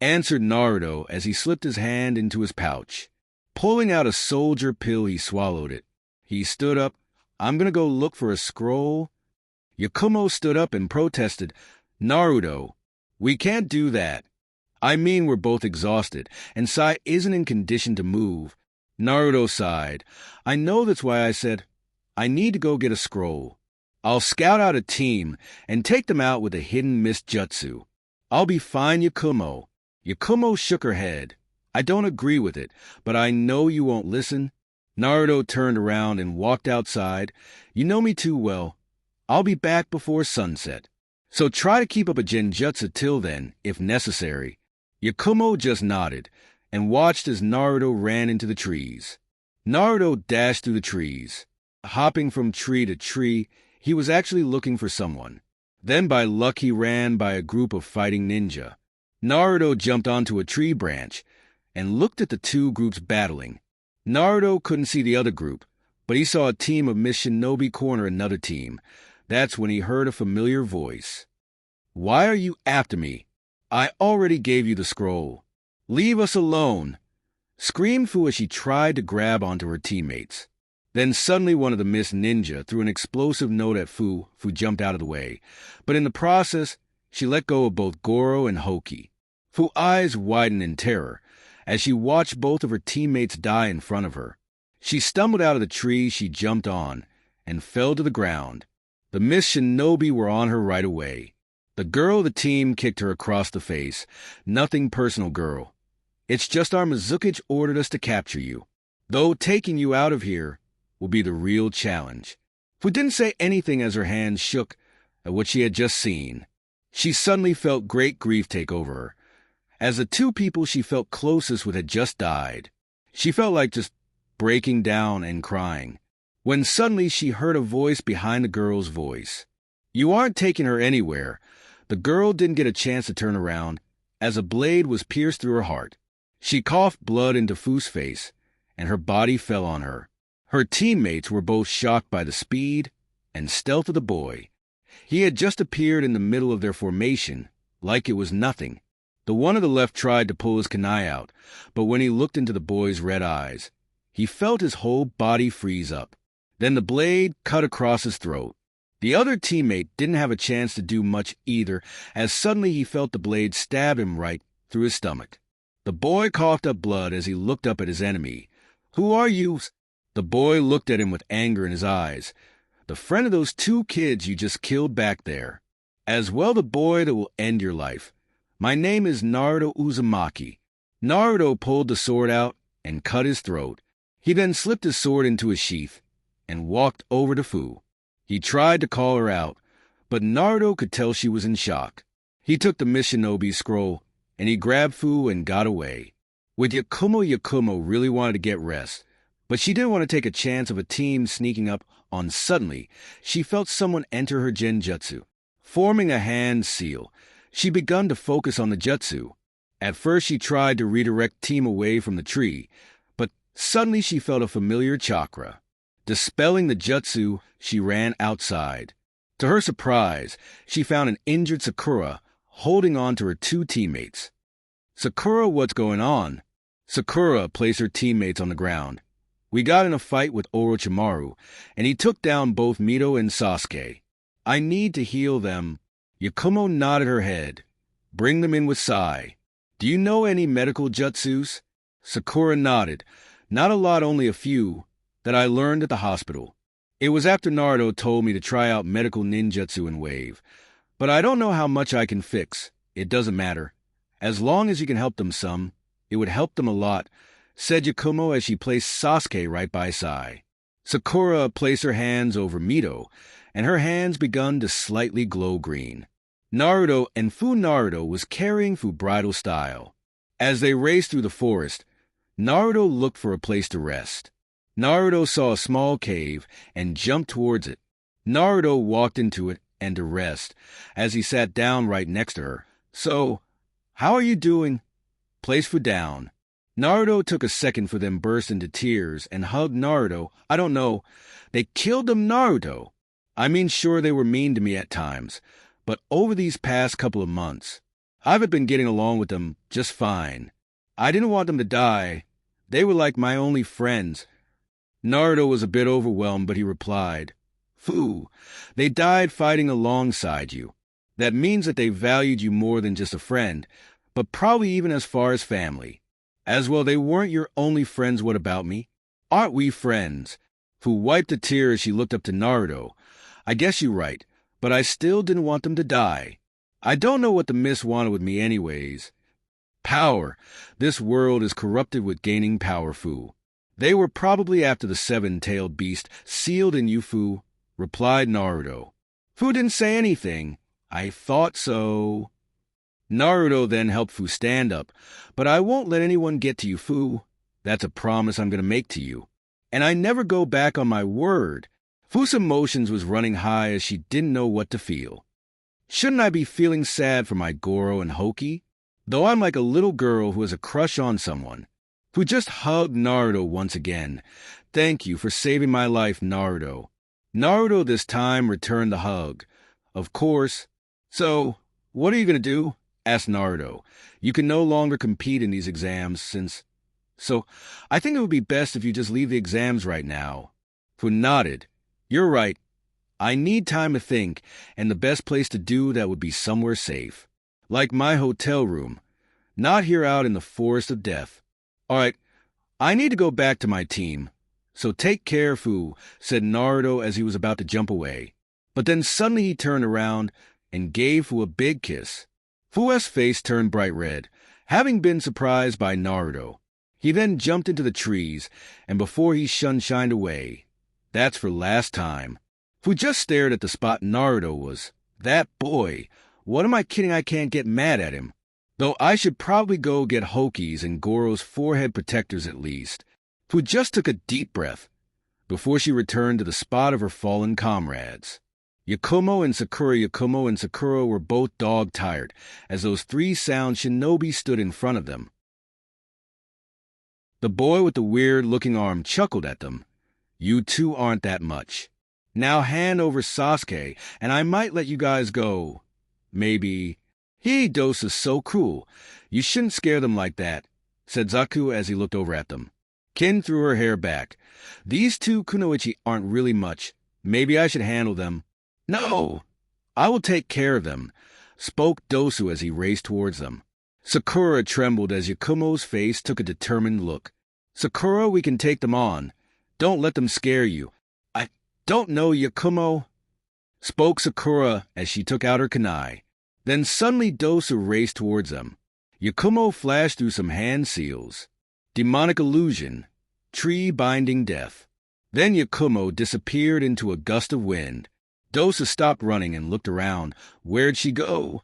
answered Naruto as he slipped his hand into his pouch. Pulling out a soldier pill, he swallowed it. He stood up. I'm gonna go look for a scroll. Yakumo stood up and protested. Naruto, we can't do that. I mean, we're both exhausted, and Sai isn't in condition to move. Naruto sighed. I know, that's why I said, I need to go get a scroll. I'll scout out a team and take them out with a hidden mist jutsu. I'll be fine, Yakumo. Yakumo shook her head. I don't agree with it, but I know you won't listen. Naruto turned around and walked outside. You know me too well. I'll be back before sunset. So try to keep up a genjutsu till then, if necessary. Yakumo just nodded and watched as Naruto ran into the trees. Naruto dashed through the trees. Hopping from tree to tree, he was actually looking for someone. Then by luck he ran by a group of fighting ninja. Naruto jumped onto a tree branch and looked at the 2 groups battling. Naruto couldn't see the other group, but he saw a team of Miss Shinobi corner another team. That's when he heard a familiar voice. Why are you after me? I already gave you the scroll. Leave us alone, screamed Fu as she tried to grab onto her teammates. Then suddenly one of the Miss Ninja threw an explosive note at Fu. Fu jumped out of the way, but in the process, she let go of both Goro and Hoki. Fu's eyes widened in terror as she watched both of her teammates die in front of her. She stumbled out of the tree she jumped on and fell to the ground. The Miss Shinobi were on her right away. The girl of the team kicked her across the face. Nothing personal, girl. It's just our Mizukichi ordered us to capture you. Though taking you out of here will be the real challenge. Fu didn't say anything as her hands shook at what she had just seen. She suddenly felt great grief take over her, as the 2 people she felt closest with had just died. She felt like just breaking down and crying, when suddenly she heard a voice behind the girl's voice. You aren't taking her anywhere. The girl didn't get a chance to turn around, as a blade was pierced through her heart. She coughed blood into Fu's face, and her body fell on her. Her teammates were both shocked by the speed and stealth of the boy. He had just appeared in the middle of their formation, like it was nothing. The one on the left tried to pull his kunai out, but when he looked into the boy's red eyes, he felt his whole body freeze up. Then the blade cut across his throat. The other teammate didn't have a chance to do much either, as suddenly he felt the blade stab him right through his stomach. The boy coughed up blood as he looked up at his enemy. Who are you? The boy looked at him with anger in his eyes. the friend of those 2 kids you just killed back there. As well the boy that will end your life. My name is Naruto Uzumaki." Naruto pulled the sword out and cut his throat. He then slipped his sword into his sheath and walked over to Fu. He tried to call her out, but Naruto could tell she was in shock. He took the Mishinobi scroll, and he grabbed Fu and got away. With Yakumo really wanted to get rest, but she didn't want to take a chance of a team sneaking up on. Suddenly, she felt someone enter her genjutsu. Forming a hand seal, she begun to focus on the jutsu. At first she tried to redirect team away from the tree, but suddenly she felt a familiar chakra. Dispelling the jutsu, she ran outside. To her surprise, she found an injured Sakura holding on to her 2 teammates. "Sakura, what's going on?" Sakura placed her teammates on the ground. "We got in a fight with Orochimaru, and he took down both Mito and Sasuke. I need to heal them." Yakumo nodded her head. "Bring them in with Sai. Do you know any medical jutsus?" Sakura nodded. "Not a lot, only a few, that I learned at the hospital. It was after Naruto told me to try out medical ninjutsu in Wave. But I don't know how much I can fix. It doesn't matter. As long as you can help them some, it would help them a lot," said Yakumo as she placed Sasuke right by Sai. Sakura placed her hands over Mito, and her hands begun to slightly glow green. Naruto and Fu Naruto was carrying Fu bridal style. As they raced through the forest, Naruto looked for a place to rest. Naruto saw a small cave and jumped towards it. Naruto walked into it and to rest, as he sat down right next to her. "So, how are you doing?" "Place Fu down." Naruto took a second for them burst into tears and hugged Naruto. "I don't know. They killed them, Naruto. I mean, sure, they were mean to me at times, but over these past couple of months, I've been getting along with them just fine. I didn't want them to die. They were like my only friends." Naruto was a bit overwhelmed, but he replied, "Fu, they died fighting alongside you. That means that they valued you more than just a friend, but probably even as far as family. As well, they weren't your only friends. What about me? Aren't we friends?" Fu wiped a tear as she looked up to Naruto. "I guess you're right, but I still didn't want them to die. I don't know what the Mist wanted with me anyways." "Power. This world is corrupted with gaining power, Fu. They were probably after the 7-tailed beast sealed in you, Fu," replied Naruto. Fu didn't say anything. "I thought so." Naruto then helped Fu stand up. "But I won't let anyone get to you, Fu. That's a promise I'm going to make to you. And I never go back on my word." Fu's emotions was running high as she didn't know what to feel. Shouldn't I be feeling sad for my Goro and Hoki? Though I'm like a little girl who has a crush on someone. Fu just hugged Naruto once again. "Thank you for saving my life, Naruto." Naruto this time returned the hug. "Of course." "So, what are you going to do?" asked Naruto. "You can no longer compete in these exams So, I think it would be best if you just leave the exams right now." Fu nodded. "You're right. I need time to think, and the best place to do that would be somewhere safe. Like my hotel room. Not here out in the forest of death. All right, I need to go back to my team. So take care, Fu," said Naruto as he was about to jump away. But then suddenly he turned around and gave Fu a big kiss. Fu's face turned bright red, having been surprised by Naruto. He then jumped into the trees, and before he shined away, that's for last time. Fu just stared at the spot Naruto was. That boy. What am I kidding? I can't get mad at him. Though I should probably go get Hoki's and Goro's forehead protectors at least. Fu just took a deep breath before she returned to the spot of her fallen comrades. Yakumo and Sakura were both dog-tired as those 3 sound shinobi stood in front of them. The boy with the weird-looking arm chuckled at them. "You two aren't that much. Now hand over Sasuke, and I might let you guys go. Maybe." "Dosa's so cruel. You shouldn't scare them like that," said Zaku as he looked over at them. Kin threw her hair back. "These 2 kunoichi aren't really much. Maybe I should handle them." "No, I will take care of them," spoke Dosu as he raced towards them. Sakura trembled as Yakumo's face took a determined look. "Sakura, we can take them on. Don't let them scare you." don't know, Yakumo, spoke Sakura as she took out her kunai. Then suddenly Dosu raced towards them. Yakumo flashed through some hand seals. Demonic illusion. Tree binding death. Then Yakumo disappeared into a gust of wind. Dosu stopped running and looked around. Where'd she go?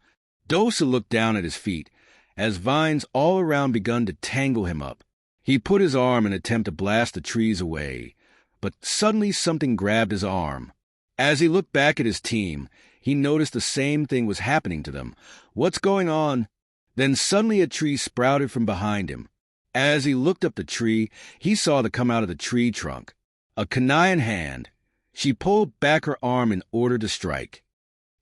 Dosu looked down at his feet, as vines all around begun to tangle him up. He put his arm in an attempt to blast the trees away, but suddenly something grabbed his arm. As he looked back at his team, he noticed the same thing was happening to them. What's going on? Then suddenly a tree sprouted from behind him. As he looked up the tree, he saw it come out of the tree trunk. A kunai in hand. She pulled back her arm in order to strike.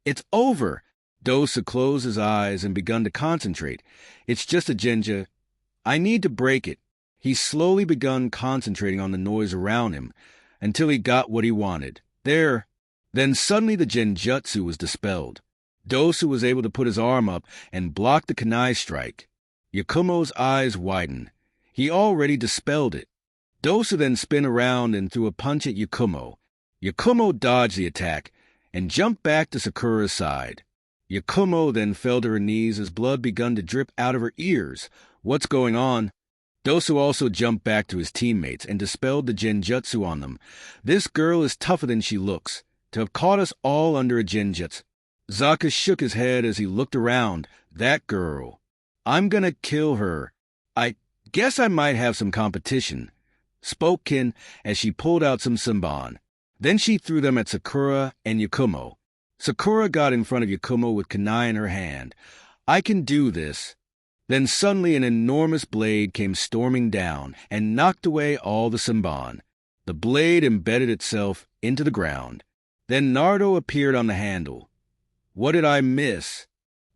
It's over! Dosu closed his eyes and begun to concentrate. It's just a jinja. I need to break it. He slowly begun concentrating on the noise around him until he got what he wanted. There. Then suddenly the genjutsu was dispelled. Dosu was able to put his arm up and block the kunai strike. Yakumo's eyes widened. He already dispelled it. Dosu then spun around and threw a punch at Yakumo. Yakumo dodged the attack and jumped back to Sakura's side. Yakumo then fell to her knees as blood began to drip out of her ears. What's going on? Dosu also jumped back to his teammates and dispelled the genjutsu on them. This girl is tougher than she looks. To have caught us all under a genjutsu. Zaka shook his head as he looked around. That girl. I'm gonna kill her. I guess I might have some competition, spoke Kin as she pulled out some senbon. Then she threw them at Sakura and Yakumo. Sakura got in front of Yakumo with kunai in her hand. I can do this. Then suddenly an enormous blade came storming down and knocked away all the senbon. The blade embedded itself into the ground. Then Naruto appeared on the handle. What did I miss?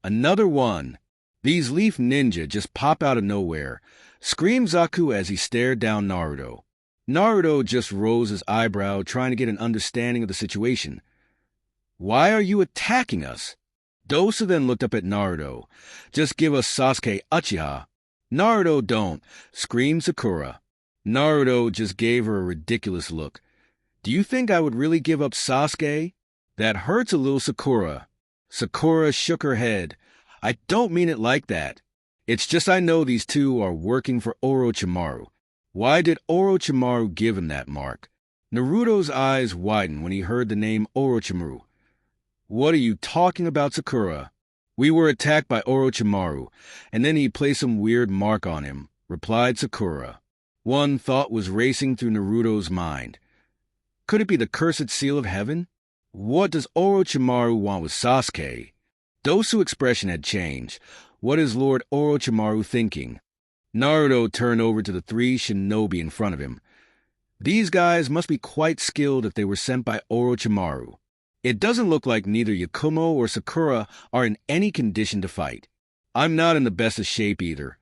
Another one. These leaf ninja just pop out of nowhere, screamed Zaku as he stared down Naruto. Naruto just rose his eyebrow, trying to get an understanding of the situation. Why are you attacking us? Dosu then looked up at Naruto. Just give us Sasuke Uchiha. Naruto don't, screamed Sakura. Naruto just gave her a ridiculous look. Do you think I would really give up Sasuke? That hurts a little, Sakura. Sakura shook her head. I don't mean it like that. It's just I know these two are working for Orochimaru. Why did Orochimaru give him that mark? Naruto's eyes widened when he heard the name Orochimaru. What are you talking about, Sakura? We were attacked by Orochimaru, and then he placed some weird mark on him, replied Sakura. One thought was racing through Naruto's mind. Could it be the cursed seal of heaven? What does Orochimaru want with Sasuke? Dosu's expression had changed. What is Lord Orochimaru thinking? Naruto turned over to the three shinobi in front of him. These guys must be quite skilled if they were sent by Orochimaru. It doesn't look like neither Yakumo or Sakura are in any condition to fight. I'm not in the best of shape either.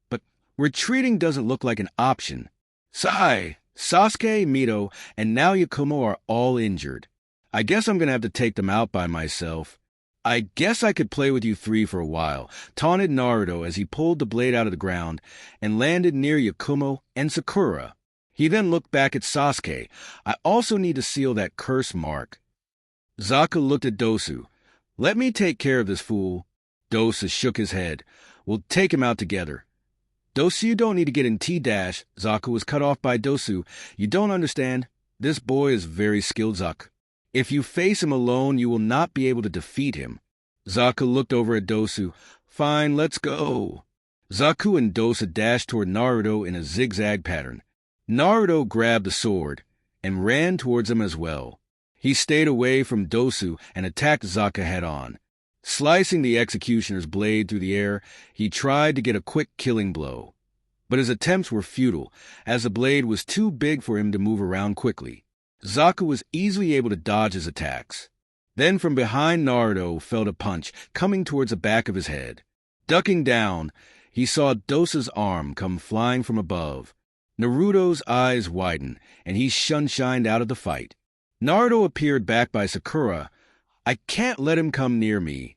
But retreating doesn't look like an option. Sasuke, Mito, and now Yakumo are all injured. I guess I'm gonna have to take them out by myself. I guess I could play with you three for a while, taunted Naruto as he pulled the blade out of the ground and landed near Yakumo and Sakura. He then looked back at Sasuke. I also need to seal that curse mark. Zaka looked at Dosu. Let me take care of this fool. Dosu shook his head. We'll take him out together. Dosu, you don't need to get in T-dash. Zaka was cut off by Dosu. You don't understand. This boy is very skilled, Zaka. If you face him alone, you will not be able to defeat him. Zaka looked over at Dosu. Fine, let's go. Zaku and Dosu dashed toward Naruto in a zigzag pattern. Naruto grabbed the sword and ran towards him as well. He stayed away from Dosu and attacked Zaka head-on. Slicing the executioner's blade through the air, he tried to get a quick killing blow. But his attempts were futile, as the blade was too big for him to move around quickly. Zaka was easily able to dodge his attacks. Then from behind Naruto felt a punch coming towards the back of his head. Ducking down, he saw Dosu's arm come flying from above. Naruto's eyes widened, and he shunshined out of the fight. Naruto appeared back by Sakura. I can't let him come near me.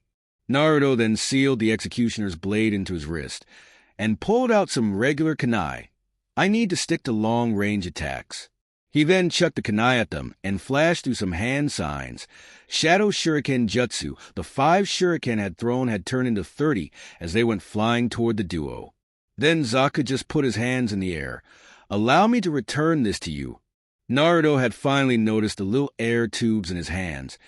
Naruto then sealed the executioner's blade into his wrist and pulled out some regular kunai. I need to stick to long-range attacks. He then chucked the kunai at them and flashed through some hand signs. Shadow Shuriken Jutsu, the 5 shuriken had thrown, had turned into 30 as they went flying toward the duo. Then Zaku just put his hands in the air. "Allow me to return this to you." Naruto had finally noticed the little air tubes in his hands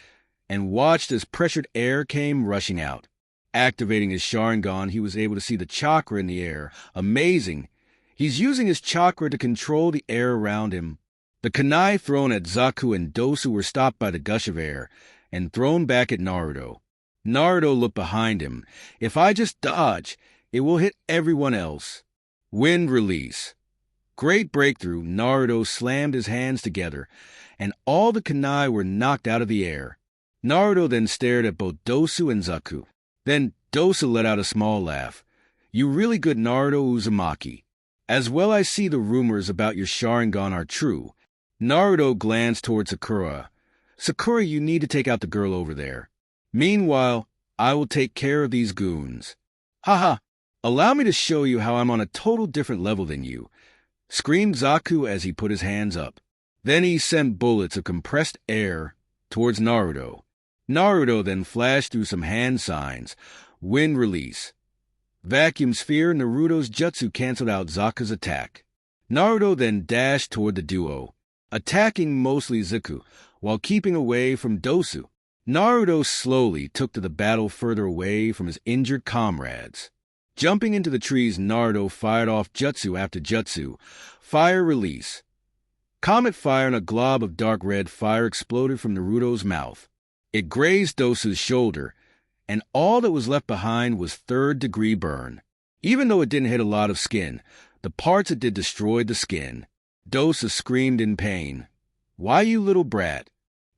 and watched as pressured air came rushing out. Activating his Sharingan, he was able to see the chakra in the air. Amazing! He's using his chakra to control the air around him. The kunai thrown at Zaku and Dosu were stopped by the gush of air and thrown back at Naruto. Naruto looked behind him. "If I just dodge, it will hit everyone else." Wind release. Great breakthrough. Naruto slammed his hands together, and all the kunai were knocked out of the air. Naruto then stared at both Dosu and Zaku. Then Dosu let out a small laugh. "You really good, Naruto Uzumaki. As well I see the rumors about your Sharingan are true." Naruto glanced toward Sakura. "Sakura, you need to take out the girl over there. Meanwhile, I will take care of these goons." "Haha, allow me to show you how I'm on a total different level than you," screamed Zaku as he put his hands up. Then he sent bullets of compressed air towards Naruto. Naruto then flashed through some hand signs. Wind release. Vacuum sphere. Naruto's jutsu canceled out Zaku's attack. Naruto then dashed toward the duo, attacking mostly Zaku while keeping away from Dosu. Naruto slowly took to the battle further away from his injured comrades. Jumping into the trees, Naruto fired off jutsu after jutsu. Fire release. Comet fire and a glob of dark red fire exploded from Naruto's mouth. It grazed Dosu's shoulder, and all that was left behind was 3rd-degree burn. Even though it didn't hit a lot of skin, the parts it did destroyed the skin. Dosu screamed in pain. "Why, you little brat?"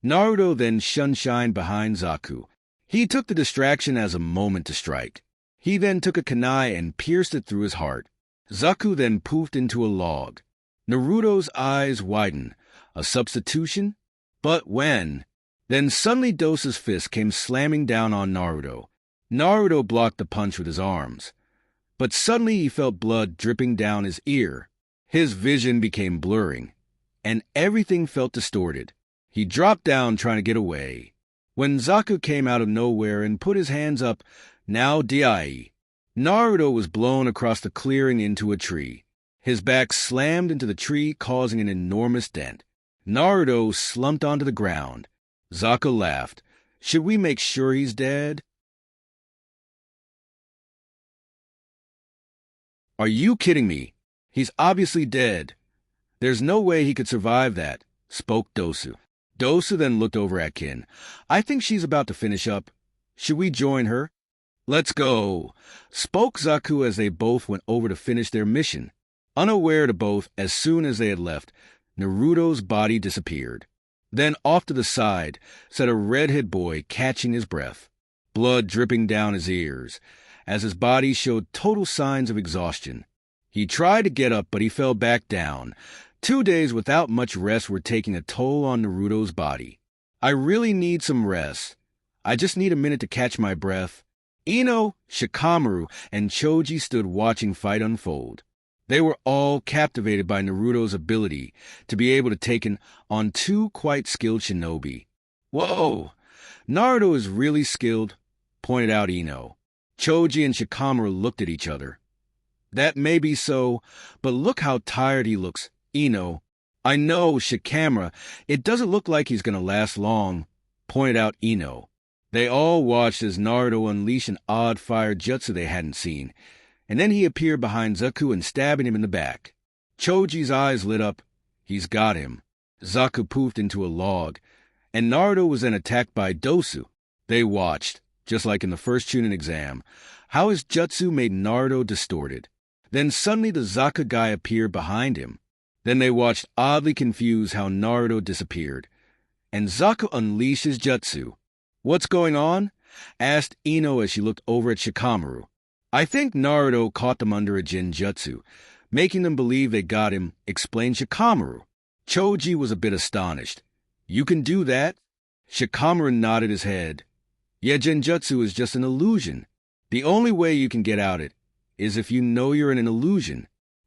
Naruto then shunshined behind Zaku. He took the distraction as a moment to strike. He then took a kunai and pierced it through his heart. Zaku then poofed into a log. Naruto's eyes widened. A substitution? But when? Then suddenly Dosu's fist came slamming down on Naruto. Naruto blocked the punch with his arms. But suddenly he felt blood dripping down his ear. His vision became blurring, and everything felt distorted. He dropped down trying to get away. When Zaku came out of nowhere and put his hands up, "Now Dai," Naruto was blown across the clearing into a tree. His back slammed into the tree, causing an enormous dent. Naruto slumped onto the ground. Zaku laughed. "Should we make sure he's dead?" "Are you kidding me? He's obviously dead. There's no way he could survive that," spoke Dosu. Dosu then looked over at Kin. "I think she's about to finish up. Should we join her?" "Let's go," spoke Zaku as they both went over to finish their mission. Unaware to both, as soon as they had left, Naruto's body disappeared. Then off to the side sat a red-haired boy catching his breath, blood dripping down his ears, as his body showed total signs of exhaustion. He tried to get up, but he fell back down. 2 days without much rest were taking a toll on Naruto's body. "I really need some rest. I just need a minute to catch my breath." Ino, Shikamaru, and Choji stood watching fight unfold. They were all captivated by Naruto's ability to be able to take on 2 quite skilled shinobi. "Whoa! Naruto is really skilled," pointed out Ino. Choji and Shikamaru looked at each other. "That may be so, but look how tired he looks." Ino. "I know, Shikamaru. It doesn't look like he's going to last long," pointed out Ino. They all watched as Naruto unleashed an odd fire jutsu they hadn't seen, and then he appeared behind Zaku and stabbing him in the back. Choji's eyes lit up. He's got him. Zaku poofed into a log, and Naruto was then attacked by Dosu. They watched, just like in the first Chunin exam, how his jutsu made Naruto distorted. Then suddenly the Zaku guy appeared behind him. Then they watched, oddly confused, how Naruto disappeared, and Zaku unleashed his jutsu. "What's going on?" asked Ino as she looked over at Shikamaru. "I think Naruto caught them under a Genjutsu, making them believe they got him," explained Shikamaru. Choji was a bit astonished. "You can do that?" Shikamaru nodded his head. "Yeah, Genjutsu is just an illusion. The only way you can get out it is if you know you're in an illusion.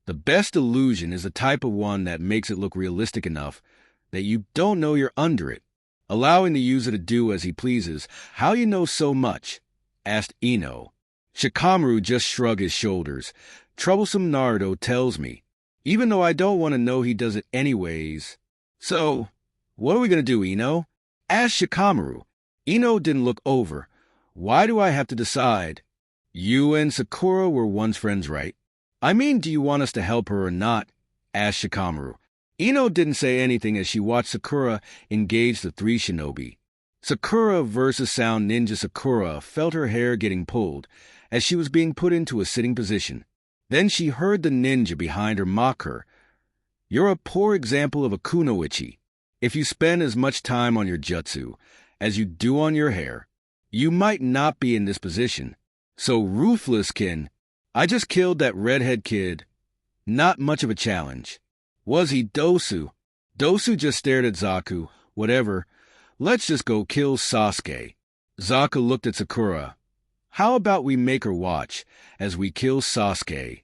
The best illusion is the type of one that makes it look realistic enough that you don't know you're under it, allowing the user to do as he pleases. How you know so much? Asked Ino. Shikamaru just shrugged his shoulders. Troublesome Naruto tells me, even though I don't want to know he does it anyways. So, what are we going to do, Ino? Asked Shikamaru. Ino didn't look over. Why do I have to decide? You and Sakura were once friends, right? I mean, do you want us to help her or not? Asked Shikamaru. Ino didn't say anything as she watched Sakura engage the three shinobi. Sakura versus Sound Ninja Sakura felt her hair getting pulled as she was being put into a sitting position. Then she heard the ninja behind her mock her. You're a poor example of a kunoichi. If you spend as much time on your jutsu as you do on your hair, you might not be in this position. So ruthless, Kin. I just killed that redhead kid. Not much of a challenge. Was he Dosu? Dosu just stared at Zaku. Whatever. Let's just go kill Sasuke. Zaku looked at Sakura. How about we make her watch as we kill Sasuke?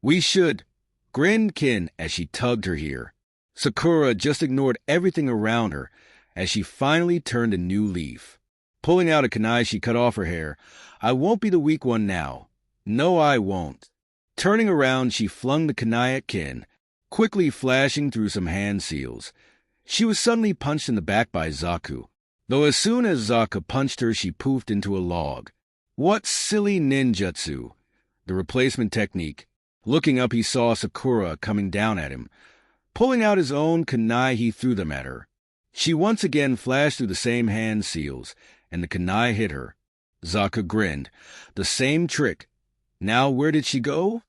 We should, grinned Kin as she tugged her hair. Sakura just ignored everything around her as she finally turned a new leaf. Pulling out a kunai, she cut off her hair. I won't be the weak one now. No, I won't. Turning around, she flung the kunai at Kin, quickly flashing through some hand seals. She was suddenly punched in the back by Zaku, though as soon as Zaku punched her, she poofed into a log. What silly ninjutsu! The replacement technique. Looking up, he saw Sakura coming down at him. Pulling out his own kunai, he threw them at her. She once again flashed through the same hand seals, and the kunai hit her. Zaku grinned. The same trick. Now where did she go?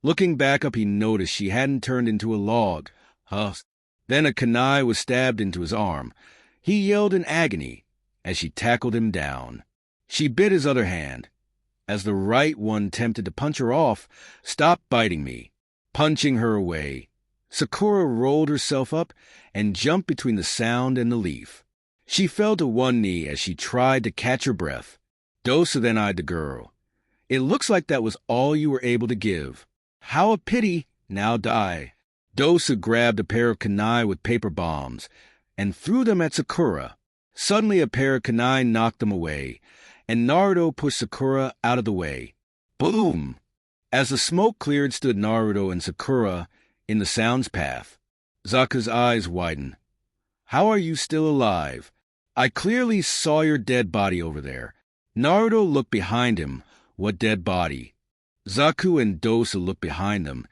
Looking back up, he noticed she hadn't turned into a log. Then a kunai was stabbed into his arm. He yelled in agony as she tackled him down. She bit his other hand. As the right one tempted to punch her off, stop biting me, punching her away. Sakura rolled herself up and jumped between the sound and the leaf. She fell to one knee as she tried to catch her breath. Dosa then eyed the girl. It looks like that was all you were able to give. How a pity, now die. Dosa grabbed a pair of kunai with paper bombs and threw them at Sakura. Suddenly a pair of kunai knocked them away, and Naruto pushed Sakura out of the way. Boom! As the smoke cleared stood Naruto and Sakura in the sound's path. Zaku's eyes widened. How are you still alive? I clearly saw your dead body over there. Naruto looked behind him. What dead body? Zaku and Dosa looked behind them,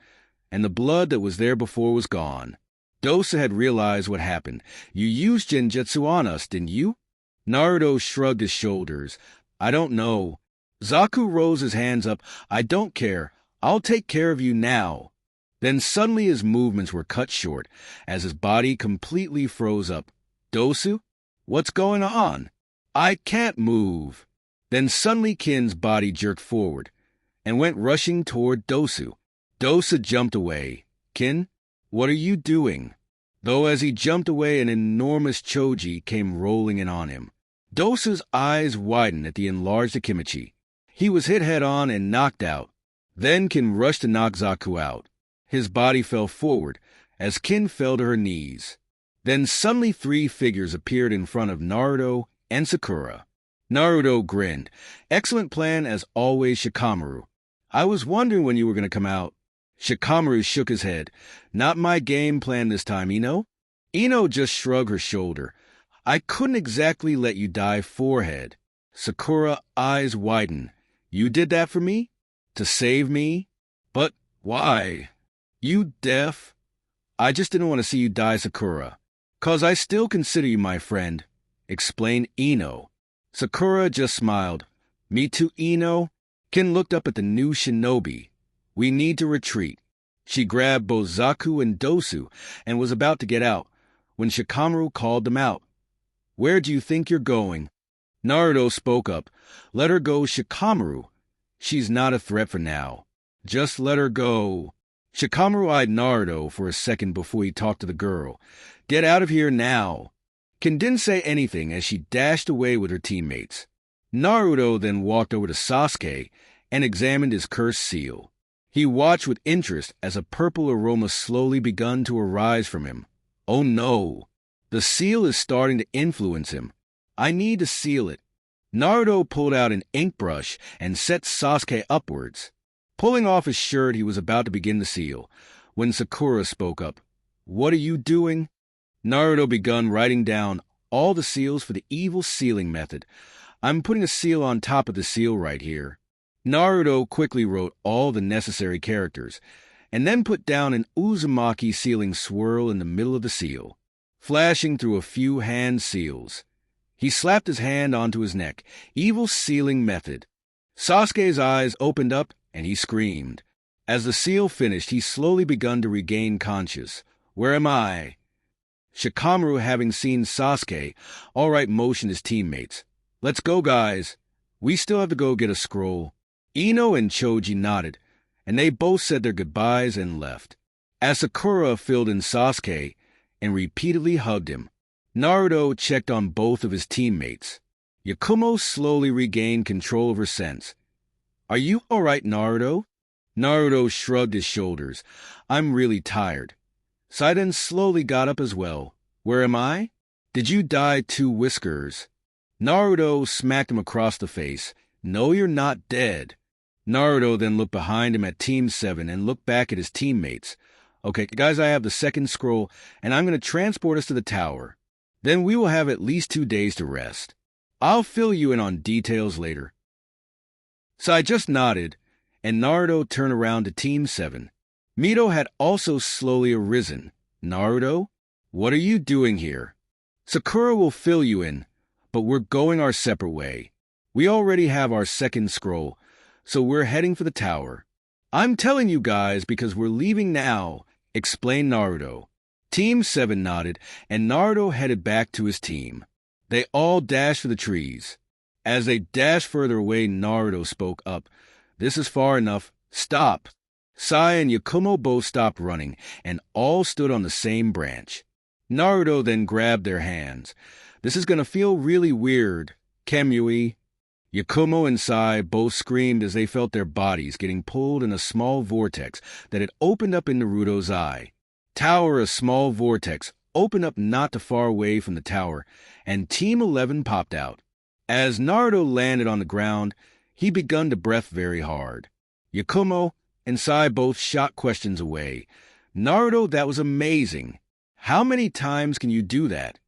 and the blood that was there before was gone. Dosa had realized what happened. You used genjutsu on us, didn't you? Naruto shrugged his shoulders. I don't know. Zaku rose his hands up. I don't care. I'll take care of you now. Then suddenly his movements were cut short as his body completely froze up. Dosu? What's going on? I can't move. Then suddenly Kin's body jerked forward and went rushing toward Dosu. Dosa jumped away. Kin, what are you doing? Though as he jumped away, an enormous choji came rolling in on him. Dosa's eyes widened at the enlarged Akimichi. He was hit head-on and knocked out. Then Kin rushed to knock Zaku out. His body fell forward as Kin fell to her knees. Then suddenly three figures appeared in front of Naruto and Sakura. Naruto grinned. Excellent plan as always, Shikamaru. I was wondering when you were going to come out. Shikamaru shook his head. Not my game plan this time, Ino. Ino just shrugged her shoulder. I couldn't exactly let you die forehead. Sakura eyes widened. You did that for me? To save me? But why? You deaf? I just didn't want to see you die, Sakura. 'Cause I still consider you my friend, explained Ino. Sakura just smiled. Me too, Ino. Kin looked up at the new shinobi. We need to retreat. She grabbed both Zaku and Dosu and was about to get out when Shikamaru called them out. Where do you think you're going? Naruto spoke up. Let her go, Shikamaru. She's not a threat for now. Just let her go. Shikamaru eyed Naruto for a second before he talked to the girl. Get out of here now. Kin didn't say anything as she dashed away with her teammates. Naruto then walked over to Sasuke and examined his cursed seal. He watched with interest as a purple aroma slowly begun to arise from him. Oh no! The seal is starting to influence him. I need to seal it. Naruto pulled out an ink brush and set Sasuke upwards. Pulling off his shirt, he was about to begin the seal, when Sakura spoke up. What are you doing? Naruto began writing down all the seals for the evil sealing method. I'm putting a seal on top of the seal right here. Naruto quickly wrote all the necessary characters, and then put down an Uzumaki sealing swirl in the middle of the seal, flashing through a few hand seals. He slapped his hand onto his neck. Evil sealing method. Sasuke's eyes opened up, and he screamed. As the seal finished, he slowly begun to regain conscious. Where am I? Shikamaru, having seen Sasuke, all right, motioned his teammates. Let's go, guys. We still have to go get a scroll. Ino and Choji nodded, and they both said their goodbyes and left. As Sakura filled in Sasuke and repeatedly hugged him, Naruto checked on both of his teammates. Yakumo slowly regained control of her sense. Are you all right, Naruto? Naruto shrugged his shoulders. I'm really tired. Saiden slowly got up as well. Where am I? Did you die too, Whiskers? Naruto smacked him across the face. No, you're not dead. Naruto then looked behind him at Team 7 and looked back at his teammates. Okay, guys, I have the second scroll, and I'm going to transport us to the tower. Then we will have at least 2 days to rest. I'll fill you in on details later. So I just nodded, and Naruto turned around to Team 7. Mito had also slowly arisen. Naruto, what are you doing here? Sakura will fill you in, but we're going our separate way. We already have our second scroll, so we're heading for the tower. I'm telling you guys because we're leaving now, explained Naruto. Team 7 nodded, and Naruto headed back to his team. They all dashed for the trees. As they dashed further away, Naruto spoke up. This is far enough. Stop. Sai and Yakumo both stopped running, and all stood on the same branch. Naruto then grabbed their hands. This is going to feel really weird. Kemui. Yakumo and Sai both screamed as they felt their bodies getting pulled in a small vortex that had opened up in Naruto's eye. Tower, a small vortex, opened up not too far away from the tower, and Team 11 popped out. As Naruto landed on the ground, he begun to breath very hard. Yakumo and Sai both shot questions away. Naruto, that was amazing. How many times can you do that?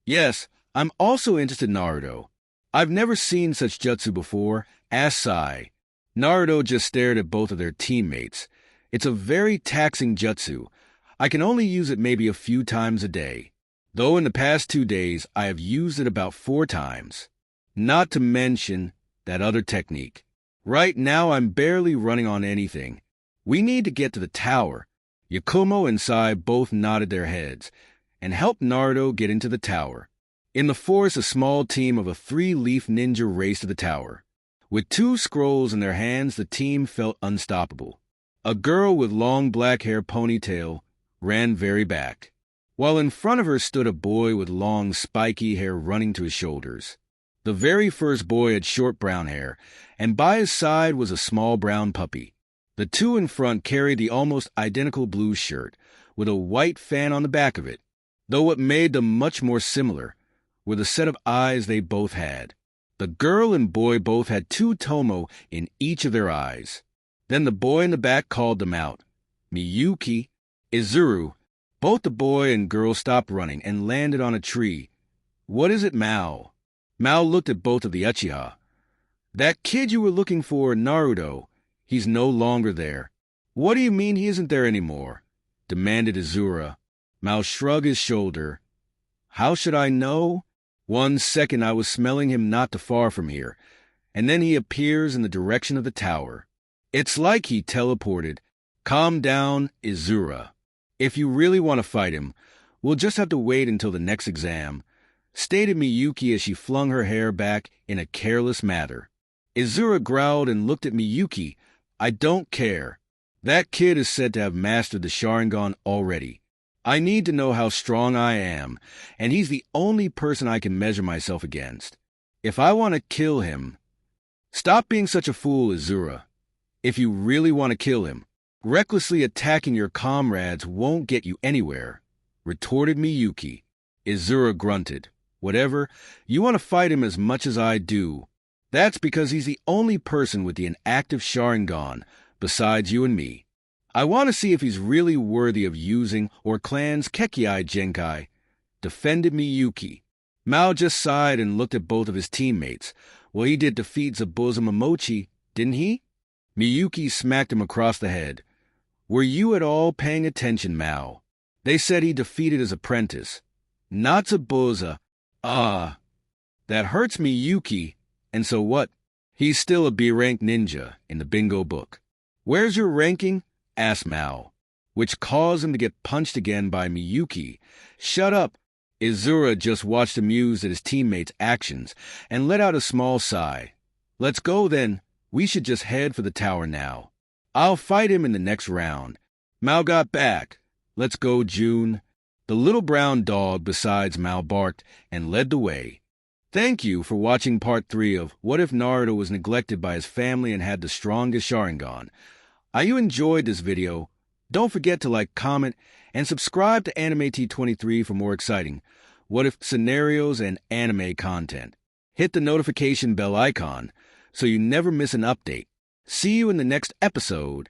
Yes, I'm also interested in Naruto. I've never seen such jutsu before, asked Sai. Naruto just stared at both of their teammates. It's a very taxing jutsu. I can only use it maybe a few times a day, though in the past 2 days I have used it about 4 times. Not to mention that other technique. Right now I'm barely running on anything. We need to get to the tower. Yakumo and Sai both nodded their heads and helped Naruto get into the tower. In the forest, a small team of a 3-leaf ninja raced to the tower. With 2 scrolls in their hands, the team felt unstoppable. A girl with long black hair ponytail ran very back, while in front of her stood a boy with long spiky hair running to his shoulders. The very first boy had short brown hair, and by his side was a small brown puppy. The 2 in front carried the almost identical blue shirt, with a white fan on the back of it, though what made them much more similar were the set of eyes they both had. The girl and boy both had 2 tomo in each of their eyes. Then the boy in the back called them out. Miyuki, Izuru. Both the boy and girl stopped running and landed on a tree. What is it, Mao? Mao looked at both of the Uchiha. That kid you were looking for, Naruto. He's no longer there. What do you mean he isn't there anymore? Demanded Izura. Mao shrugged his shoulder. How should I know? 1 second I was smelling him not too far from here, and then he appears in the direction of the tower. It's like he teleported. Calm down, Izura. If you really want to fight him, we'll just have to wait until the next exam, stated Miyuki as she flung her hair back in a careless manner. Izura growled and looked at Miyuki. I don't care. That kid is said to have mastered the Sharingan already. I need to know how strong I am, and he's the only person I can measure myself against. If I want to kill him... Stop being such a fool, Izura. If you really want to kill him, Recklessly attacking your comrades won't get you anywhere, retorted Miyuki. Izura grunted. Whatever, you want to fight him as much as I do. That's because he's the only person with the inactive Sharingan besides you and me. I want to see if he's really worthy of using our clan's Kekkei Genkai, defended Miyuki. Mao just sighed and looked at both of his teammates. Well, he did defeat Zabuza Momochi, didn't he? Miyuki smacked him across the head. Were you at all paying attention, Mao? They said he defeated his apprentice. Not Zabuza. Ah. That hurts Miyuki. And so what? He's still a B-rank ninja in the bingo book. Where's your ranking? Asked Mao, which caused him to get punched again by Miyuki. Shut up. Izura just watched amused at his teammates' actions and let out a small sigh. Let's go then. We should just head for the tower now. I'll fight him in the next round. Mao got back. Let's go, June. The little brown dog besides Mao barked and led the way. Thank you for watching part 3 of What If Naruto Was Neglected by His Family and Had the Strongest Sharingan. If you enjoyed this video, don't forget to like, comment, and subscribe to AnimeT23 for more exciting What If scenarios and anime content. Hit the notification bell icon so you never miss an update. See you in the next episode